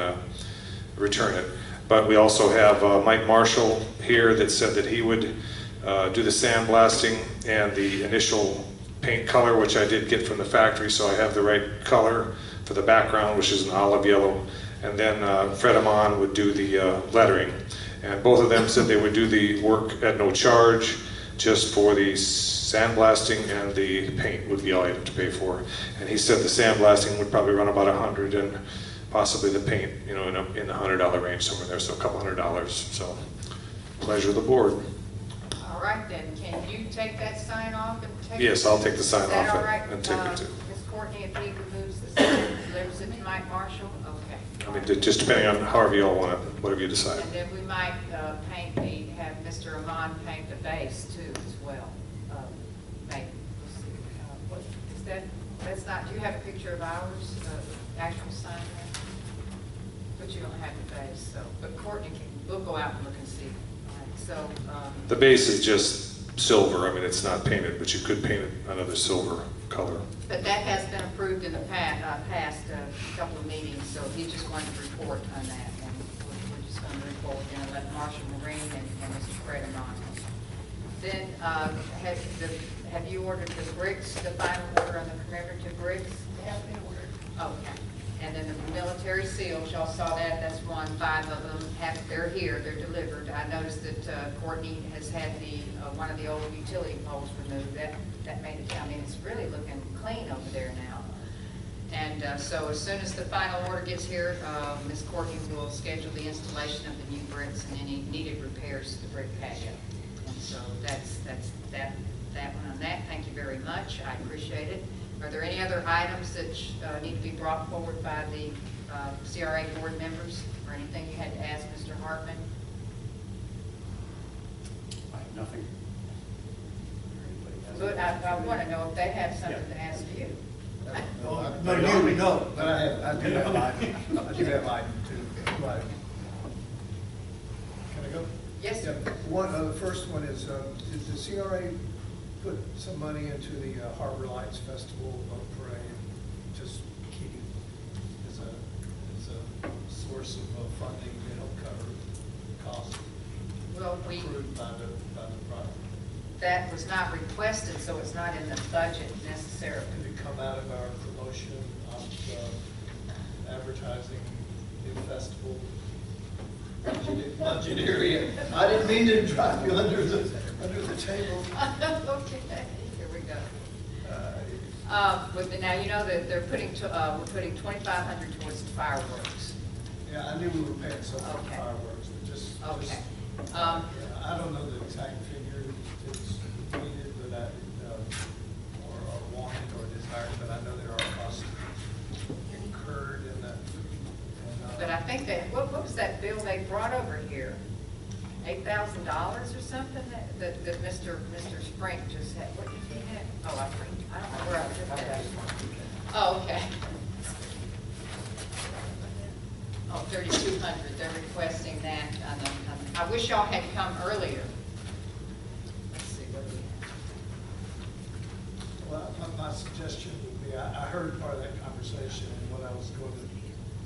return it. But we also have Mike Marshall here that said that he would do the sandblasting and the initial paint color, which I did get from the factory, so I have the right color for the background, which is an olive yellow. And then Fred Amon would do the lettering. And both of them said they would do the work at no charge, just for the sandblasting, and the paint would be all you'd have to pay for. And he said the sandblasting would probably run about $100, and possibly the paint, you know, in the $100 range somewhere there, so a couple $100. So, pleasure of the board. All right then, can you take that sign off and take it? Yes, I'll take the sign Is that off all right? and take it too. Ms. Courtney, if he removes the sign, delivers it to Mike Marshall, okay. I mean, just depending on however you all want it, whatever you decide. And then we might have Mr. Amon paint the base too as well. Maybe. Let's see. What is that? That's not. Do you have a picture of ours, actual sign there? But you don't have the base. So, but Courtney can. We'll go out and look and see. All right, so. The base is just silver. I mean, it's not painted, but you could paint it another silver color. But that has been approved in the past couple of meetings, so he just wanted to report on that. And we're just going to report, and let Marshall Marine and Mr. Fred Amon. Then, have you ordered the bricks, the final order on the commemorative bricks? They have been ordered. Okay. And then the military seals, y'all saw that, that's 5 of them, they're here, they're delivered. I noticed that Courtney has had one of the old utility poles removed. That made it, I mean, it's really looking clean over there now. And so as soon as the final order gets here, Ms. Courtney will schedule the installation of the new bricks and any needed repairs to the brick patio. And so that's that one on that. Thank you very much, I appreciate it. Are there any other items that need to be brought forward by the CRA board members, or anything you had to ask Mr. Hartman? I have nothing. But I want to know if they have something to ask you. No, you don't. But I do have mine. I do have mine too. Right. Can I go? Yes. Yeah. The first one is, did the CRA put some money into the Harbor Lights Festival Boat Parade, just keeping as a source of funding to help cover costs? Well, approved by the project. That was not requested, so it's not in the budget necessarily. Did it come out of our promotion of advertising new festival? Engineering. I didn't mean to drop you under the table. Okay, here we go. But now you know that they're putting we're putting $2,500 towards the fireworks. Yeah, I knew we were paying some for fireworks, but just okay. I don't know the exact figure that's needed, but or wanted or desired, but I know there are costs incurred in that. But I think that what was that bill they brought over here? $8,000 or something that Mr. Sprink just had. What did he have? Oh, I don't know where I took that. Oh, okay. Oh, 3,200. They're requesting that on the I wish y'all had come earlier. Let's see what we have. Well, my suggestion would be, I heard part of that conversation, and what I was going to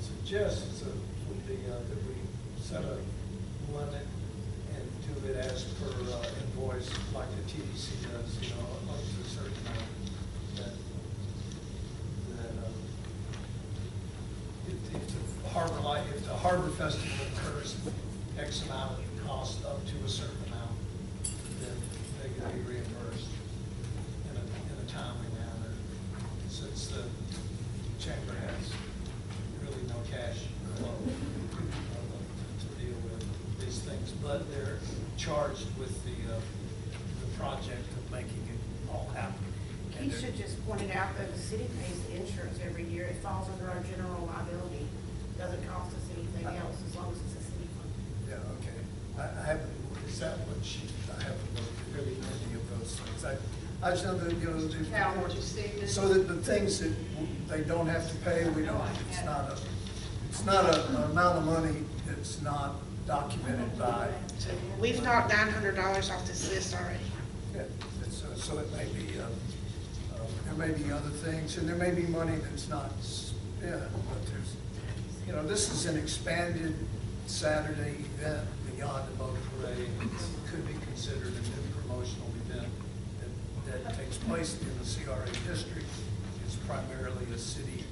suggest is would be that we set a limit and do it as per invoice, like the TDC does, you know, up to a certain amount. That if the harbor festival occurs, X amount of cost up to a certain amount, then they can be reimbursed in a timely manner, since the chamber has really no cash flow to deal with these things, but they're charged with the project of making it all happen. He should just point it out that the city pays the insurance every year. It falls under our general liability. Doesn't cost us anything else as long as it's a city fund. Yeah, okay. I haven't, is that what I haven't looked at really any of those things. I just know that, you know, Cal, would you see this? so that the things that they don't have to pay, we don't, it's not an amount of money that's not documented by. We've knocked $900 off this list already. Yeah, so it may be, there may be other things, and there may be money that's not, but there's, you know, this is an expanded Saturday event beyond the boat parade. It could be considered a new promotional event that takes place in the CRA District. It's primarily a city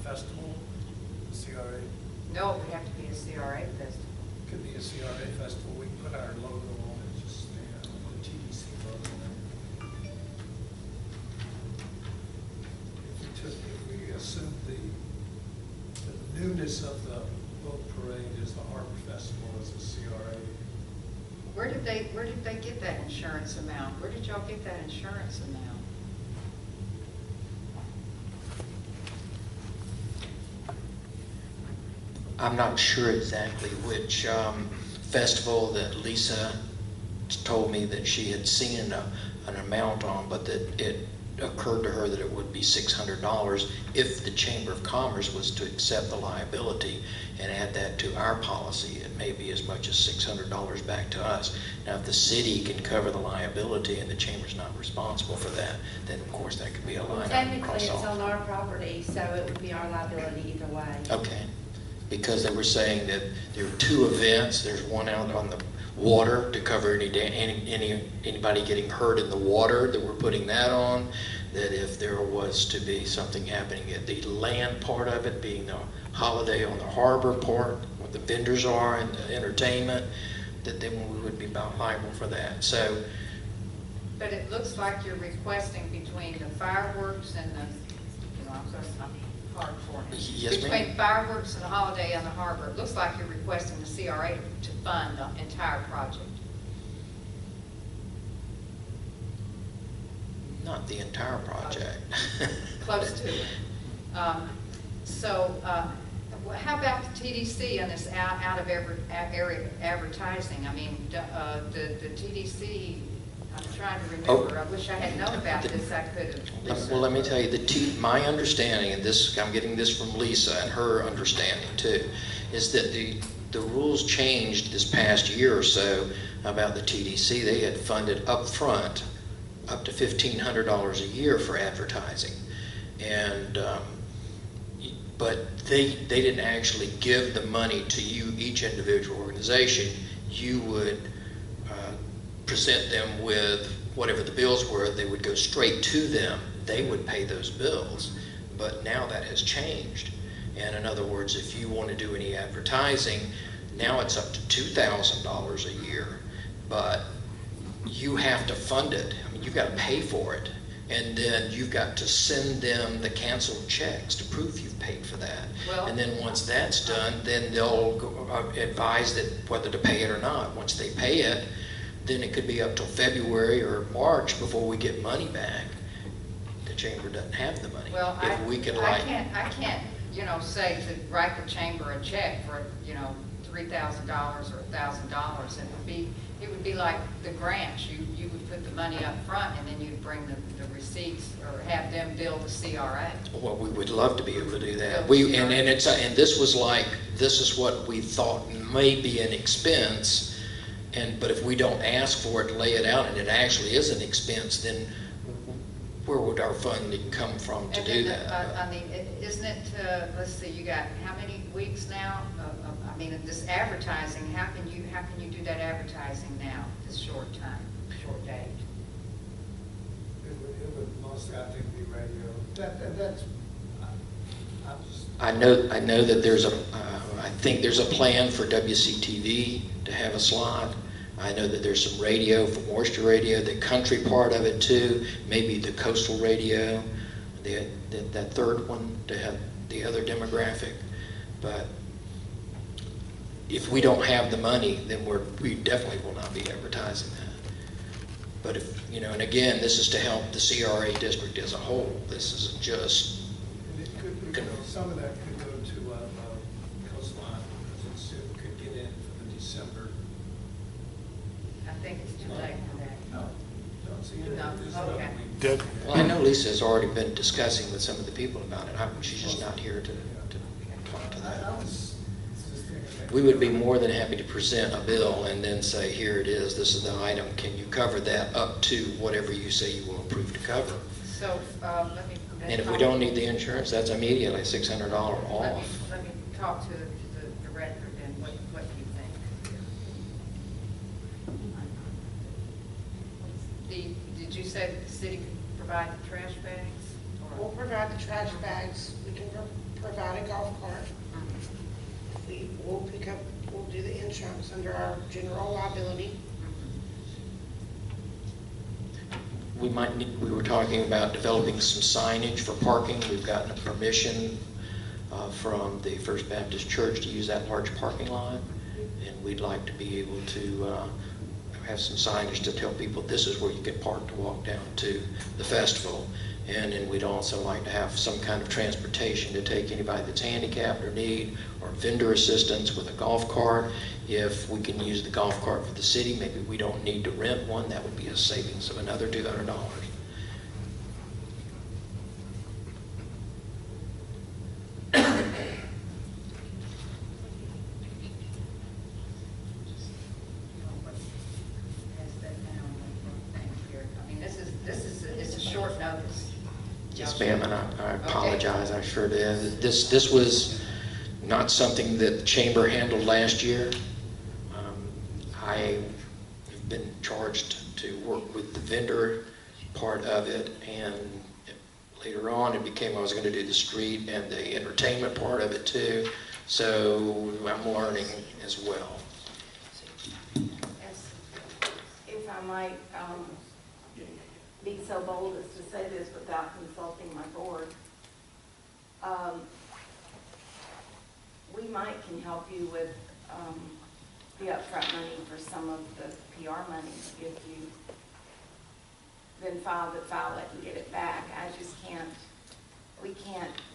festival, CRA. No, it would have to be a CRA festival. Could be a CRA festival. We can put our logo on it, just the TDC logo. If we assume the newness of the boat parade is the Harbor Festival as a CRA. Where did they get that insurance amount? Where did y'all get that insurance amount? I'm not sure exactly which festival that Lisa told me that she had seen an amount on, but that it occurred to her that it would be $600 if the Chamber of Commerce was to accept the liability and add that to our policy. It may be as much as $600 back to us. Now, if the city can cover the liability and the Chamber's not responsible for that, then of course that could be a line item Technically, crossed it's off. on our property, so it would be our liability either way. Okay, because they were saying that there were two events. There's one out on the water to cover anybody getting hurt in the water, that we're putting that on. That if there was to be something happening at the land part of it, being the holiday on the harbor part, what the vendors are and the entertainment, that then we would be liable for that. So, But it looks like you're requesting between the fireworks and the, you know, I'm hard for it. Yes, ma'am. Between fireworks and the holiday on the harbor, it looks like you're requesting the CRA to fund the entire project. not the entire project. Close to it. How about the TDC and this out of area advertising? I mean, the TDC, I'm trying to remember. I wish I had known about this. I could have. Well, let me tell you, my understanding, and this, I'm getting this from Lisa and her understanding too, is that the rules changed this past year or so about the TDC. They had funded up front up to $1,500 a year for advertising, and but they didn't actually give the money to you, each individual organization. You would present them with whatever the bills were. They would go straight to them. They would pay those bills. But now that has changed. And in other words, if you want to do any advertising, now it's up to $2,000 a year. But you have to fund it. I mean, you've got to pay for it. And then you've got to send them the canceled checks to prove you've paid for that. Well, and then once that's done, then they'll advise that whether to pay it or not. Once they pay it, then it could be up till February or March before we get money back. The chamber doesn't have the money. Well, if we could I can't, say to write the chamber a check for, $3,000 or $1,000. It would be like the grants. You would put the money up front, and then you'd bring the receipts or have them bill the CRA. Well, we would love to be able to do that. And this was like, this is what we thought may be an expense, but if we don't ask for it, lay it out, and it actually is an expense, then where would our funding come from to do that? I mean, isn't it, let's see, you got how many weeks now? I mean, this advertising, how can you do that advertising now, this short date? It would mostly, I think, be radio. That's, I know that there's I think there's a plan for WCTV to have a slot. I know that there's some radio for Moisture Radio, the country part of it too, maybe the coastal radio, that third one to have the other demographic. But if we don't have the money, then we definitely will not be advertising that. But if, and again, this is to help the CRA district as a whole. This isn't just. Some of that could go to coastline, because it could get in for the December. I think it's too late for that. No, don't see it. No, okay. Did, Well, I know Lisa has already been discussing with some of the people about it. She's just not here to talk to that. We would be more than happy to present a bill and then say, here it is, this is the item, can you cover that up to whatever you say you will approve to cover? So, let me. And if we don't need the insurance, that's immediately $600 off. Let me talk to the director then, what do you think? Did you say that the city could provide the trash bags? We'll provide the trash bags. We can provide a golf cart. We'll do the insurance under our general liability. We were talking about developing some signage for parking. We've gotten a permission from the First Baptist Church to use that large parking lot, and we'd like to be able to have some signage to tell people this is where you can park to walk down to the festival. And then we'd also like to have some kind of transportation to take anybody that's handicapped or need, or vendor assistance with a golf cart. If we can use the golf cart for the city, maybe we don't need to rent one. That would be a savings of another $200. I mean, it's a short notice. Yes, ma'am, and I apologize, I sure did. This was not something that the chamber handled last year. I have been charged to work with the vendor part of it, and later on it became I was going to do the street and the entertainment part of it too. So I'm learning as well. If I might be so bold as to say this without consulting my board, we might can help you with the upfront money for some of the PR money if you then file it and get it back. I just can't,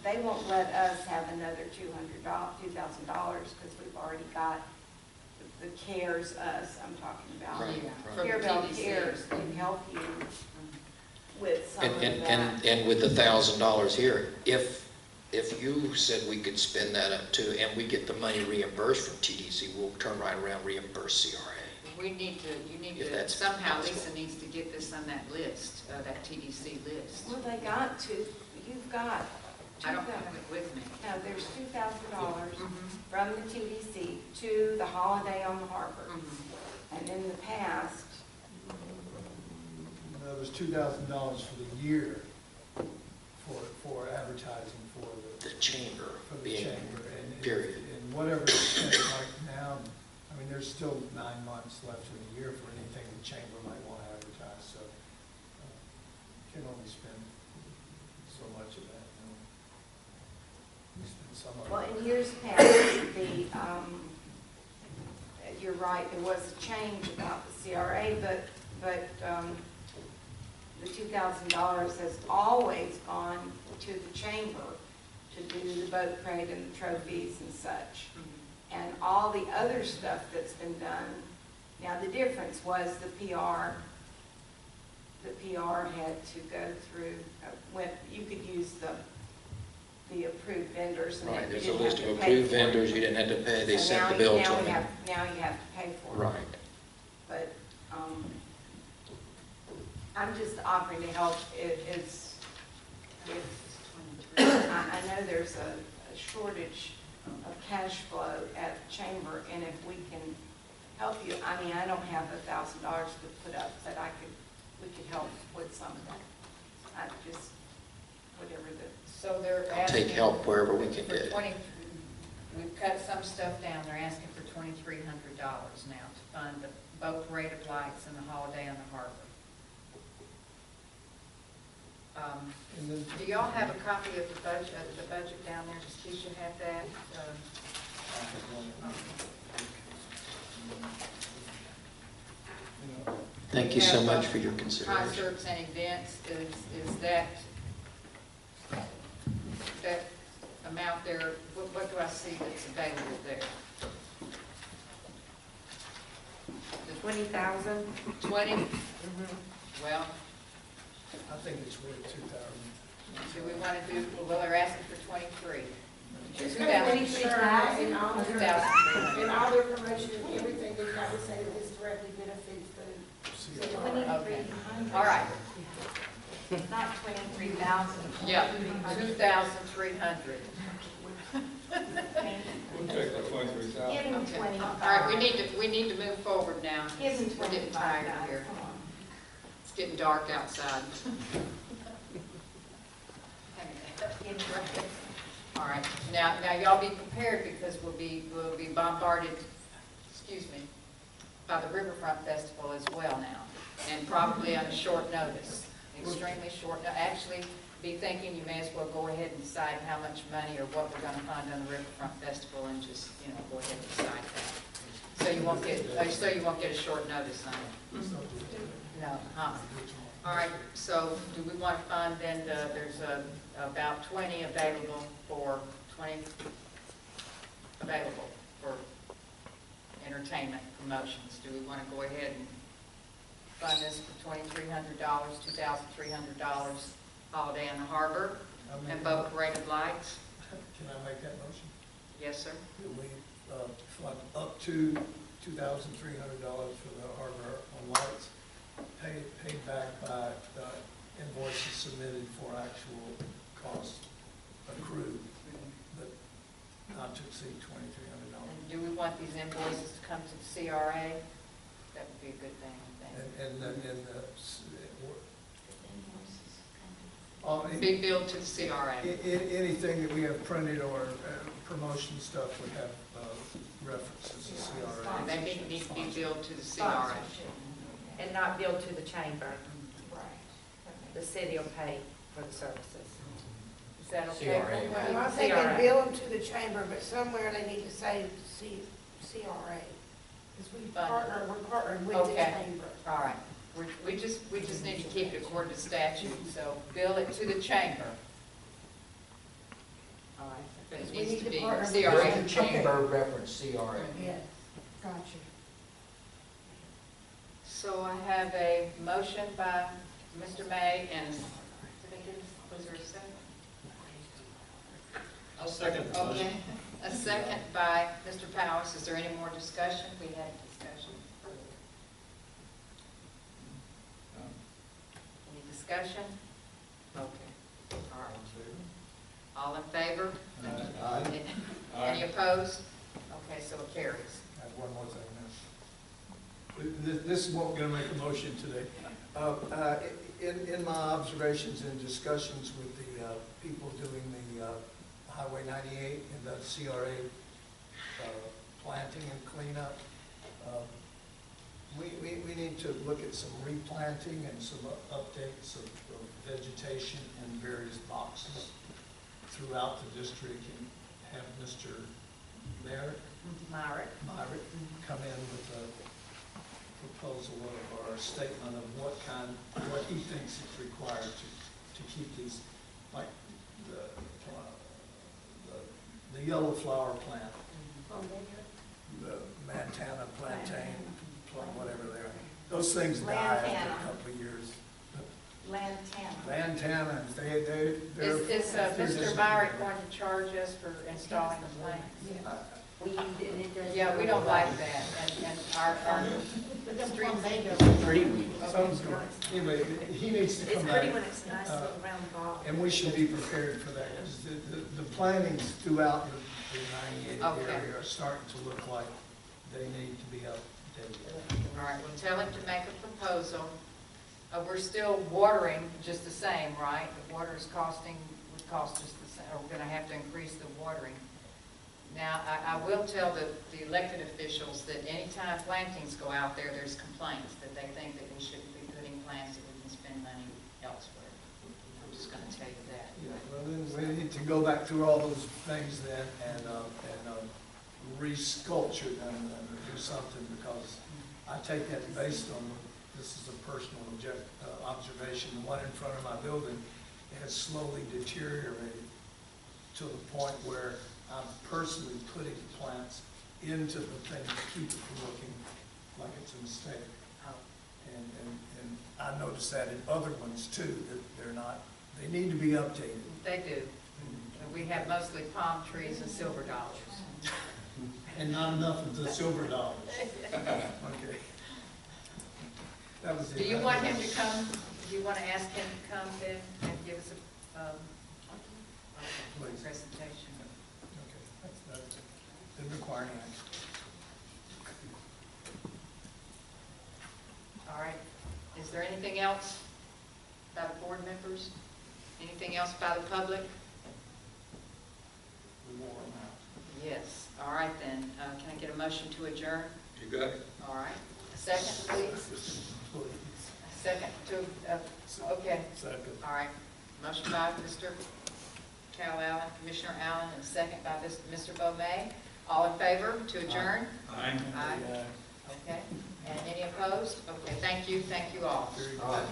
they won't let us have another $2,000 because we've already got the CARES us, I'm talking about. Right. Carrabelle CARES can help you with some of that. And with the $1,000 here, if you said we could spend that up too, and we get the money reimbursed from TDC, we'll turn right around and reimburse CRA. You need to, somehow Lisa needs to get this on that list, that TDC list. Well, they got to, you've got. I don't have it with me. No, there's $2,000 from the TDC to the Holiday on the Harbor. And in the past. There was $2,000 for the year for advertising for the chamber. For the chamber. Period. And whatever it's spent right now, I mean, there's still 9 months left in the year for anything the chamber might want to advertise, so can only spend so much of that. Well, in years past, you're right, there was a change about the CRA, but the $2,000 has always gone to the chamber to do the boat parade and the trophies and such. and all the other stuff that's been done. Now, the difference was the PR had to go through, when you could use the approved vendors. And Right, you there's a didn't list have of to pay approved for it. vendors, you didn't have to pay, they So sent now- the bill to now we them. have- Now you have to pay for it. Right. But I'm just offering to help. I know there's a shortage of cash flow at the chamber, and if we can help you, I mean, I don't have $1,000 to put up, but we could help with some of that. I just, whatever So they're I'll asking. take help wherever we can for get it. We've cut some stuff down, they're asking for $2,300 now to fund the boat parade of lights and the holiday on the harbor. Do y'all have a copy of the budget down there? Does Keisha have that? Thank you so much for your consideration. Concerts and events, is that amount there, what do I see that's available there? the 20,000. 20? Well, I think it's worth 2,000. do we want to do, well, they're asking for 23. It's going to be $23,000 in all their, 2,300. in all their promotion, everything they've got to say that this directly benefits the. Okay. All right. Not 23,000. Yeah, 2,300. We'll take the 23,000. Give him Okay. 25. All right, we need to move forward now. Give him We're getting 25, tired guys. here. Come on. It's getting dark outside. All right, now y'all be prepared because we'll be bombarded, excuse me, by the Riverfront Festival as well now, and probably on short notice, extremely short. Actually, be thinking you may as well go ahead and decide how much money or what we're going to fund on the Riverfront Festival, and just go ahead and decide that. So you won't get a short notice on it. No, All right. So do we want to fund then? There's about 20 available for entertainment promotions. Do we want to go ahead and fund this for $2,300, $2,300 holiday on the harbor and boat parade of lights? Can I make that motion? Yes, sir. That we fund up to $2,300 for the harbor on lights, paid back by invoices submitted for actual costs accrued, but not to exceed $2,300. And do we want these invoices to come to the CRA? That would be a good thing, I think. Be billed to the CRA. Anything that we have printed or promotion stuff would have references to CRA. They need to be billed to the CRA. And not billed to the chamber. The city will pay for the services. Is that okay? Well, I think they bill them to the chamber, but somewhere they need to say CRA. Because we're partnering with the Okay. chamber. All right. We just need to keep it according to statute, so bill it to the chamber. All right. But it We needs need to to be partner with CRA. the Chamber reference CRA. Yeah, gotcha. So I have a motion by Mr. May and, was there a second? I'll second the motion. Okay. A second by Mr. Powers. Is there any more discussion? We had discussion. Any discussion? Okay. All right. All in favor? Aye. Any opposed? Okay, so it carries. I have one more thing now. This is what we're going to make a motion today. In my observations and discussions with the people doing the Highway 98 and the CRA planting and cleanup, we need to look at some replanting and some updates of vegetation in various boxes throughout the district, and have Mr. Merritt come in with a proposal of our statement of what he thinks is required to keep these, like the yellow flower plant the Montana, plantain, plum, whatever they are. Those things die after Lantana. a couple of years. Lantana. Lantanas, they're. Is Mr. Byrick going to charge us for installing the plants? Yeah, we don't like that, and our streets. Pretty weed. Anyway, he needs to It's come back. pretty when it's a nice little round ball. And we should be prepared for that. 'Cause the plantings throughout the 98 Okay. area are starting to look like they need to be updated. All right, well, tell him to make a proposal. We're still watering just the same, right? The water is would cost just the same, or we're gonna have to increase the watering. Now, I will tell the elected officials that anytime plantings go out there, there's complaints that they think that we shouldn't be putting plants, that we can spend money elsewhere. I'm just gonna tell you that. Yeah, well, then we need to go back through all those things then and resculpture them and do something, because I take that based on, this is a personal observation, the one in front of my building has slowly deteriorated to the point where I'm personally putting plants into the thing to keep it from looking like it's a mistake. And I noticed that in other ones too, that they're not, they need to be updated. They do. We have mostly palm trees and silver dollars. And not enough of the silver dollars. Okay. That was it. Do you want him to come, do you want to ask him to come then and give us a Please. presentation? Okay, that's it. Didn't require any action. All right. Is there anything else by the board members? Anything else by the public? Yes. All right then. Can I get a motion to adjourn? You got it. All right. A second, please. A second to, okay. Second. All right. Motion by Mr. Cal Allen, Commissioner Allen, and second by Mr. Bomay. All in favor to adjourn? Aye. Aye. Okay. And any opposed? Okay. Thank you all. Very good.